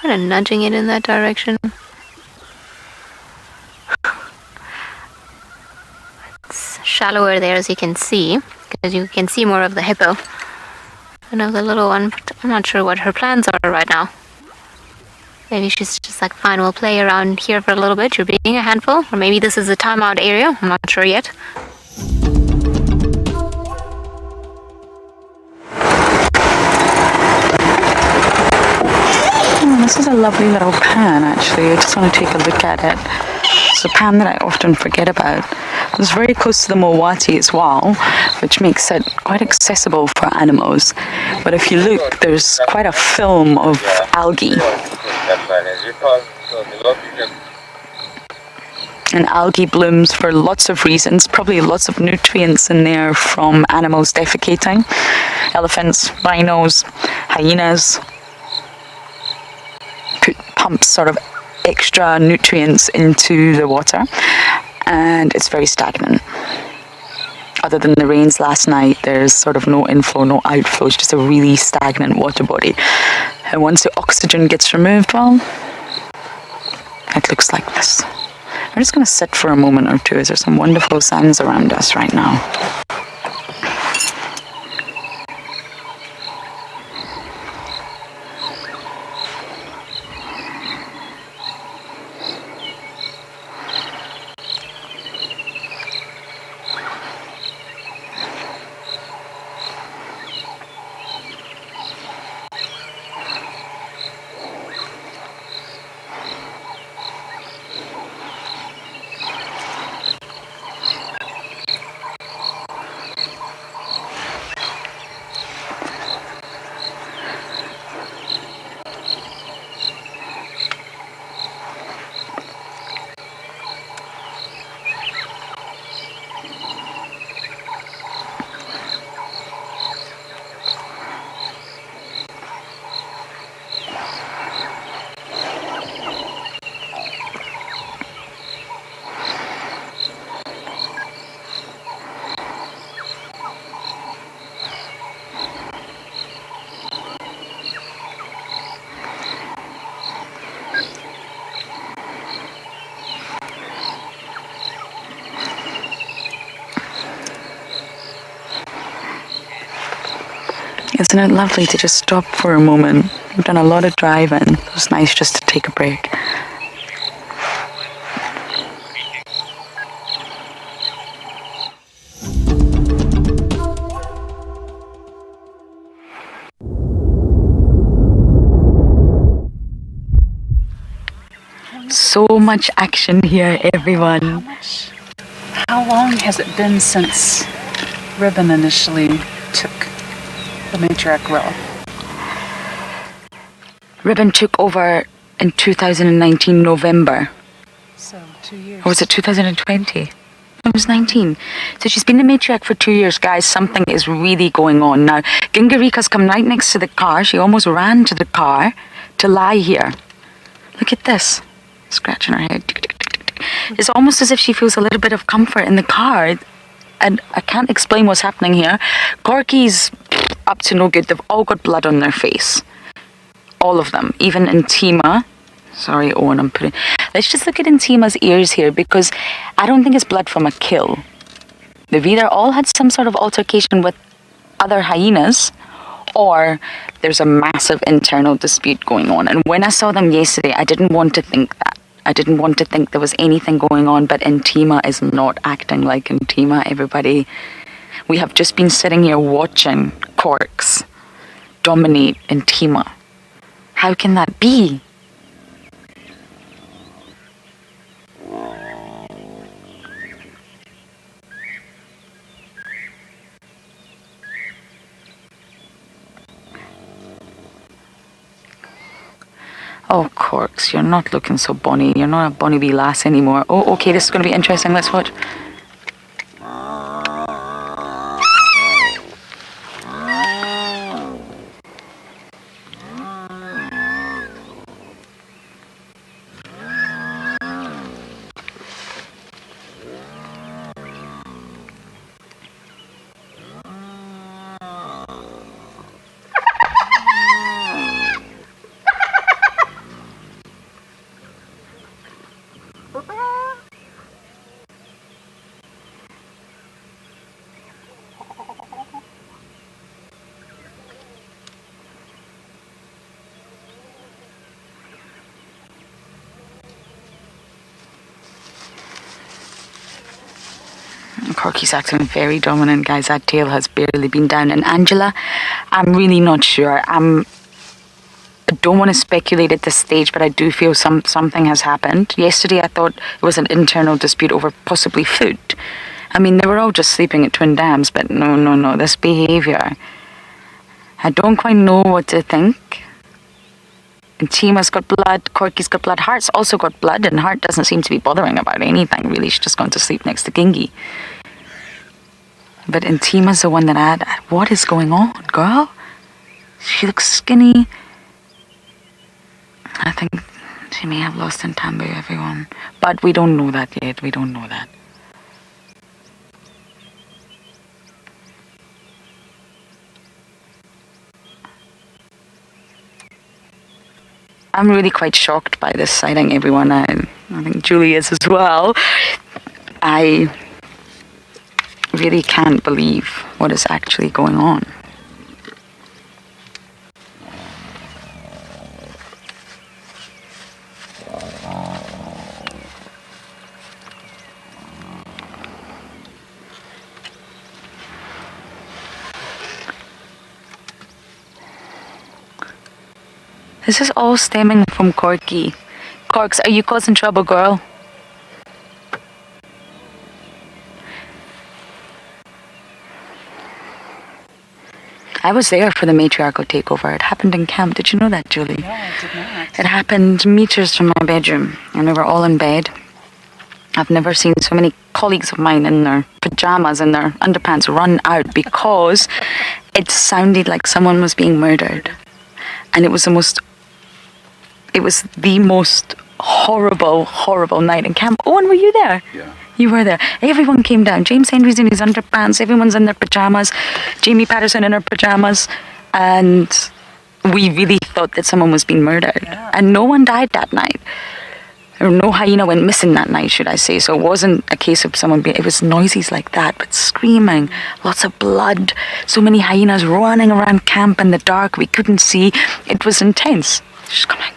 Speaker 5: Kind of nudging it in that direction. It's shallower there, as you can see, because you can see more of the hippo than of the little one, but I'm not sure what her plans are right now. Maybe she's just like, fine, we'll play around here for a little bit, you're being a handful, or maybe this is a timeout area, I'm not sure yet.
Speaker 7: Oh, this is a lovely little pan, actually. I just want to take a look at it. It's a pan that I often forget about. It's very close to the Mowati as well, which makes it quite accessible for animals. But if you look, there's quite a film of algae. And algae blooms for lots of reasons, probably lots of nutrients in there from animals defecating. Elephants, rhinos, hyenas pump sort of extra nutrients into the water, and it's very stagnant. Other than the rains last night, there's sort of no inflow, no outflow. It's just a really stagnant water body. And once the oxygen gets removed, well, it looks like this. I'm just going to sit for a moment or two, as there's some wonderful sounds around us right now. Isn't it lovely to just stop for a moment? We've done a lot of driving. It was nice just to take a break. So much action here, everyone.
Speaker 8: How long has it been since Ribbon initially took the matriarch role?
Speaker 7: Ribbon took over in 2019 November.
Speaker 8: So 2 years.
Speaker 7: Or was it 2020? It was 19. So she's been the matriarch for 2 years, guys. Something is really going on now. Gingarika's come right next to the car. She almost ran to the car to lie here. Look at this. Scratching her head. It's almost as if she feels a little bit of comfort in the car. And I can't explain what's happening here. Corky's up to no good. They've all got blood on their face. All of them. Even Intima. Sorry, Owen, I'm putting... Let's just look at Intima's ears here, because I don't think it's blood from a kill. They've either all had some sort of altercation with other hyenas, or there's a massive internal dispute going on. And when I saw them yesterday, I didn't want to think that. I didn't want to think there was anything going on, but Intima is not acting like Intima, everybody. We have just been sitting here watching Corks dominate Intima. How can that be? Oh, Corks, you're not looking so bonny. You're not a bonny wee lass anymore. Oh, okay, this is going to be interesting. Let's watch. Corky's acting very dominant, guys. That tail has barely been down. And Angela, I'm really not sure. I don't want to speculate at this stage, but I do feel something has happened. Yesterday, I thought it was an internal dispute over possibly food. I mean, they were all just sleeping at Twin Dams, but no. This behaviour, I don't quite know what to think. And Tima's got blood, Corky's got blood, Heart's also got blood, and Heart doesn't seem to be bothering about anything, really. She's just gone to sleep next to Gingy. But Intima's the one that what is going on, girl? She looks skinny. I think she may have lost in Tambu, everyone. But we don't know that yet. We don't know that. I'm really quite shocked by this sighting, everyone. I think Julie is as well. I really can't believe what is actually going on. This is all stemming from Corky. Corks, are you causing trouble, girl? I was there for the matriarchal takeover. It happened in camp. Did you know that, Julie?
Speaker 8: No, I did not.
Speaker 7: It happened meters from my bedroom, and we were all in bed. I've never seen so many colleagues of mine in their pajamas and their underpants run out because it sounded like someone was being murdered. And it was the most horrible night in camp. Owen, were you there?
Speaker 6: Yeah.
Speaker 7: You were there. Everyone came down. James Henry's in his underpants. Everyone's in their pajamas. Jamie Patterson in her pajamas. And we really thought that someone was being murdered.
Speaker 8: Yeah.
Speaker 7: And no one died that night. or no hyena went missing that night, should I say. So it wasn't a case of someone being, it was noises like that, but screaming, lots of blood, so many hyenas running around camp in the dark, we couldn't see. It was intense. She's coming.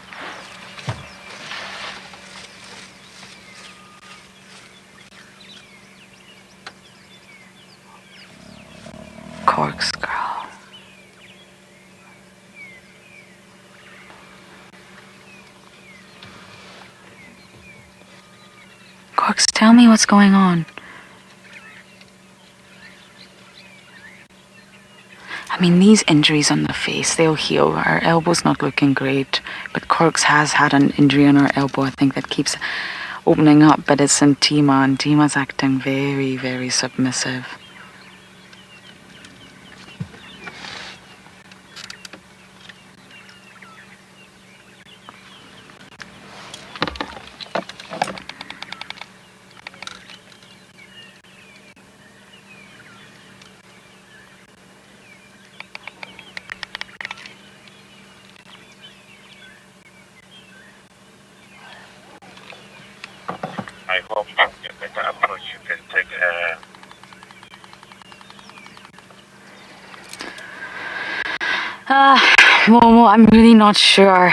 Speaker 7: Corks, girl. Corks, tell me what's going on. I mean, these injuries on the face, they'll heal. Our elbow's not looking great, but Corks has had an injury on her elbow, I think, that keeps opening up, but it's in Tima, and Tima's acting very, very submissive.
Speaker 4: I hope you get better approach. You can take
Speaker 7: Momo, I'm really not sure.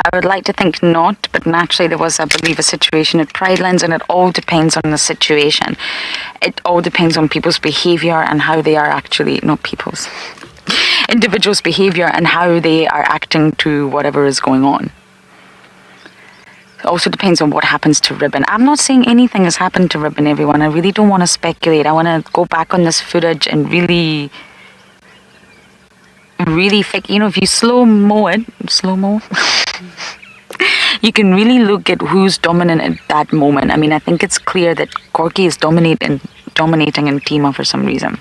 Speaker 7: I would like to think not, but naturally there was, I believe, a situation at Pridelands, and it all depends on the situation. It all depends on people's behaviour and how they are actually, not people's, individuals' behaviour and how they are acting to whatever is going on. It also depends on what happens to Ribbon. I'm not saying anything has happened to Ribbon, everyone. I really don't want to speculate. I want to go back on this footage and really if you slow-mo, you can really look at who's dominant at that moment. I mean, I think it's clear that Corky is dominating in Tima for some reason.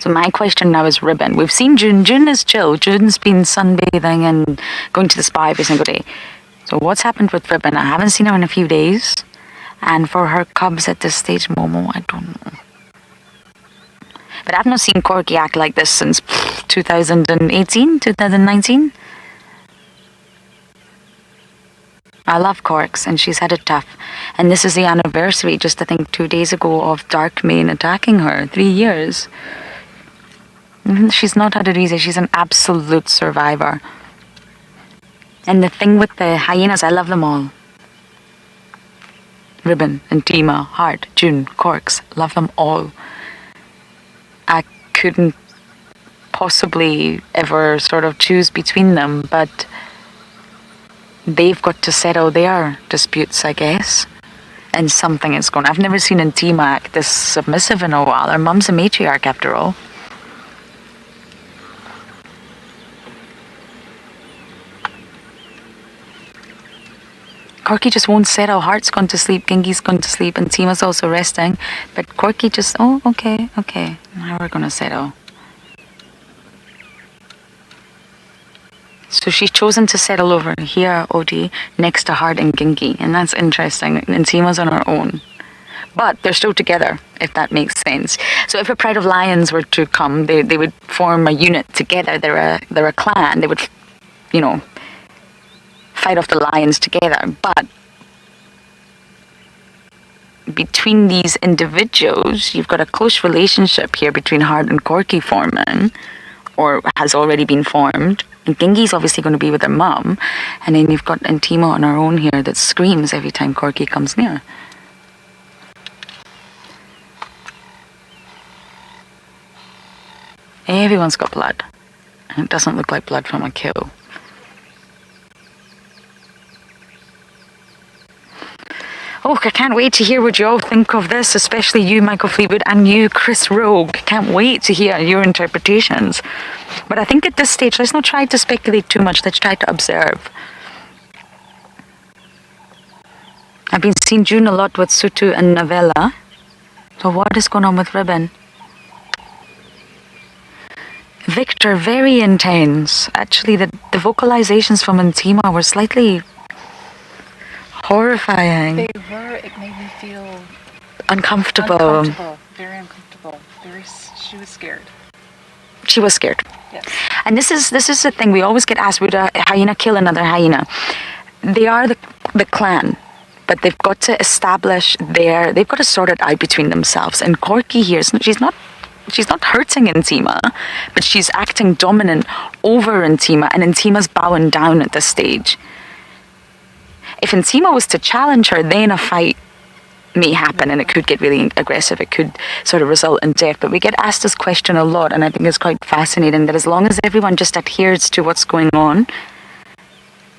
Speaker 7: So my question now is Ribbon. We've seen June. June is chill. June's been sunbathing and going to the spa every single day. So what's happened with Ribbon? I haven't seen her in a few days. And for her cubs at this stage, Momo, I don't know. But I've not seen Corky act like this since 2018, 2019. I love Corks, and she's had it tough. And this is the anniversary, just I think 2 days ago, of Darkmane attacking her. 3 years. She's not had it easy. She's an absolute survivor. And the thing with the hyenas, I love them all. Ribbon and Tima, Heart, June, Corks, love them all. I couldn't possibly ever sort of choose between them, but they've got to settle their disputes, I guess. And something is going on. I've never seen Tima act this submissive in a while. Her mum's a matriarch after all. Corky just won't settle. Heart's gone to sleep, Gengi's gone to sleep, and Tima's also resting. But Corky just, oh, okay. Now we're gonna settle. So she's chosen to settle over here, Odie, next to Heart and Gengi. And that's interesting. And Tima's on her own. But they're still together, if that makes sense. So if a Pride of Lions were to come, they would form a unit together. They're a clan. They would, fight off the lions together. But between these individuals, you've got a close relationship here between Heart and Corky forming, or has already been formed. And Gengi's obviously going to be with her mum. And then you've got Tima on her own here that screams every time Corky comes near. Everyone's got blood. And it doesn't look like blood from a kill. Oh, I can't wait to hear what you all think of this, especially you, Michael Fleetwood, and you, Chris Rogue. Can't wait to hear your interpretations. But I think at this stage, let's not try to speculate too much. Let's try to observe. I've been seeing June a lot with Sutu and Navella. So what is going on with Ribbon? Victor, very intense. Actually, the vocalizations from Tima were slightly horrifying.
Speaker 8: They were. It made me feel
Speaker 7: uncomfortable.
Speaker 8: Very uncomfortable. She was scared.
Speaker 7: She was scared.
Speaker 8: Yes.
Speaker 7: And this is the thing, we always get asked, would a hyena kill another hyena? They are the clan, but they've got to they've got to sort it out between themselves. And Corky here, she's not hurting Intima, but she's acting dominant over Intima, and Intima's bowing down at this stage. If Intima was to challenge her, then a fight may happen and it could get really aggressive. It could sort of result in death. But we get asked this question a lot, and I think it's quite fascinating that as long as everyone just adheres to what's going on,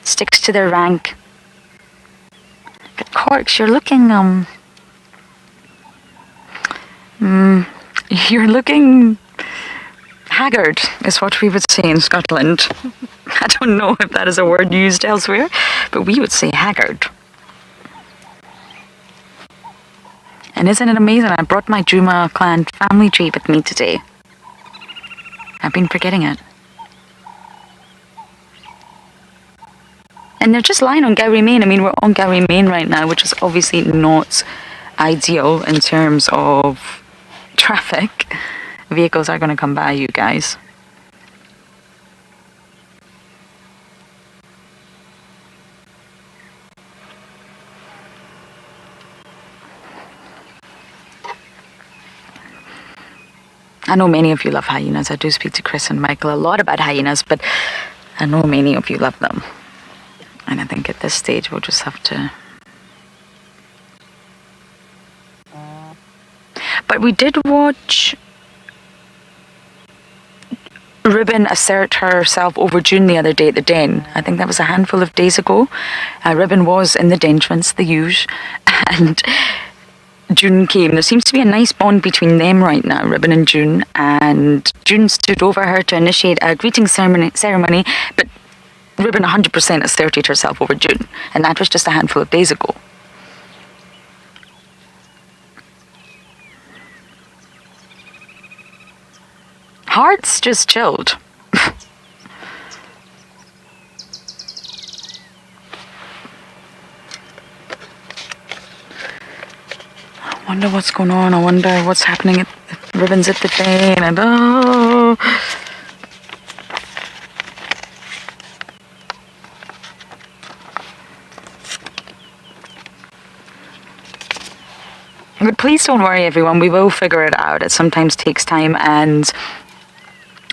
Speaker 7: sticks to their rank. But Corks, you're looking you're looking haggard, is what we would say in Scotland. I don't know if that is a word used elsewhere, but we would say haggard. And isn't it amazing? I brought my Juma clan family tree with me today. I've been forgetting it. And they're just lying on Gowrie Main. I mean, we're on Gowrie Main right now, which is obviously not ideal in terms of traffic. Vehicles are going to come by, you guys. I know many of you love hyenas. I do speak to Chris and Michael a lot about hyenas, but I know many of you love them. And I think at this stage we'll just have to... But we did watch Ribbon assert herself over June the other day at the den. I think that was a handful of days ago. Ribbon was in the dentrance, the huge, and June came. There seems to be a nice bond between them right now, Ribbon and June stood over her to initiate a greeting ceremony, but Ribbon 100% asserted herself over June, and that was just a handful of days ago. Hearts just chilled. I wonder what's going on. I wonder what's happening at Ribbons at the den. And But please don't worry, everyone. We will figure it out. It sometimes takes time, and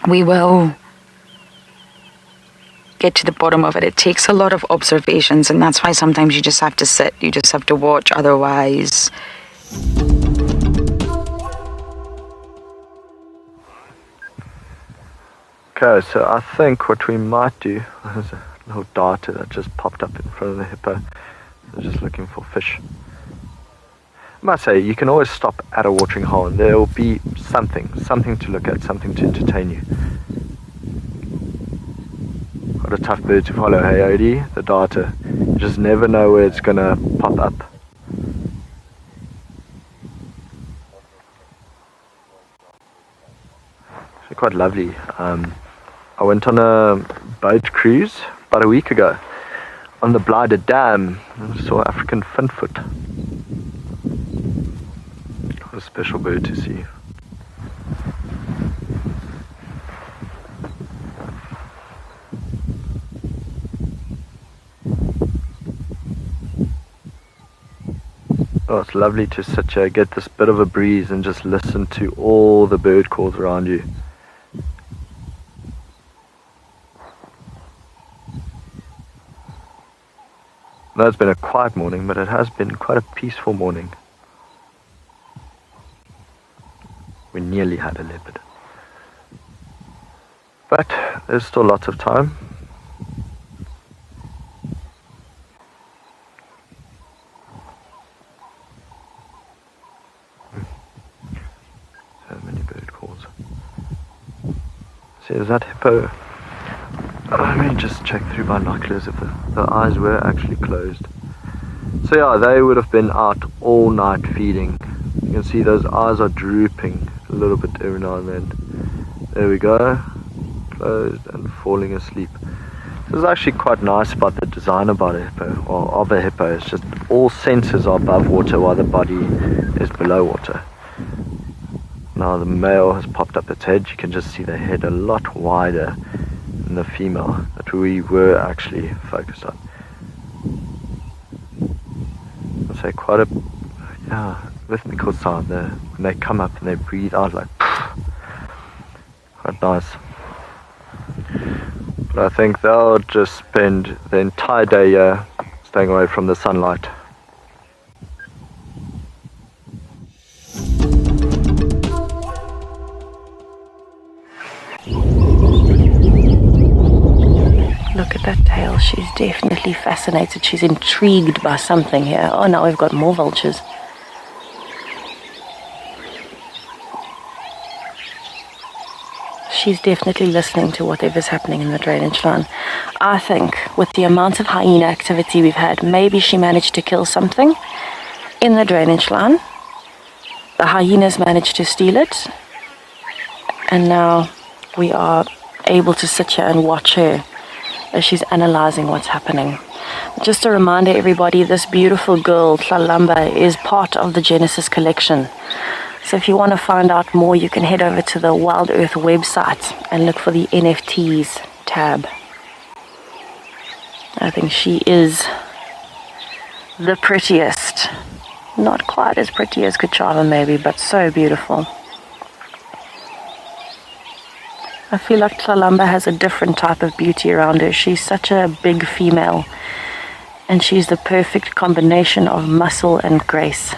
Speaker 7: we will get to the bottom of it. It takes a lot of observations, and that's why sometimes you just have to sit. You just have to watch. Otherwise...
Speaker 9: Okay, so I think what we might do, there's a little darter that just popped up in front of the hippo. They're just looking for fish. I must say, you can always stop at a watering hole and there will be something to look at, something to entertain you. What a tough bird to follow, hey Odie? The darter. You just never know where it's going to pop up. It's quite lovely. I went on a boat cruise about a week ago on the Blyder Dam and saw African finfoot. What a special bird to see. Oh, it's lovely to sit here, get this bit of a breeze and just listen to all the bird calls around you. Now it's been a quiet morning, but it has been quite a peaceful morning. We nearly had a leopard. But there's still lots of time. So many bird calls. See, is that hippo? Let me just check through binoculars if the eyes were actually closed. So yeah, they would have been out all night feeding. You can see those eyes are drooping a little bit every now and then. There we go. Closed and falling asleep. This is actually quite nice about the design about a hippo, or of a hippo. It's just all senses are above water while the body is below water. Now the male has popped up its head. You can just see the head a lot wider and the female that we were actually focused on. I'd say quite a rhythmical sound there when they come up and they breathe out like quite nice. But I think they'll just spend the entire day here staying away from the sunlight.
Speaker 2: Look at that tail. She's definitely fascinated. She's intrigued by something here. Oh, now we've got more vultures. She's definitely listening to whatever's happening in the drainage line. I think with the amount of hyena activity we've had, maybe she managed to kill something in the drainage line. The hyenas managed to steal it. And now we are able to sit here and watch her as she's analyzing what's happening. Just a reminder, everybody, this beautiful girl, Tlalamba, is part of the Genesis collection. So if you want to find out more, you can head over to the WildEarth website and look for the NFTs tab. I think she is the prettiest. Not quite as pretty as Kuchava maybe, but so beautiful. I feel like Tlalamba has a different type of beauty around her. She's such a big female, and she's the perfect combination of muscle and grace.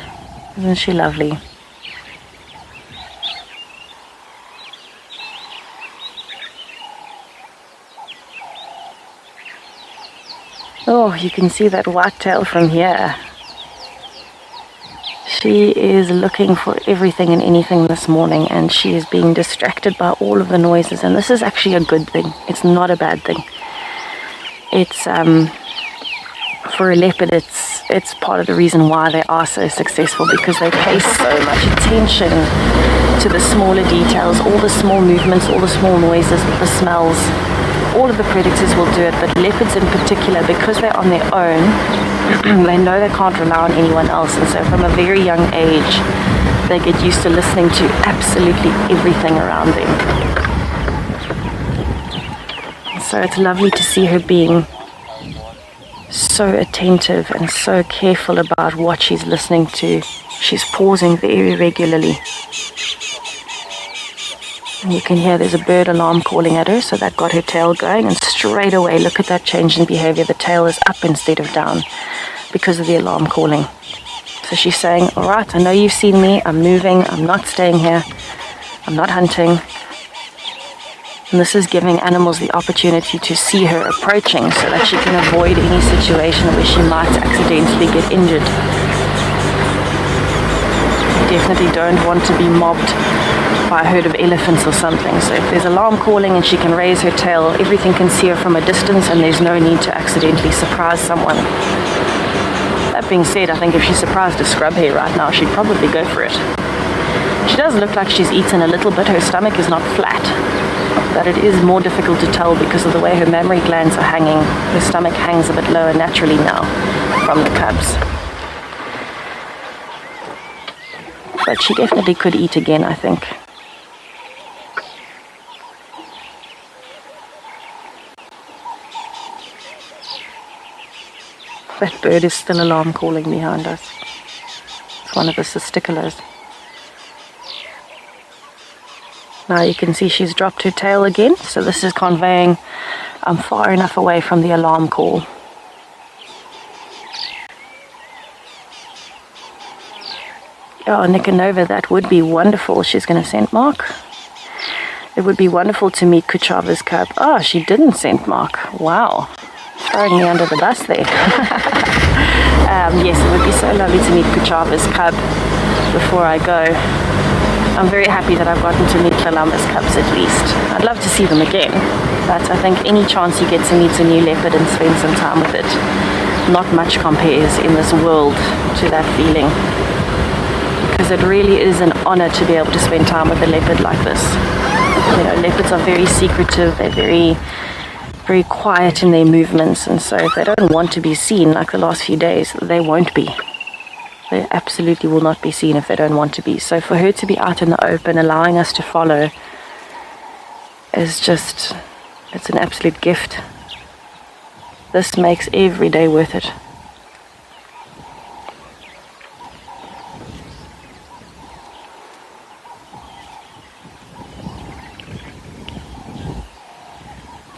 Speaker 2: Isn't she lovely? Oh, you can see that whitetail from here. She is looking for everything and anything this morning, and she is being distracted by all of the noises, and this is actually a good thing. It's not a bad thing. It's for a leopard, it's part of the reason why they are so successful, because they pay so much attention to the smaller details, all the small movements, all the small noises, the smells. All of the predators will do it, but leopards in particular, because they're on their own, they know they can't rely on anyone else, and so from a very young age, they get used to listening to absolutely everything around them. So it's lovely to see her being so attentive and so careful about what she's listening to. She's pausing very regularly. And you can hear there's a bird alarm calling at her, so that got her tail going, and straight away, look at that change in behavior. The tail is up instead of down because of the alarm calling. So she's saying, all right, I know you've seen me, I'm moving, I'm not staying here, I'm not hunting. And this is giving animals the opportunity to see her approaching so that she can avoid any situation where she might accidentally get injured. You definitely don't want to be mobbed by a herd of elephants or something. So if there's alarm calling and she can raise her tail, everything can see her from a distance, and there's no need to accidentally surprise someone. That being said, I think if she surprised a scrub hare right now, she'd probably go for it. She does look like she's eaten a little bit. Her stomach is not flat, but it is more difficult to tell because of the way her mammary glands are hanging. Her stomach hangs a bit lower naturally now from the cubs. But she definitely could eat again, I think. That bird is still alarm calling behind us. It's one of the cisticolas. Now you can see she's dropped her tail again, so this is conveying I'm far enough away from the alarm call. Oh, Nicanova, that would be wonderful. She's going to scent mark. It would be wonderful to meet Kuchava's cub. Oh, she didn't scent mark. Wow. Throwing me under the bus there. Yes, it would be so lovely to meet Kuchava's cub before I go. I'm very happy that I've gotten to meet Tlalamba's cubs at least. I'd love to see them again, but I think any chance you get to meet a new leopard and spend some time with it, not much compares in this world to that feeling. Because it really is an honor to be able to spend time with a leopard like this. You know, leopards are very secretive, they're very quiet in their movements, and so if they don't want to be seen like the last few days, they won't be. They absolutely will not be seen if they don't want to be. So for her to be out in the open, allowing us to follow, is just It's an absolute gift. This makes every day worth it.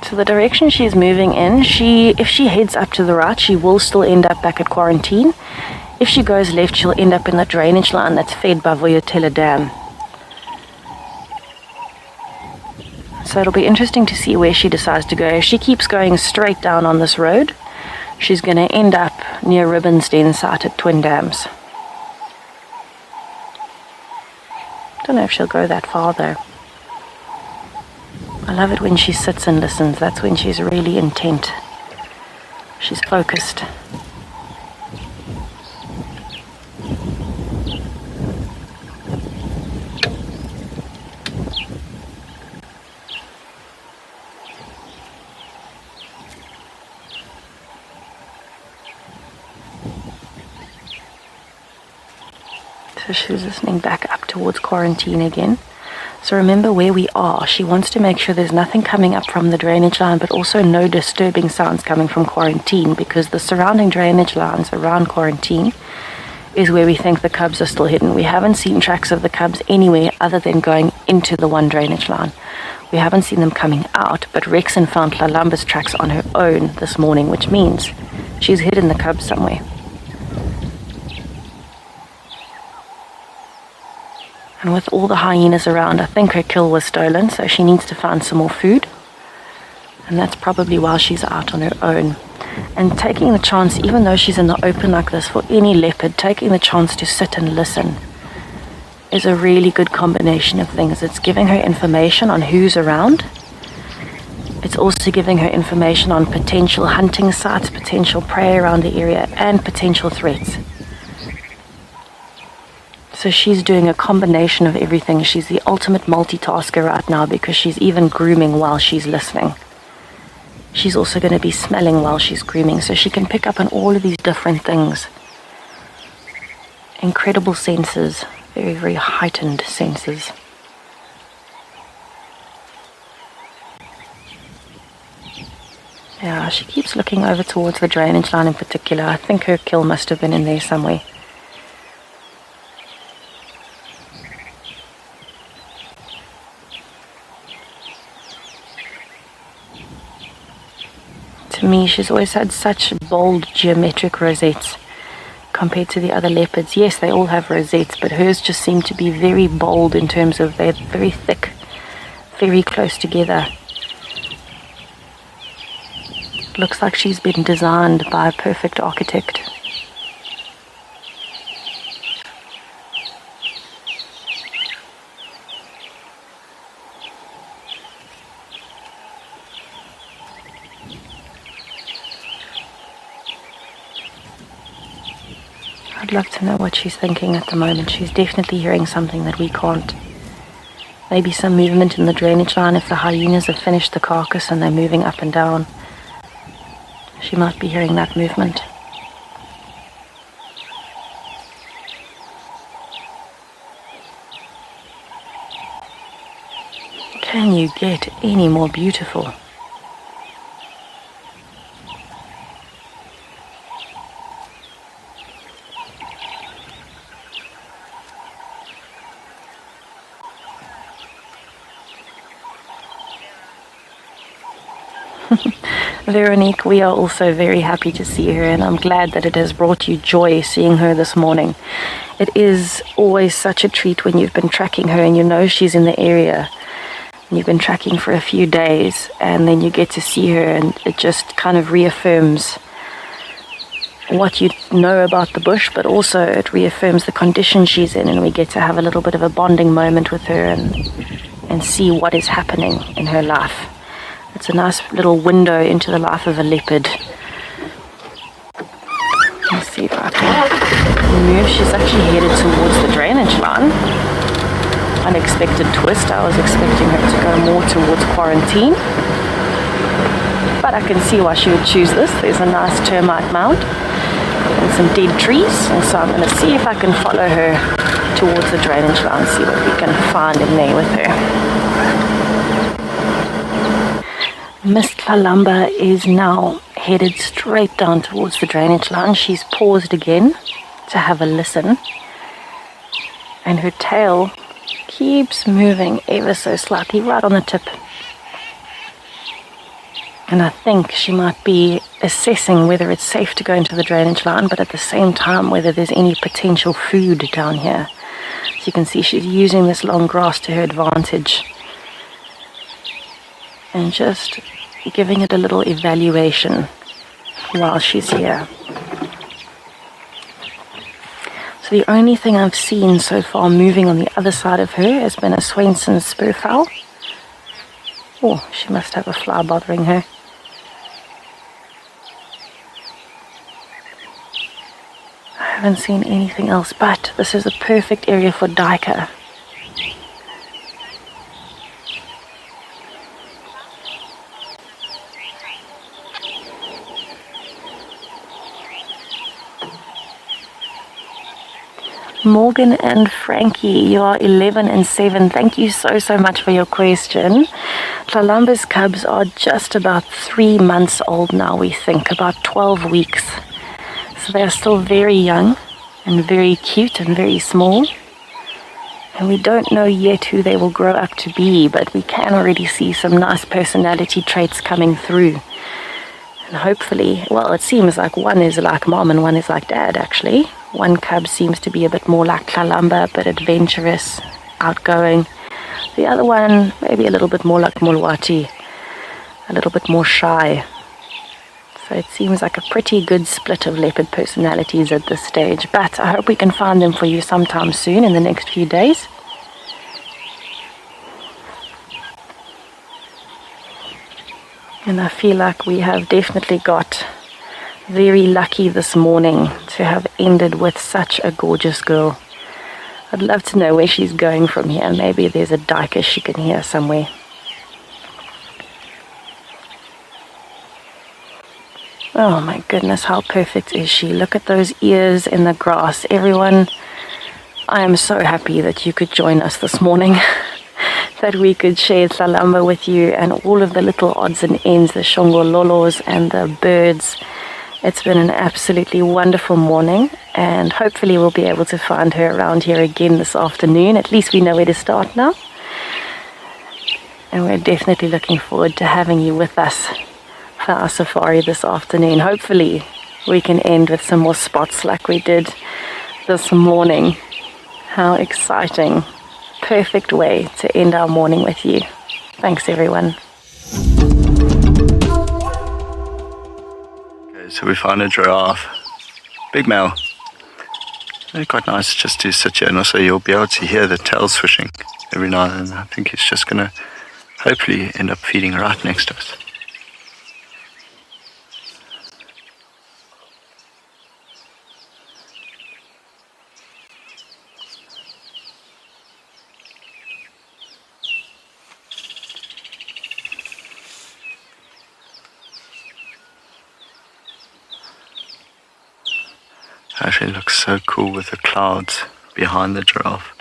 Speaker 2: So the direction she's moving in, if she heads up to the right, she will still end up back at quarantine. If she goes left, she'll end up in the drainage line that's fed by Voyatella Dam. So it'll be interesting to see where she decides to go. If she keeps going straight down on this road, she's going to end up near Ribbonsden site at Twin Dams. Don't know if she'll go that far though. I love it when she sits and listens. That's when she's really intent. She's focused. So she's listening back up towards quarantine again. So remember where we are. She wants to make sure there's nothing coming up from the drainage line, but also no disturbing sounds coming from quarantine, because the surrounding drainage lines around quarantine is where we think the cubs are still hidden. We haven't seen tracks of the cubs anywhere other than going into the one drainage line. We haven't seen them coming out, but Rexon found Lalamba's tracks on her own this morning, which means she's hidden the cubs somewhere. And with all the hyenas around, I think her kill was stolen, so she needs to find some more food. And that's probably why she's out on her own. And taking the chance, even though she's in the open like this, for any leopard, taking the chance to sit and listen is a really good combination of things. It's giving her information on who's around. It's also giving her information on potential hunting sites, potential prey around the area, and potential threats. So she's doing a combination of everything. She's the ultimate multitasker right now because she's even grooming while she's listening. She's also going to be smelling while she's grooming, so she can pick up on all of these different things. Incredible senses, very, very heightened senses. Yeah, she keeps looking over towards the drainage line in particular. I think her kill must have been in there somewhere. To me, she's always had such bold geometric rosettes compared to the other leopards. Yes, they all have rosettes, but hers just seem to be very bold in terms of they're very thick, very close together. Looks like she's been designed by a perfect architect. I'd love to know what she's thinking at the moment. She's definitely hearing something that we can't. Maybe some movement in the drainage line if the hyenas have finished the carcass and they're moving up and down. She might be hearing that movement. Can you get any more beautiful? Veronique, we are also very happy to see her, and I'm glad that it has brought you joy seeing her this morning. It is always such a treat when you've been tracking her and you know she's in the area. And you've been tracking for a few days and then you get to see her, and it just kind of reaffirms what you know about the bush, but also it reaffirms the condition she's in, and we get to have a little bit of a bonding moment with her and see what is happening in her life. It's a nice little window into the life of a leopard. Let's see if I can move. She's actually headed towards the drainage line. Unexpected twist. I was expecting her to go more towards quarantine. But I can see why she would choose this. There's a nice termite mound and some dead trees. And so I'm going to see if I can follow her towards the drainage line, see what we can find in there with her. Miss Tlalamba is now headed straight down towards the drainage line. She's paused again to have a listen, and her tail keeps moving ever so slightly right on the tip. And I think she might be assessing whether it's safe to go into the drainage line, but at the same time whether there's any potential food down here. So you can see she's using this long grass to her advantage and just giving it a little evaluation while she's here. So the only thing I've seen so far moving on the other side of her has been a Swainson's spurfowl. Oh, she must have a fly bothering her. I haven't seen anything else, but this is a perfect area for duiker. Morgan and Frankie, you are 11 and 7. Thank you so much for your question. Tlalamba's cubs are just about 3 months old now, we think, about 12 weeks. So they are still very young and very cute and very small. And we don't know yet who they will grow up to be, but we can already see some nice personality traits coming through. And hopefully, well, it seems like one is like mom and one is like dad, actually. One cub seems to be a bit more like Tlalamba, a bit adventurous, outgoing. The other one, maybe a little bit more like Mulwati, a little bit more shy. So it seems like a pretty good split of leopard personalities at this stage. But I hope we can find them for you sometime soon in the next few days. And I feel like we have definitely got very lucky this morning to have ended with such a gorgeous girl. I'd love to know where she's going from here. Maybe there's a duiker she can hear somewhere. Oh my goodness, how perfect is she? Look at those ears in the grass. Everyone, I am so happy that you could join us this morning. That we could share Tlalamba with you and all of the little odds and ends, the shongololos and the birds. It's been an absolutely wonderful morning, and hopefully we'll be able to find her around here again this afternoon. At least we know where to start now. And we're definitely looking forward to having you with us for our safari this afternoon. Hopefully we can end with some more spots like we did this morning. How exciting. Perfect way to end our morning with you. Thanks, everyone.
Speaker 9: So we found a giraffe, big male. They're quite nice just to sit here, and also you'll be able to hear the tail swishing every now and then. I think he's just going to hopefully end up feeding right next to us. Actually looks so cool with the clouds behind the giraffe.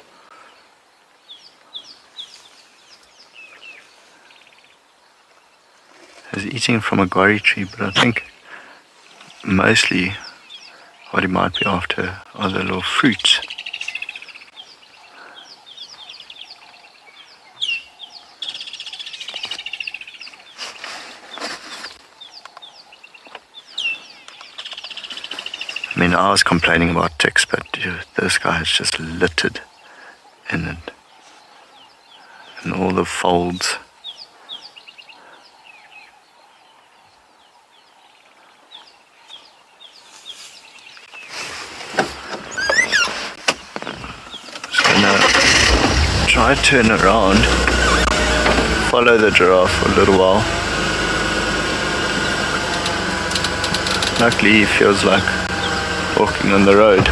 Speaker 9: He's eating from a guarri tree, but I think mostly what he might be after are the little fruits. I mean, I was complaining about ticks, but this guy is just littered in it. And all the folds. Just gonna try to turn around, follow the giraffe for a little while. Luckily, he feels like walking on the road.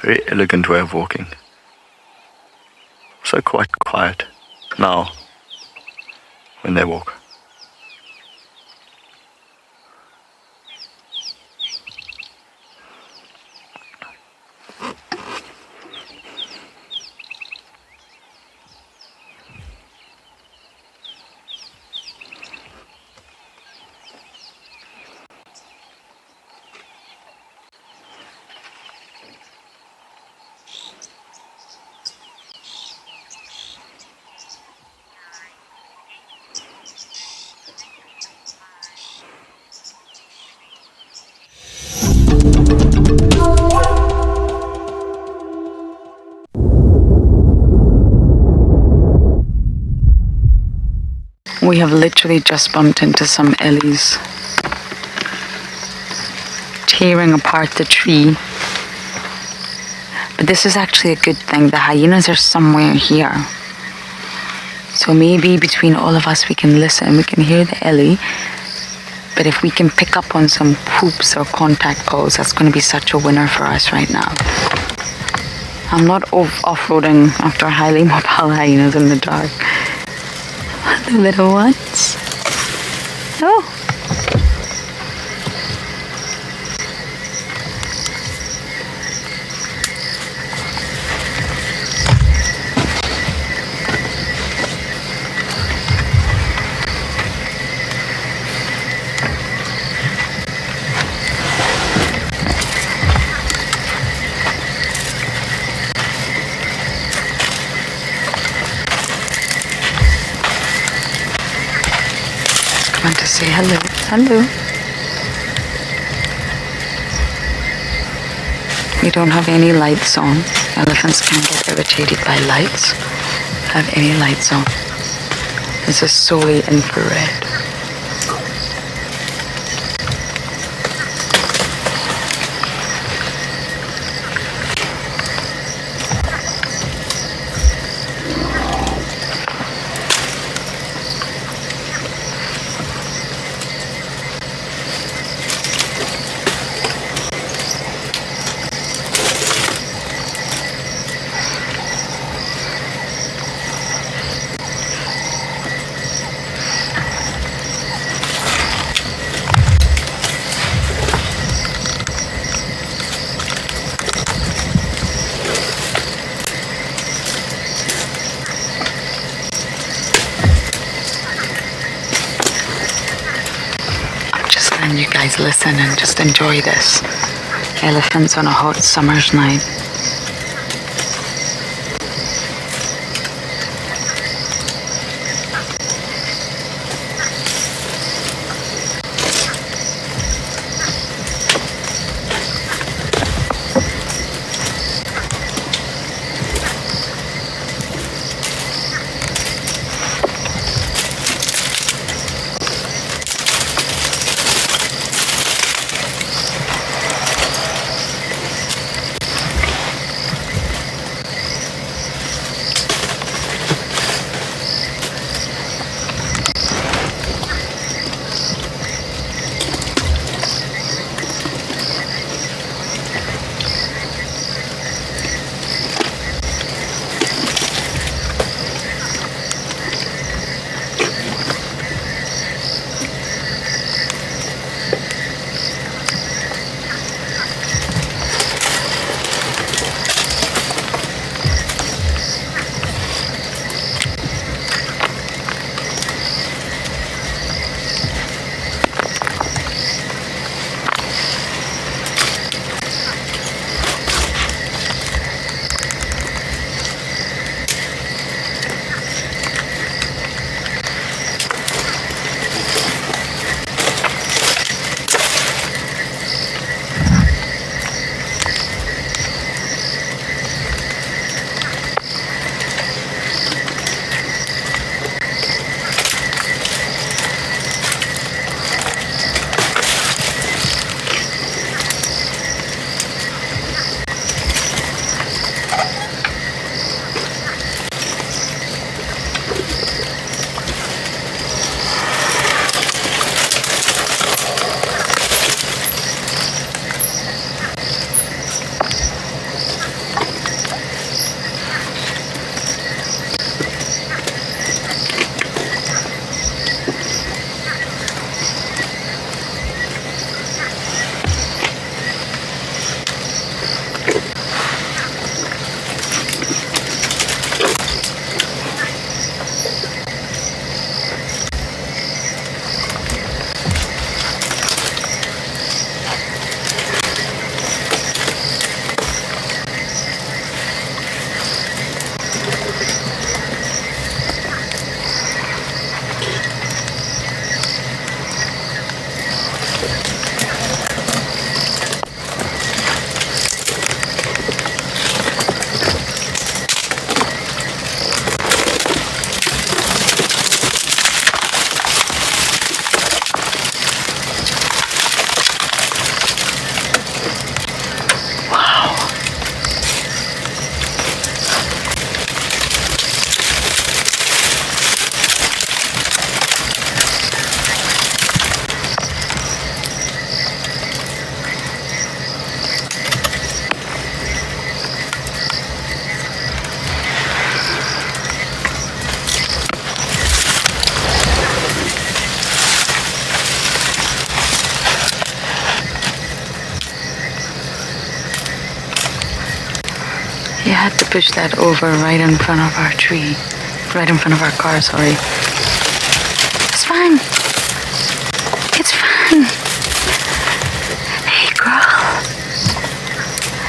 Speaker 9: Very elegant way of walking. So quite quiet now when they walk.
Speaker 7: We have literally just bumped into some ellies tearing apart the tree. But this is actually a good thing. The hyenas are somewhere here. So maybe between all of us we can listen, we can hear the ellie. But if we can pick up on some whoops or contact calls, that's going to be such a winner for us right now. I'm not off-roading after highly mobile hyenas in the dark. The little ones. Oh. Want to say hello. Hello. We don't have any lights on. Elephants can get irritated by lights. Have any lights on. This is solely infrared. And you guys listen and just enjoy this. Elephants on a hot summer's night.
Speaker 3: had to push that over right in front of our tree. Right in front of our car, sorry. It's fine. It's fine. Hey, girl.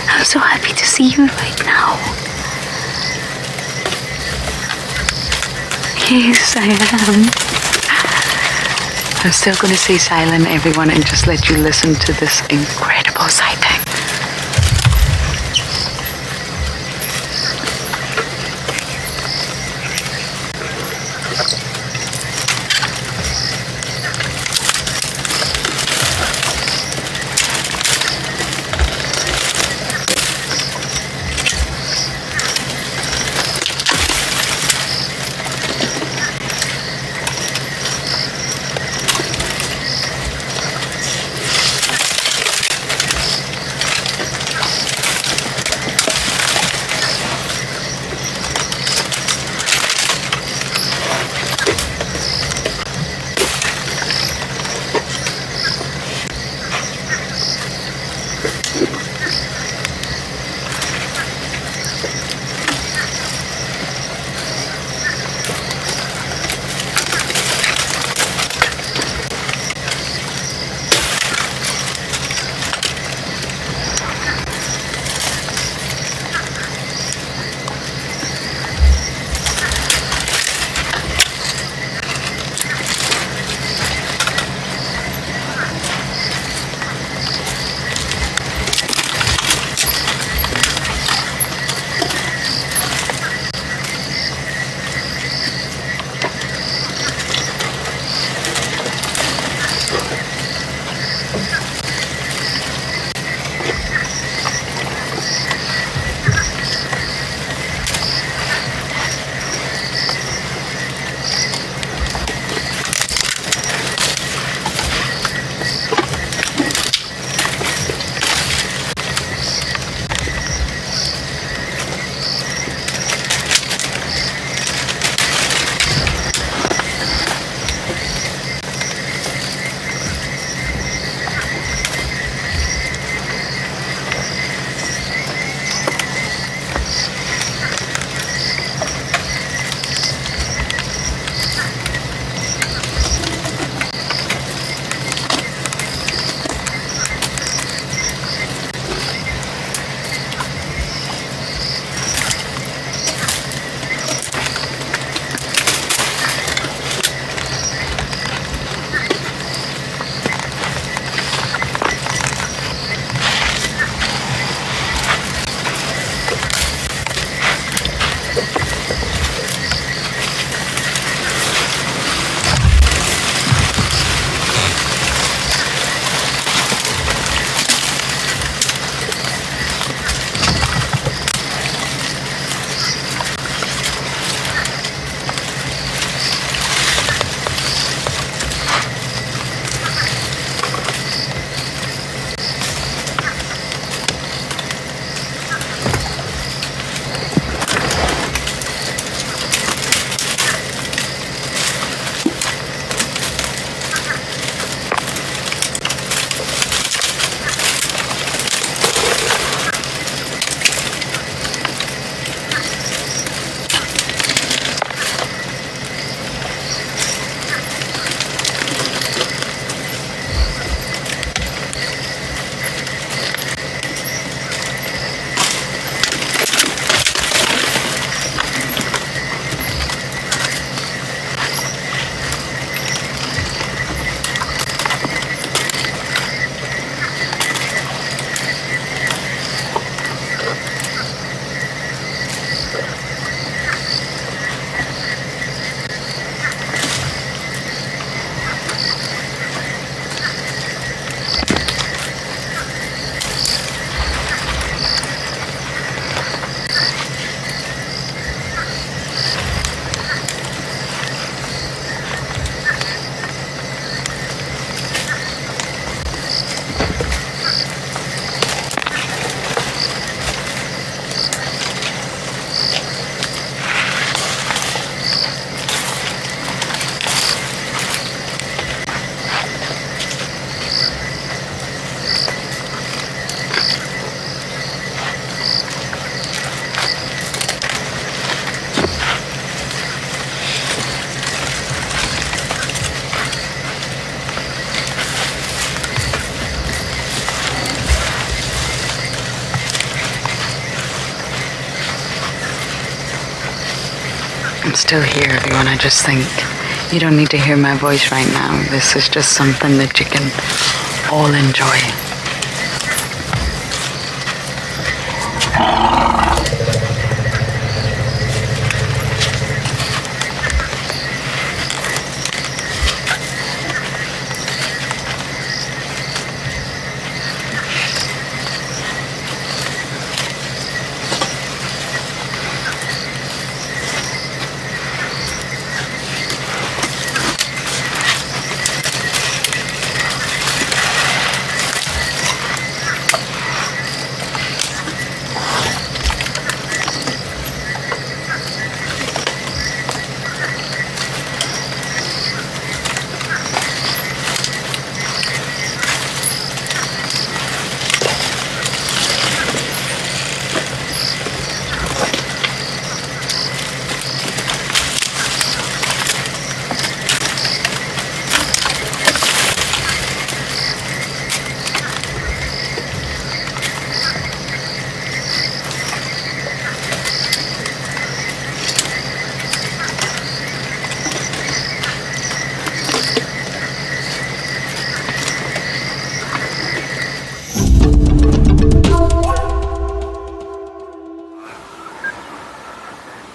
Speaker 3: I'm so happy to see you right now. Yes, I am. I'm still going to stay silent, everyone, and just let you listen to this incredible sighting. I'm still here, everyone. I just think you don't need to hear my voice right now. This is just something that you can all enjoy.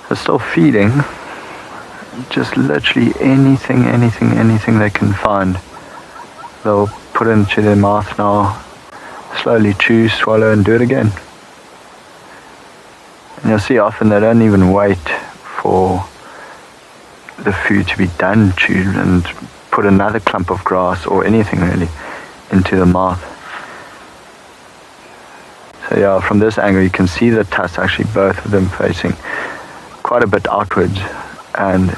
Speaker 9: They're still feeding, just literally anything they can find. They'll put into their mouth now, slowly chew, swallow and do it again. And you'll see often they don't even wait for the food to be done chewed and put another clump of grass or anything really into the mouth. So yeah, from this angle you can see the tusks, actually both of them facing quite a bit outwards and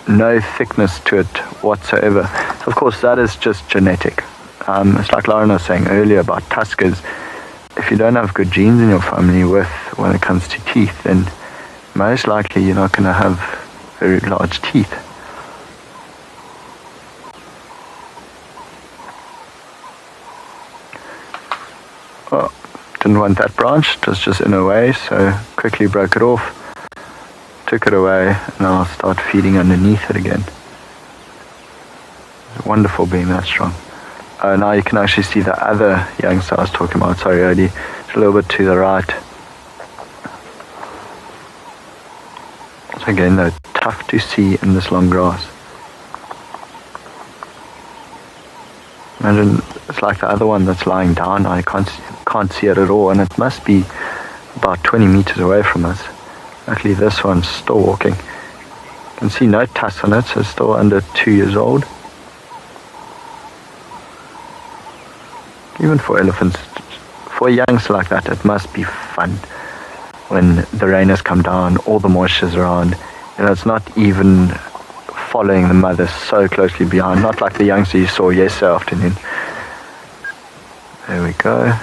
Speaker 9: no thickness to it whatsoever. So of course that is just genetic. It's like Lauren was saying earlier about tuskers. If you don't have good genes in your family when it comes to teeth, then most likely you're not going to have very large teeth. Well, didn't want that branch, it was just in a way, so quickly broke it off, took it away, and now I'll start feeding underneath it again. It's wonderful being that strong. Now you can actually see the other youngster I was talking about, sorry Odie, it's a little bit to the right. So again, they're tough to see in this long grass. Imagine it's like the other one that's lying down. I can't see it at all, and it must be about 20 meters away from us. Actually, this one's still walking. You can see no tusks on it, so it's still under 2 years old. Even for elephants, for a youngster like that, it must be fun when the rain has come down, all the moisture's around. You know, it's not even following the mother so closely behind, not like the youngster you saw yesterday afternoon. There we go.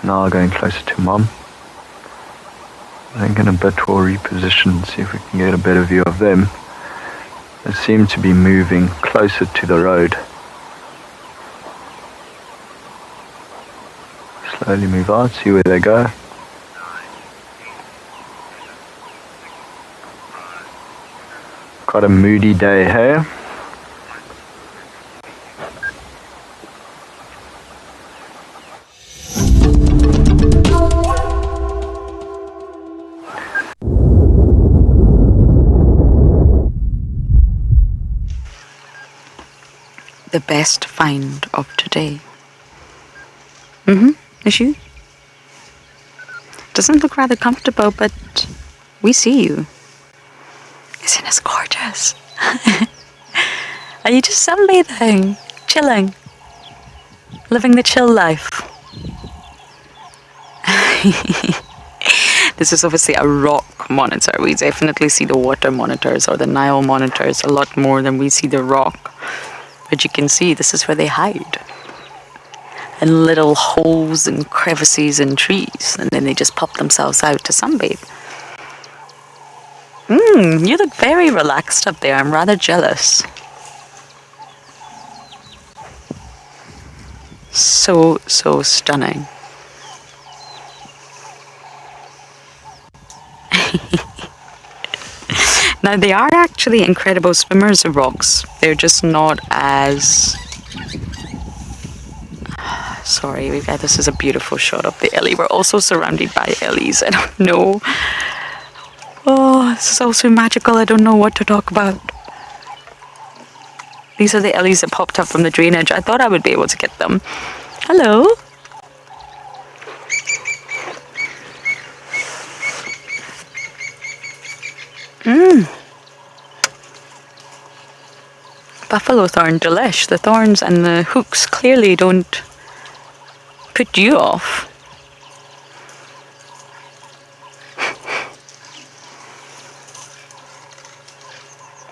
Speaker 9: Now going closer to mom. I think in a bit we'll reposition, see if we can get a better view of them. They seem to be moving closer to the road. Slowly move out, see where they go. Quite a moody day here.
Speaker 3: The best find of today. Is you? Doesn't look rather comfortable, but we see you. Isn't this gorgeous? Are you just sunbathing, chilling, living the chill life? This is obviously a rock monitor. We definitely see the water monitors or the Nile monitors a lot more than we see the rock. But you can see this is where they hide. In little holes and crevices in trees. And then they just pop themselves out to sunbathe. You look very relaxed up there. I'm rather jealous. So stunning. Now, they are actually incredible swimmers, the rocks. They're just not as... Sorry, this is a beautiful shot of the Ellie. We're also surrounded by Ellies. I don't know. Oh, this is also magical. I don't know what to talk about. These are the Ellies that popped up from the drainage. I thought I would be able to get them. Hello. Buffalo thorn delish. The thorns and the hooks clearly don't put you off.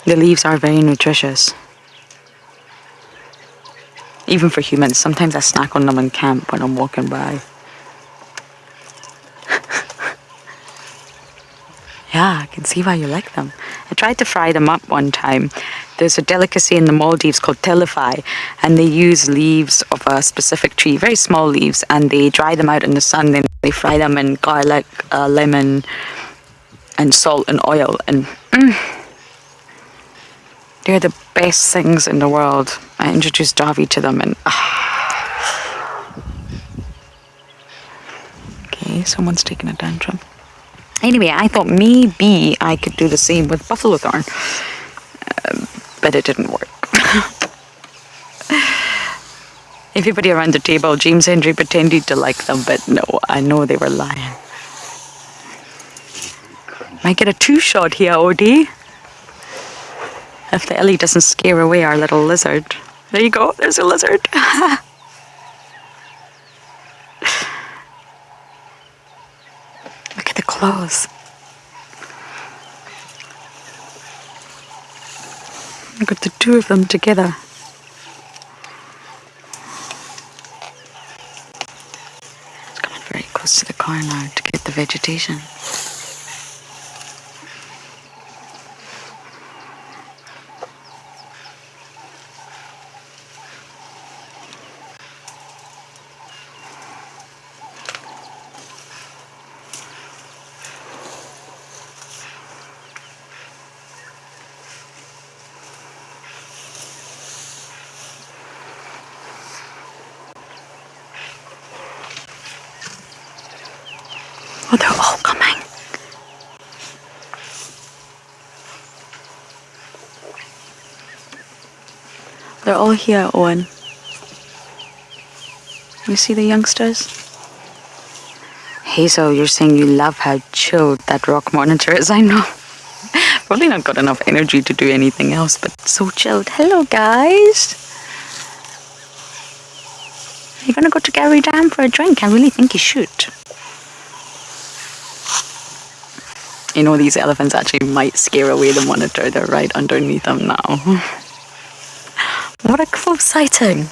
Speaker 3: The leaves are very nutritious. Even for humans. Sometimes I snack on them in camp when I'm walking by. Yeah, I can see why you like them. I tried to fry them up one time. There's a delicacy in the Maldives called telefai, and they use leaves of a specific tree, very small leaves, and they dry them out in the sun, then they fry them in garlic, lemon, and salt and oil, and they're the best things in the world. I introduced Javi to them, and okay, someone's taking a tantrum. Anyway, I thought maybe I could do the same with buffalo thorn, but it didn't work. Everybody around the table, James Henry pretended to like them, but no, I know they were lying. Might get a 2-shot here, Odie. If the Ellie doesn't scare away our little lizard. There you go, there's a lizard. Look at the claws. I got the two of them together. It's coming very close to the car now to get the vegetation. Oh, they're all coming. They're all here, Owen. You see the youngsters? Hazel, you're saying you love how chilled that rock monitor is. I know. Probably not got enough energy to do anything else, but so chilled. Hello, guys. Are you going to go to Gary Dam for a drink? I really think you should. You know, these elephants actually might scare away the monitor. They're right underneath them now. What a close sighting.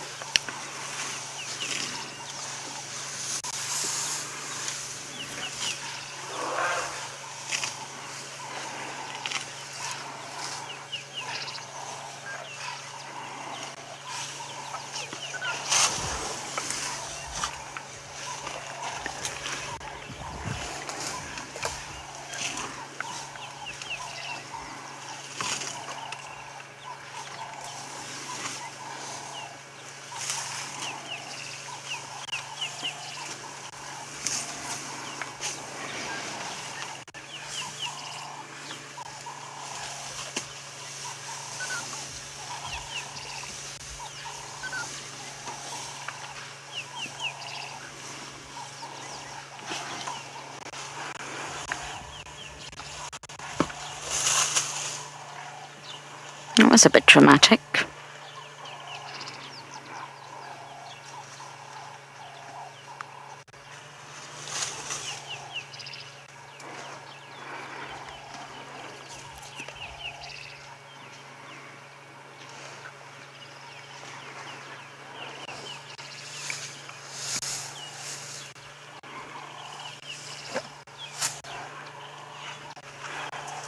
Speaker 3: That was a bit dramatic.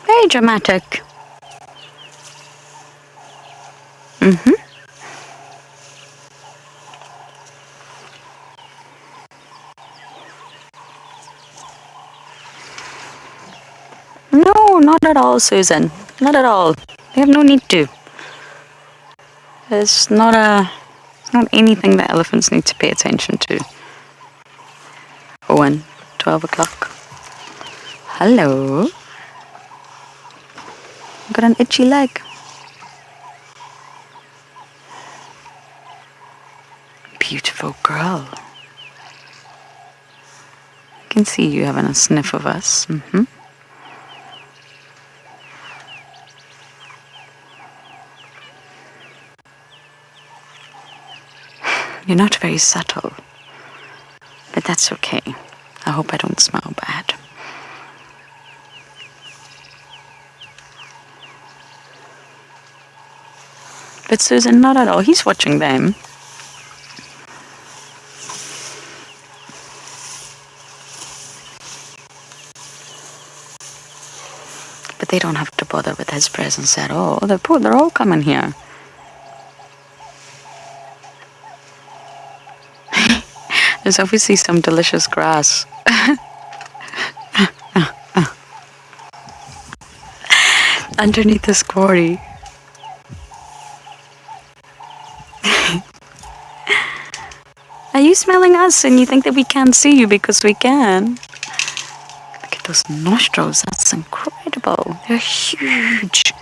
Speaker 3: Very dramatic. No, not at all, Susan. Not at all. They have no need to. It's not anything that elephants need to pay attention to. Owen, 12 o'clock. Hello. Got an itchy leg. Beautiful girl. I can see you having a sniff of us. You're not very subtle, but that's okay. I hope I don't smell bad. But Susan, not at all. He's watching them. But they don't have to bother with his presence at all. They're all coming here. There's obviously some delicious grass. Underneath this quarry. Are you smelling us and you think that we can't see you because we can? Look at those nostrils, that's incredible. They're huge.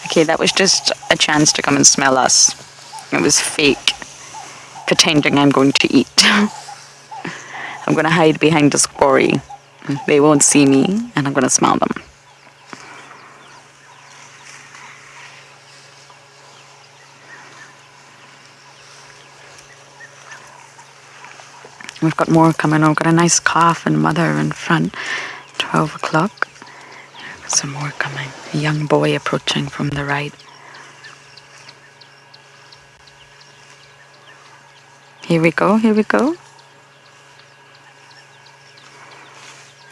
Speaker 3: Okay, that was just a chance to come and smell us. It was fake, pretending I'm going to eat. I'm going to hide behind this quarry. They won't see me, and I'm going to smell them. We've got more coming on. We've got a nice calf and mother in front. 12 o'clock. Some more coming. A young boy approaching from the right. Here we go, here we go.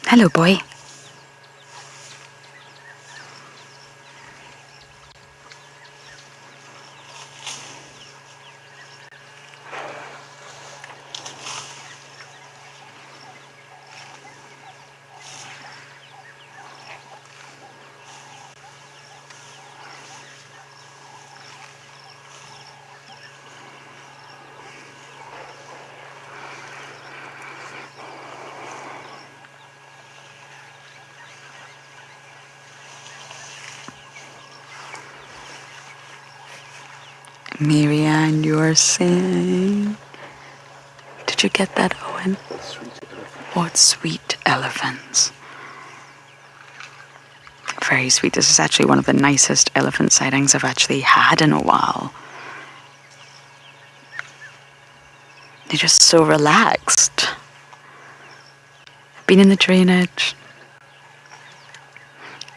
Speaker 3: Hello, boy. Marianne, you are saying... Did you get that, Owen? What sweet elephants. Very sweet. This is actually one of the nicest elephant sightings I've actually had in a while. They're just so relaxed. Been in the drainage,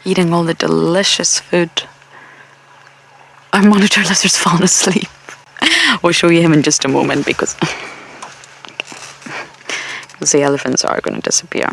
Speaker 3: eating all the delicious food. Our monitor lizard's fallen asleep. We'll show you him in just a moment because the elephants are going to disappear.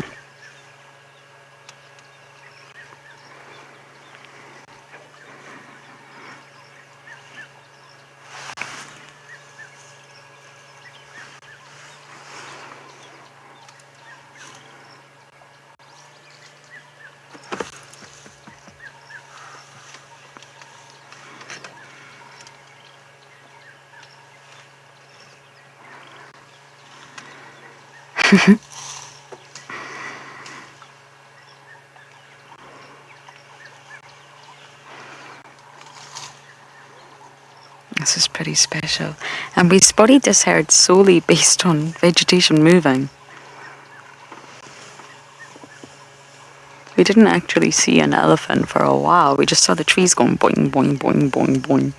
Speaker 3: This is pretty special. And we spotted this herd solely based on vegetation moving. We didn't actually see an elephant for a while. We just saw the trees going boing, boing, boing, boing, boing.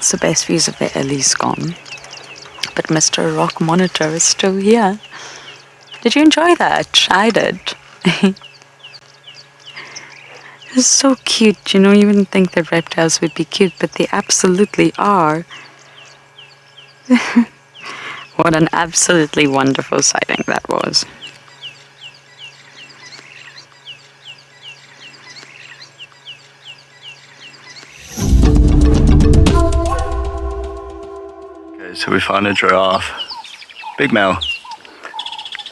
Speaker 3: That's the best views of the Ellie's gone. But Mr. Rock Monitor is still here. Did you enjoy that? I did. It's so cute, you know, you wouldn't think that reptiles would be cute, but they absolutely are. What an absolutely wonderful sighting that was.
Speaker 9: Okay, so we found a giraffe. Big male.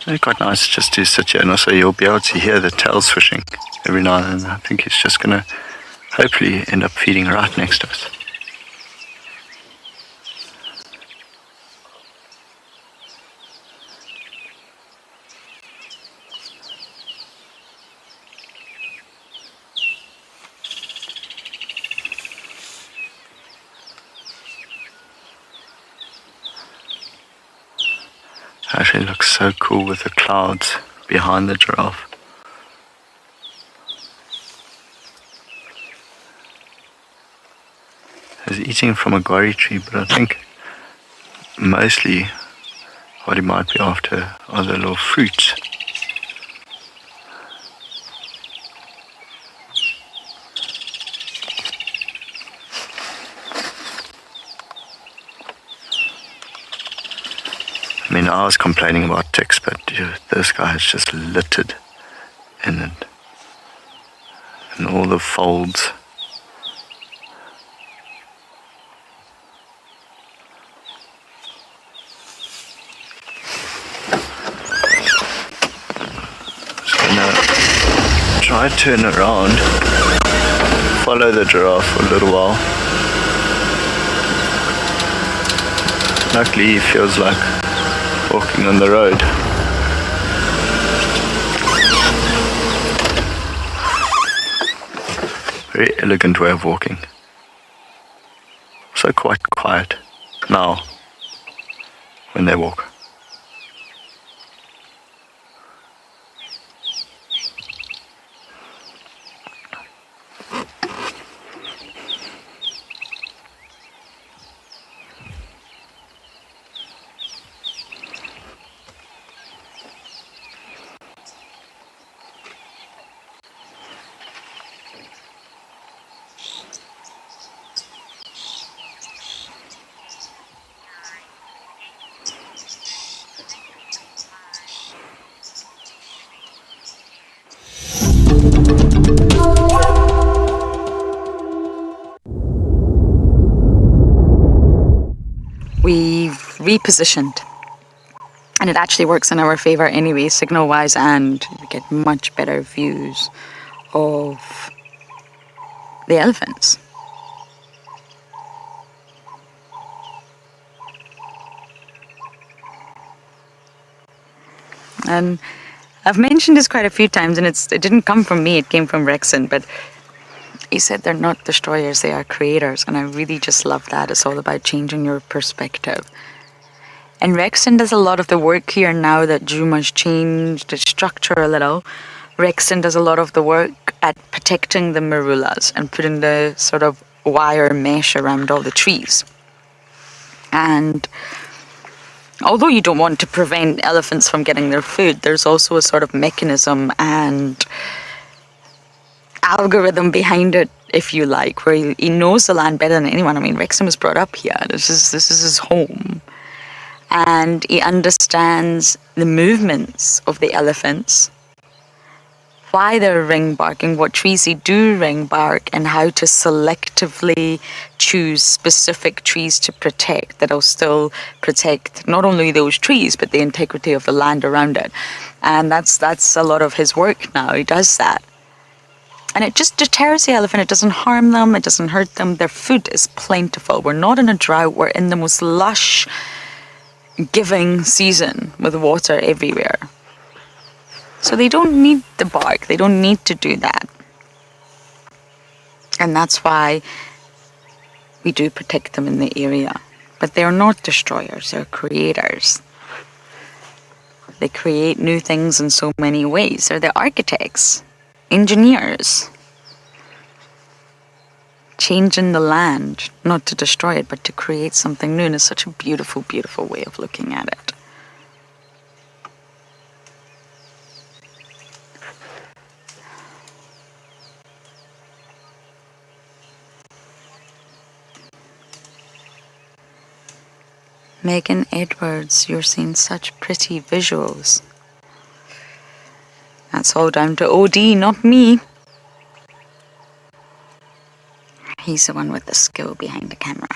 Speaker 9: They're quite nice just to sit here, and also you'll be able to hear the tail swishing every now and then. I think he's just gonna hopefully end up feeding right next to us. Actually looks so cool with the clouds behind the giraffe. He's eating from a guarri tree, but I think mostly what he might be after are the little fruits. I mean, I was complaining about ticks, but this guy is just littered in it. And all the folds. Just gonna try to turn around, follow the giraffe for a little while. Luckily, he feels like walking on the road. Very elegant way of walking. So quite quiet now when they walk.
Speaker 3: We've repositioned, and it actually works in our favor anyway, signal wise, and we get much better views of the elephants. And I've mentioned this quite a few times, and it didn't come from me, it came from Rexon, but he said they're not destroyers, they are creators, and I really just love that. It's all about changing your perspective. And Rexon does a lot of the work here now that Juma's changed the structure a little. Rexon does a lot of the work at protecting the marulas and putting the sort of wire mesh around all the trees. And although you don't want to prevent elephants from getting their food, there's also a sort of mechanism and algorithm behind it, if you like, where he knows the land better than anyone. I mean, Wrexham was brought up here. This is his home. And he understands the movements of the elephants, why they're ring barking, what trees they do ring bark, and how to selectively choose specific trees to protect that'll still protect not only those trees, but the integrity of the land around it. And that's a lot of his work now. He does that. And it just deters the elephant. It doesn't harm them. It doesn't hurt them. Their food is plentiful. We're not in a drought. We're in the most lush, giving season with water everywhere. So they don't need the bark. They don't need to do that. And that's why we do protect them in the area. But they're not destroyers. They're creators. They create new things in so many ways. They're the architects. Engineers. changing the land, not to destroy it, but to create something new. And it's such a beautiful, beautiful way of looking at it. Megan Edwards, you're seeing such pretty visuals. That's all down to OD, not me. He's the one with the skill behind the camera.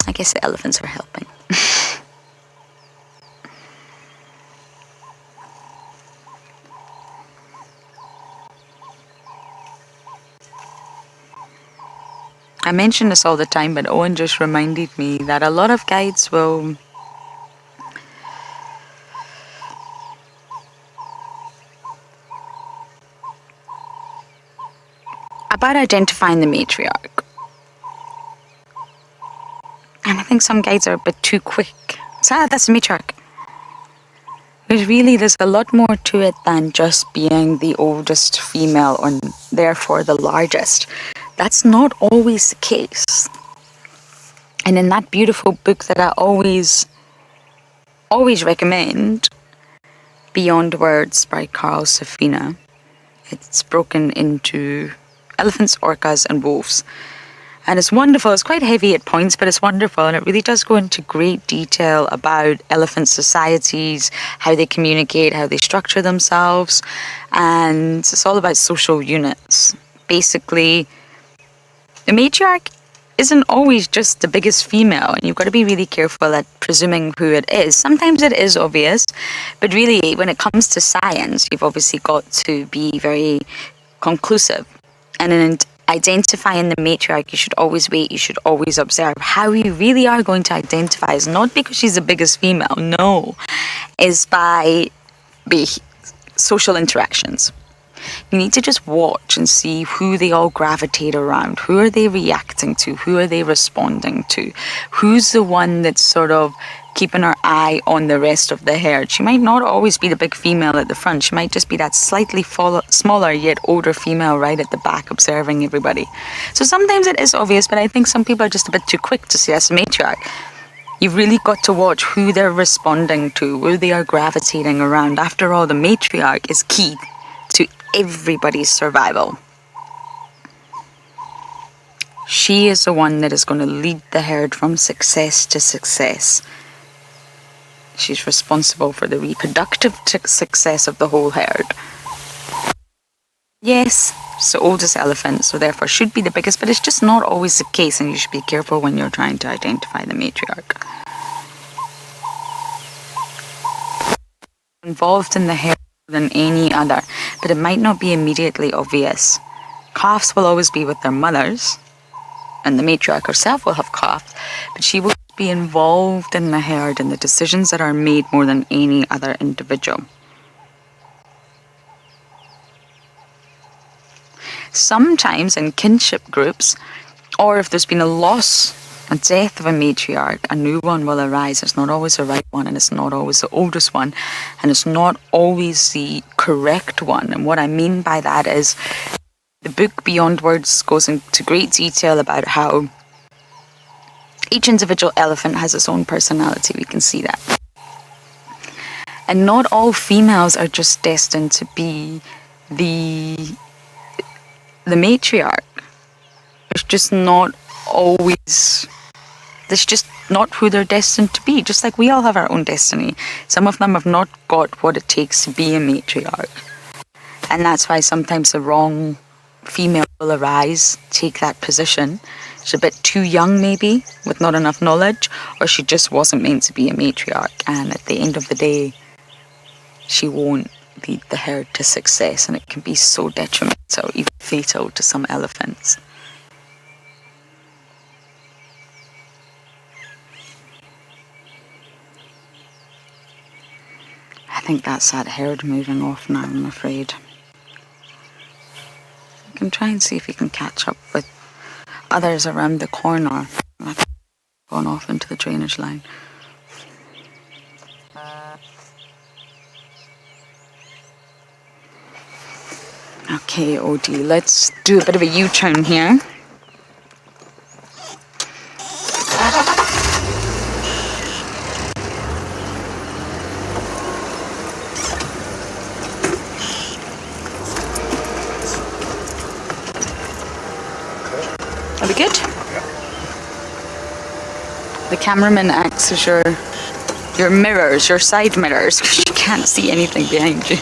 Speaker 3: I guess the elephants are helping. I mention this all the time, but Owen just reminded me that a lot of guides will about identifying the matriarch. And I think some guides are a bit too quick. So that's the matriarch. But really, there's a lot more to it than just being the oldest female and therefore the largest. That's not always the case. And in that beautiful book that I always recommend, Beyond Words by Carl Safina, it's broken into elephants, orcas, and wolves. And it's wonderful. It's quite heavy at points, but it's wonderful. And it really does go into great detail about elephant societies, how they communicate, how they structure themselves. And it's all about social units. Basically, the matriarch isn't always just the biggest female. And you've got to be really careful at presuming who it is. Sometimes it is obvious. But really, when it comes to science, you've obviously got to be very conclusive. And in identifying the matriarch, you should always wait, you should always observe. How you really are going to identify is not because she's the biggest female, no, is by social interactions. You need to just watch and see who they all gravitate around, who are they reacting to, who are they responding to, who's the one that's sort of keeping her eye on the rest of the herd. She might not always be the big female at the front. She might just be that slightly smaller yet older female right at the back observing everybody. So sometimes it is obvious, but I think some people are just a bit too quick to see that's a matriarch. You've really got to watch who they're responding to, who they are gravitating around. After all, the matriarch is key to everybody's survival. She is the one that is going to lead the herd from success to success. She's responsible for the reproductive success of the whole herd. Yes, it's the oldest elephant, so therefore should be the biggest, but it's just not always the case, and you should be careful when you're trying to identify the matriarch. Involved in the herd than any other, but it might not be immediately obvious. Calves will always be with their mothers, and the matriarch herself will have calves, but she will be involved in the herd and the decisions that are made more than any other individual. Sometimes in kinship groups, or if there's been a loss, a death of a matriarch, a new one will arise. It's not always the right one, and it's not always the oldest one, and it's not always the correct one. And what I mean by that is the book Beyond Words goes into great detail about how each individual elephant has its own personality. We can see that. And not all females are just destined to be the matriarch. It's just not always, that's just not who they're destined to be. Just like we all have our own destiny. Some of them have not got what it takes to be a matriarch. And that's why sometimes the wrong female will arise, take that position. She's a bit too young maybe, with not enough knowledge, or she just wasn't meant to be a matriarch, and at the end of the day she won't lead the herd to success, and it can be so detrimental, even fatal to some elephants. I think that's that herd moving off now, I'm afraid. You can try and see if you can catch up with others around the corner. I've gone off into the drainage line. Okay, OD, let's do a bit of a U-turn here. Are we good? The cameraman acts as your mirrors, your side mirrors, because you can't see anything behind you.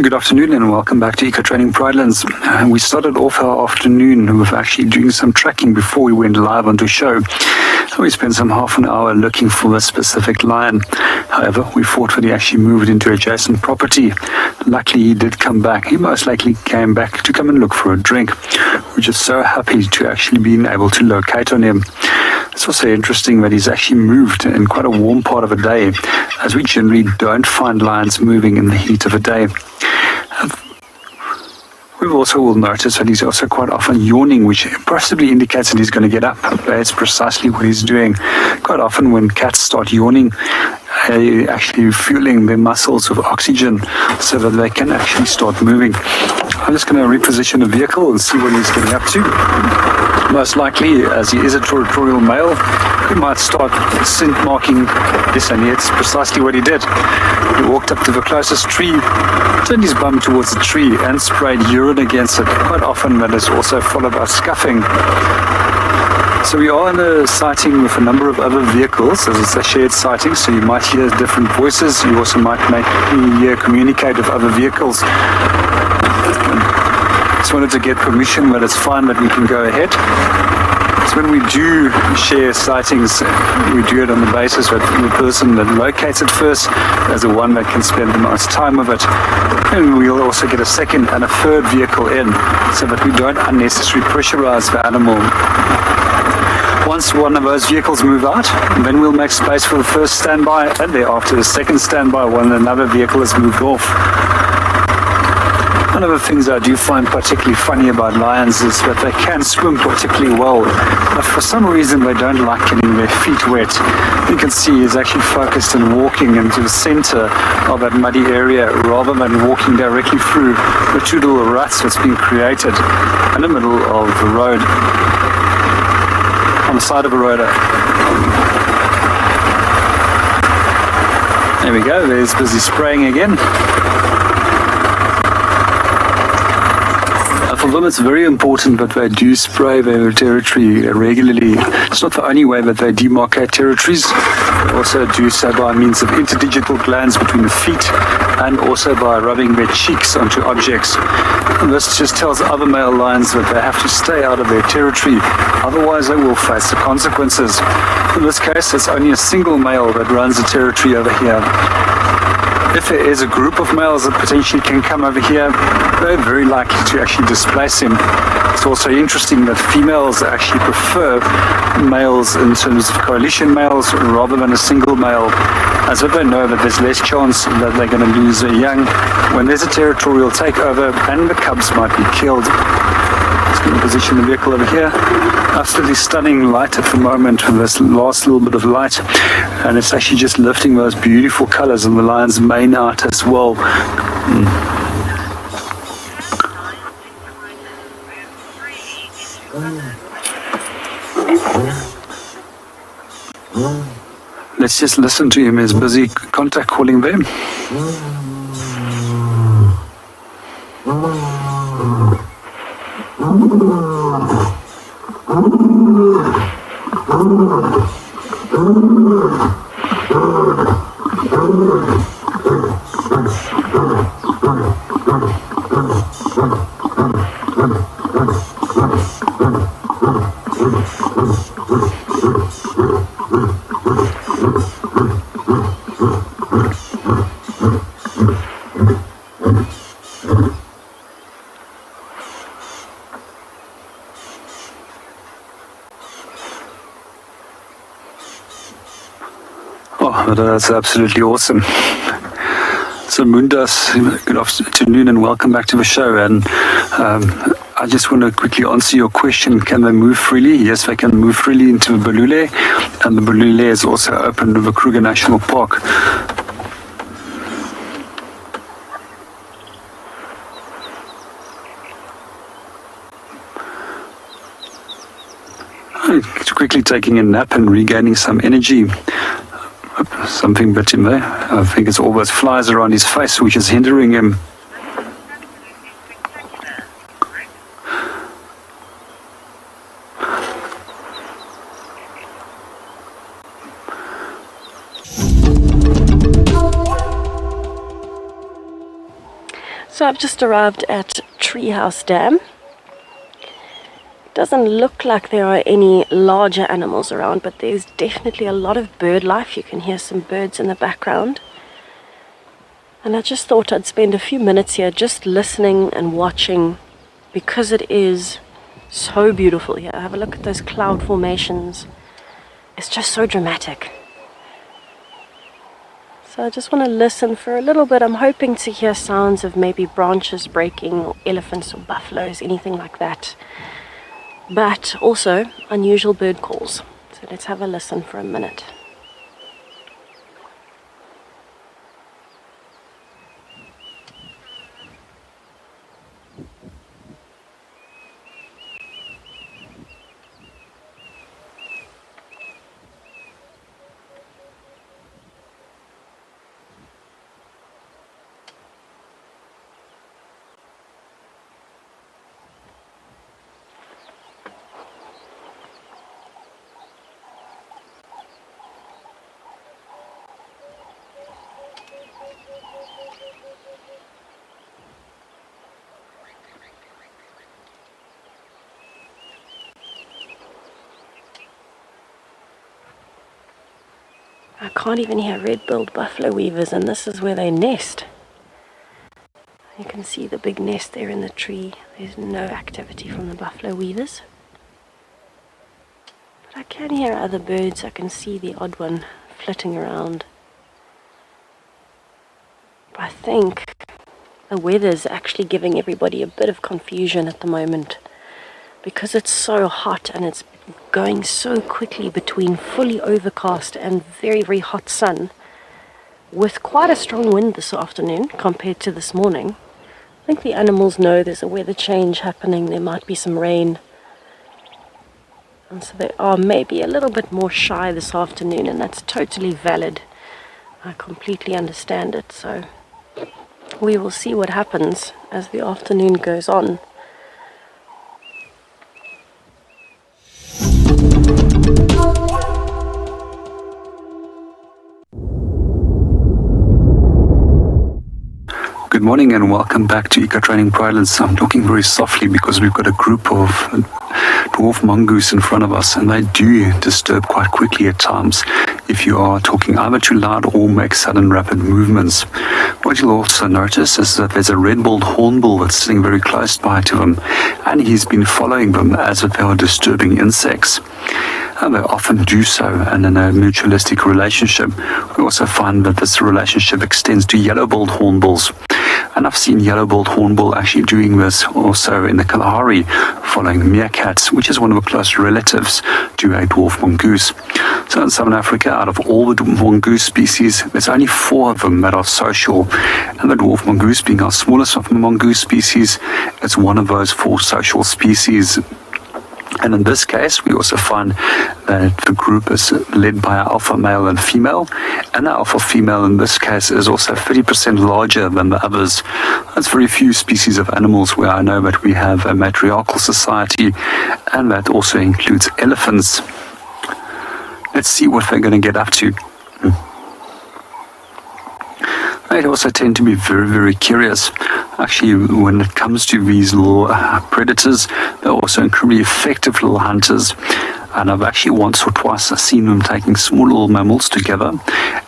Speaker 10: Good afternoon and welcome back to Eco Training Pridelands. We started off our afternoon with actually doing some tracking before we went live onto show. We spent some half an hour looking for a specific lion. However, we fortunately he actually moved into adjacent property. Luckily, he did come back. He most likely came back to come and look for a drink. We're just so happy to actually being able to locate on him. It's also interesting that he's actually moved in quite a warm part of a day, as we generally don't find lions moving in the heat of a day. We also will notice that he's also quite often yawning, which possibly indicates that he's going to get up. That's precisely what he's doing. Quite often when cats start yawning, they're actually fueling their muscles with oxygen so that they can actually start moving. I'm just going to reposition the vehicle and see what he's getting up to. Most likely, as he is a territorial male, he might start scent marking this, and it's precisely what he did. He walked up to the closest tree, turned his bum towards the tree and sprayed urine against it. Quite often that is also followed by scuffing. So we are in a sighting with a number of other vehicles, as it's a shared sighting, so you might hear different voices. You also might communicate with other vehicles. Just wanted to get permission, but it's fine that we can go ahead. So when we do share sightings, we do it on the basis that the person that locates it first is the one that can spend the most time with it. And we'll also get a second and a third vehicle in, so that we don't unnecessarily pressurize the animal. Once one of those vehicles move out, then we'll make space for the first standby, and thereafter the second standby when another vehicle has moved off. One of the things I do find particularly funny about lions is that they can swim particularly well, but for some reason they don't like getting their feet wet. You can see he's actually focused on walking into the center of that muddy area rather than walking directly through the two little ruts that's been created in the middle of the road. On the side of the road. There we go, there's busy spraying again. For them it's very important that they do spray their territory regularly. It's not the only way that they demarcate territories. They also do so by means of interdigital glands between the feet and also by rubbing their cheeks onto objects. And this just tells other male lions that they have to stay out of their territory, otherwise they will face the consequences. In this case, it's only a single male that runs the territory over here. If there is a group of males that potentially can come over here, they're very likely to actually displace him. It's also interesting that females actually prefer males in terms of coalition males rather than a single male, as if they know that there's less chance that they're going to lose their young when there's a territorial takeover and the cubs might be killed. Just going to position the vehicle over here. Absolutely stunning light at the moment with this last little bit of light, and it's actually just lifting those beautiful colors on the lion's mane out as well. Let's just listen to him. He's busy contact calling them. Oh, that's absolutely awesome. So Mundas, good afternoon and welcome back to the show. And I just want to quickly answer your question. Can they move freely? Yes, they can move freely into the Balule, and the Balule is also open to the Kruger National Park. Quickly taking a nap and regaining some energy. something bit him there. I think it's all those flies around his face which is hindering him.
Speaker 2: So I've just arrived at Treehouse Dam. Doesn't look like there are any larger animals around, but there's definitely a lot of bird life. You can hear some birds in the background. And I just thought I'd spend a few minutes here just listening and watching, because it is so beautiful here. Have a look at those cloud formations. It's just so dramatic. So I just want to listen for a little bit. I'm hoping to hear sounds of maybe branches breaking, or elephants or buffaloes, anything like that. But also unusual bird calls. So let's have a listen for a minute. I can't even hear red-billed buffalo weavers, and this is where they nest. You can see the big nest there in the tree. There's no activity from the buffalo weavers. But I can hear other birds. I can see the odd one flitting around. I think the weather's actually giving everybody a bit of confusion at the moment, because it's so hot and it's going so quickly between fully overcast and very, very hot sun, with quite a strong wind this afternoon compared to this morning. I think the animals know there's a weather change happening. There might be some rain, and so they are maybe a little bit more shy this afternoon, and that's totally valid. I completely understand it. So we will see what happens as the afternoon goes on.
Speaker 10: Good morning and welcome back to Eco Training Pridelands. I'm talking very softly because we've got a group of dwarf mongoose in front of us, and they do disturb quite quickly at times if you are talking either too loud or make sudden rapid movements. What you'll also notice is that there's a red-billed hornbill that's sitting very close by to them, and he's been following them as if they are disturbing insects. And they often do so, and in a mutualistic relationship, we also find that this relationship extends to yellow-billed hornbills. And I've seen yellow-billed hornbill actually doing this also in the Kalahari, following meerkats, which is one of the close relatives to a dwarf mongoose. So in Southern Africa, out of all the mongoose species, there's only 4 of them that are social. And the dwarf mongoose, being our smallest of the mongoose species, is one of those 4 social species. And in this case, we also find that the group is led by an alpha male and female, and the alpha female in this case is also 30% larger than the others. There's very few species of animals where I know that we have a matriarchal society, and that also includes elephants. Let's see what they're going to get up to. They also tend to be very, very curious. Actually, when it comes to these little predators, they're also incredibly effective little hunters. And I've actually once or twice seen them taking small little mammals together,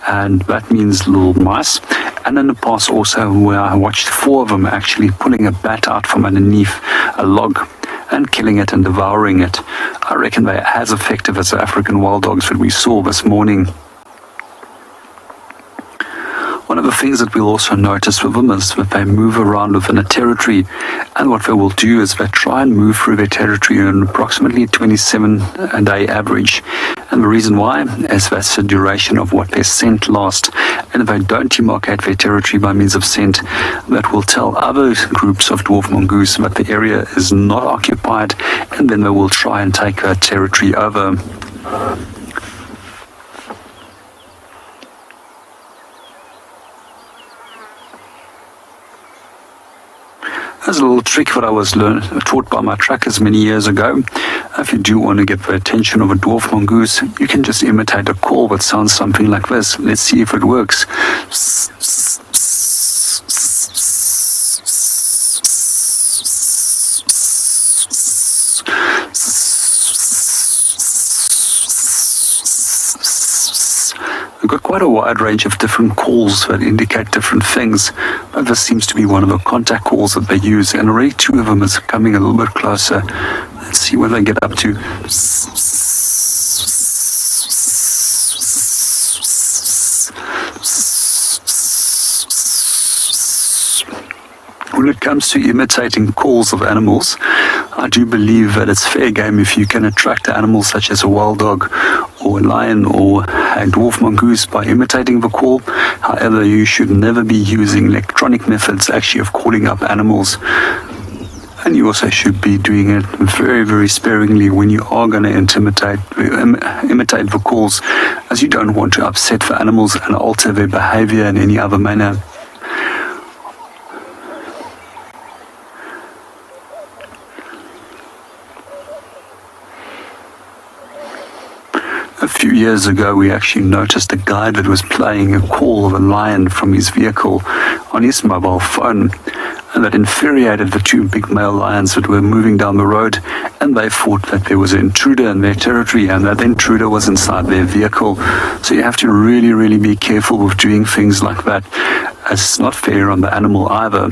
Speaker 10: and that means little mice. And in the past also, where I watched 4 of them actually pulling a bat out from underneath a log and killing it and devouring it. I reckon they're as effective as the African wild dogs that we saw this morning. One of the things that we'll also notice with them is that they move around within a territory, and what they will do is they try and move through their territory in approximately 27-day average. And the reason why is that's the duration of what their scent lasts. And if they don't demarcate their territory by means of scent, that will tell other groups of dwarf mongoose that the area is not occupied, and then they will try and take that territory over. As a little trick what I was taught by my trackers many years ago, if you do want to get the attention of a dwarf mongoose, you can just imitate a call that sounds something like this. Let's see if it works. We've got quite a wide range of different calls that indicate different things, but this seems to be one of the contact calls that they use, and already two of them is coming a little bit closer. Let's see what they get up to. When it comes to imitating calls of animals, I do believe that it's fair game if you can attract animals such as a wild dog or a lion or a dwarf mongoose by imitating the call. However, you should never be using electronic methods actually of calling up animals. And you also should be doing it very, very sparingly when you are going to imitate the calls, as you don't want to upset the animals and alter their behavior in any other manner. A few years ago, we actually noticed a guy that was playing a call of a lion from his vehicle on his mobile phone, and that infuriated the two big male lions that were moving down the road, and they thought that there was an intruder in their territory and that the intruder was inside their vehicle. So you have to really, really be careful with doing things like that, as it's not fair on the animal either.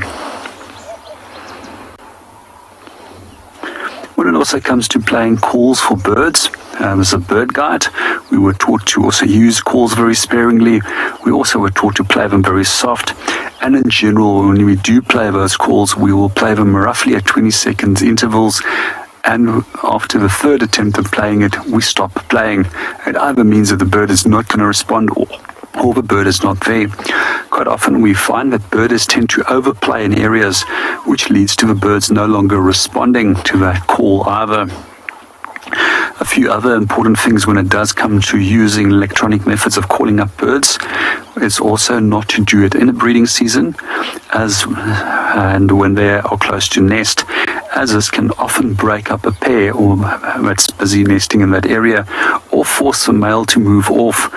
Speaker 10: When it also comes to playing calls for birds, as a bird guide, we were taught to also use calls very sparingly. We also were taught to play them very soft. And in general, when we do play those calls, we will play them roughly at 20 seconds intervals. And after the third attempt of playing it, we stop playing. It either means that the bird is not going to respond or the bird is not there. Quite often we find that birders tend to overplay in areas, which leads to the birds no longer responding to that call either. A few other important things when it does come to using electronic methods of calling up birds is also not to do it in a breeding season and when they are close to nest, as this can often break up a pair or that's busy nesting in that area or force the male to move off.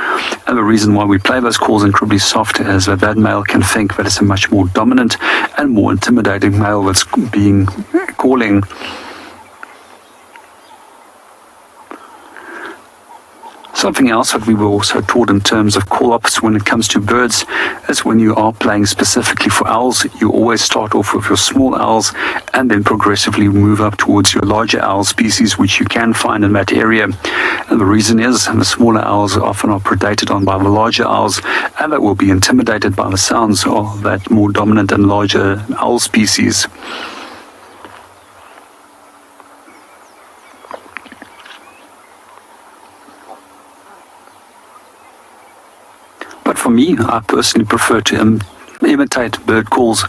Speaker 10: And the reason why we play those calls incredibly soft is that that male can think that it's a much more dominant and more intimidating male that's being calling. Something else that we were also taught in terms of call-ups when it comes to birds is when you are playing specifically for owls, you always start off with your small owls and then progressively move up towards your larger owl species, which you can find in that area. And the reason is the smaller owls often are predated on by the larger owls, and that will be intimidated by the sounds of that more dominant and larger owl species. But for me, I personally prefer to imitate bird calls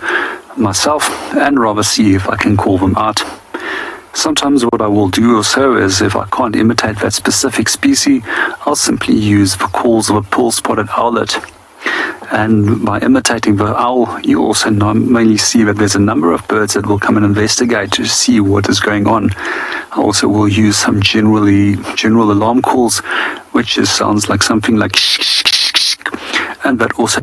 Speaker 10: myself and rather see if I can call them out. Sometimes what I will do also is if I can't imitate that specific species, I'll simply use the calls of a pearl-spotted owlet. And by imitating the owl, you also mainly see that there's a number of birds that will come and investigate to see what is going on. I also will use some general alarm calls, which just sounds like something like shh, shh, shh, shh, and that also.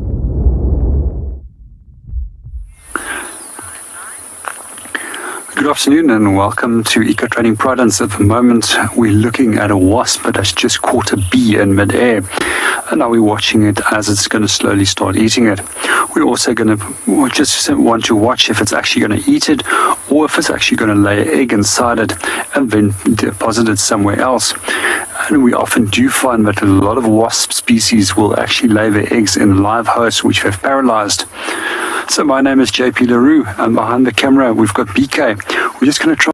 Speaker 10: Good afternoon and welcome to Eco Training Providence. At the moment we're looking at a wasp that has just caught a bee in midair, and now we're watching it as it's going to slowly start eating it. We're also going to just want to watch if it's actually going to eat it or if it's actually going to lay an egg inside it and then deposit it somewhere else. And we often do find that a lot of wasp species will actually lay their eggs in live hosts which they've paralyzed. So my name is JP LaRue, and behind the camera we've got BK. We're just going to try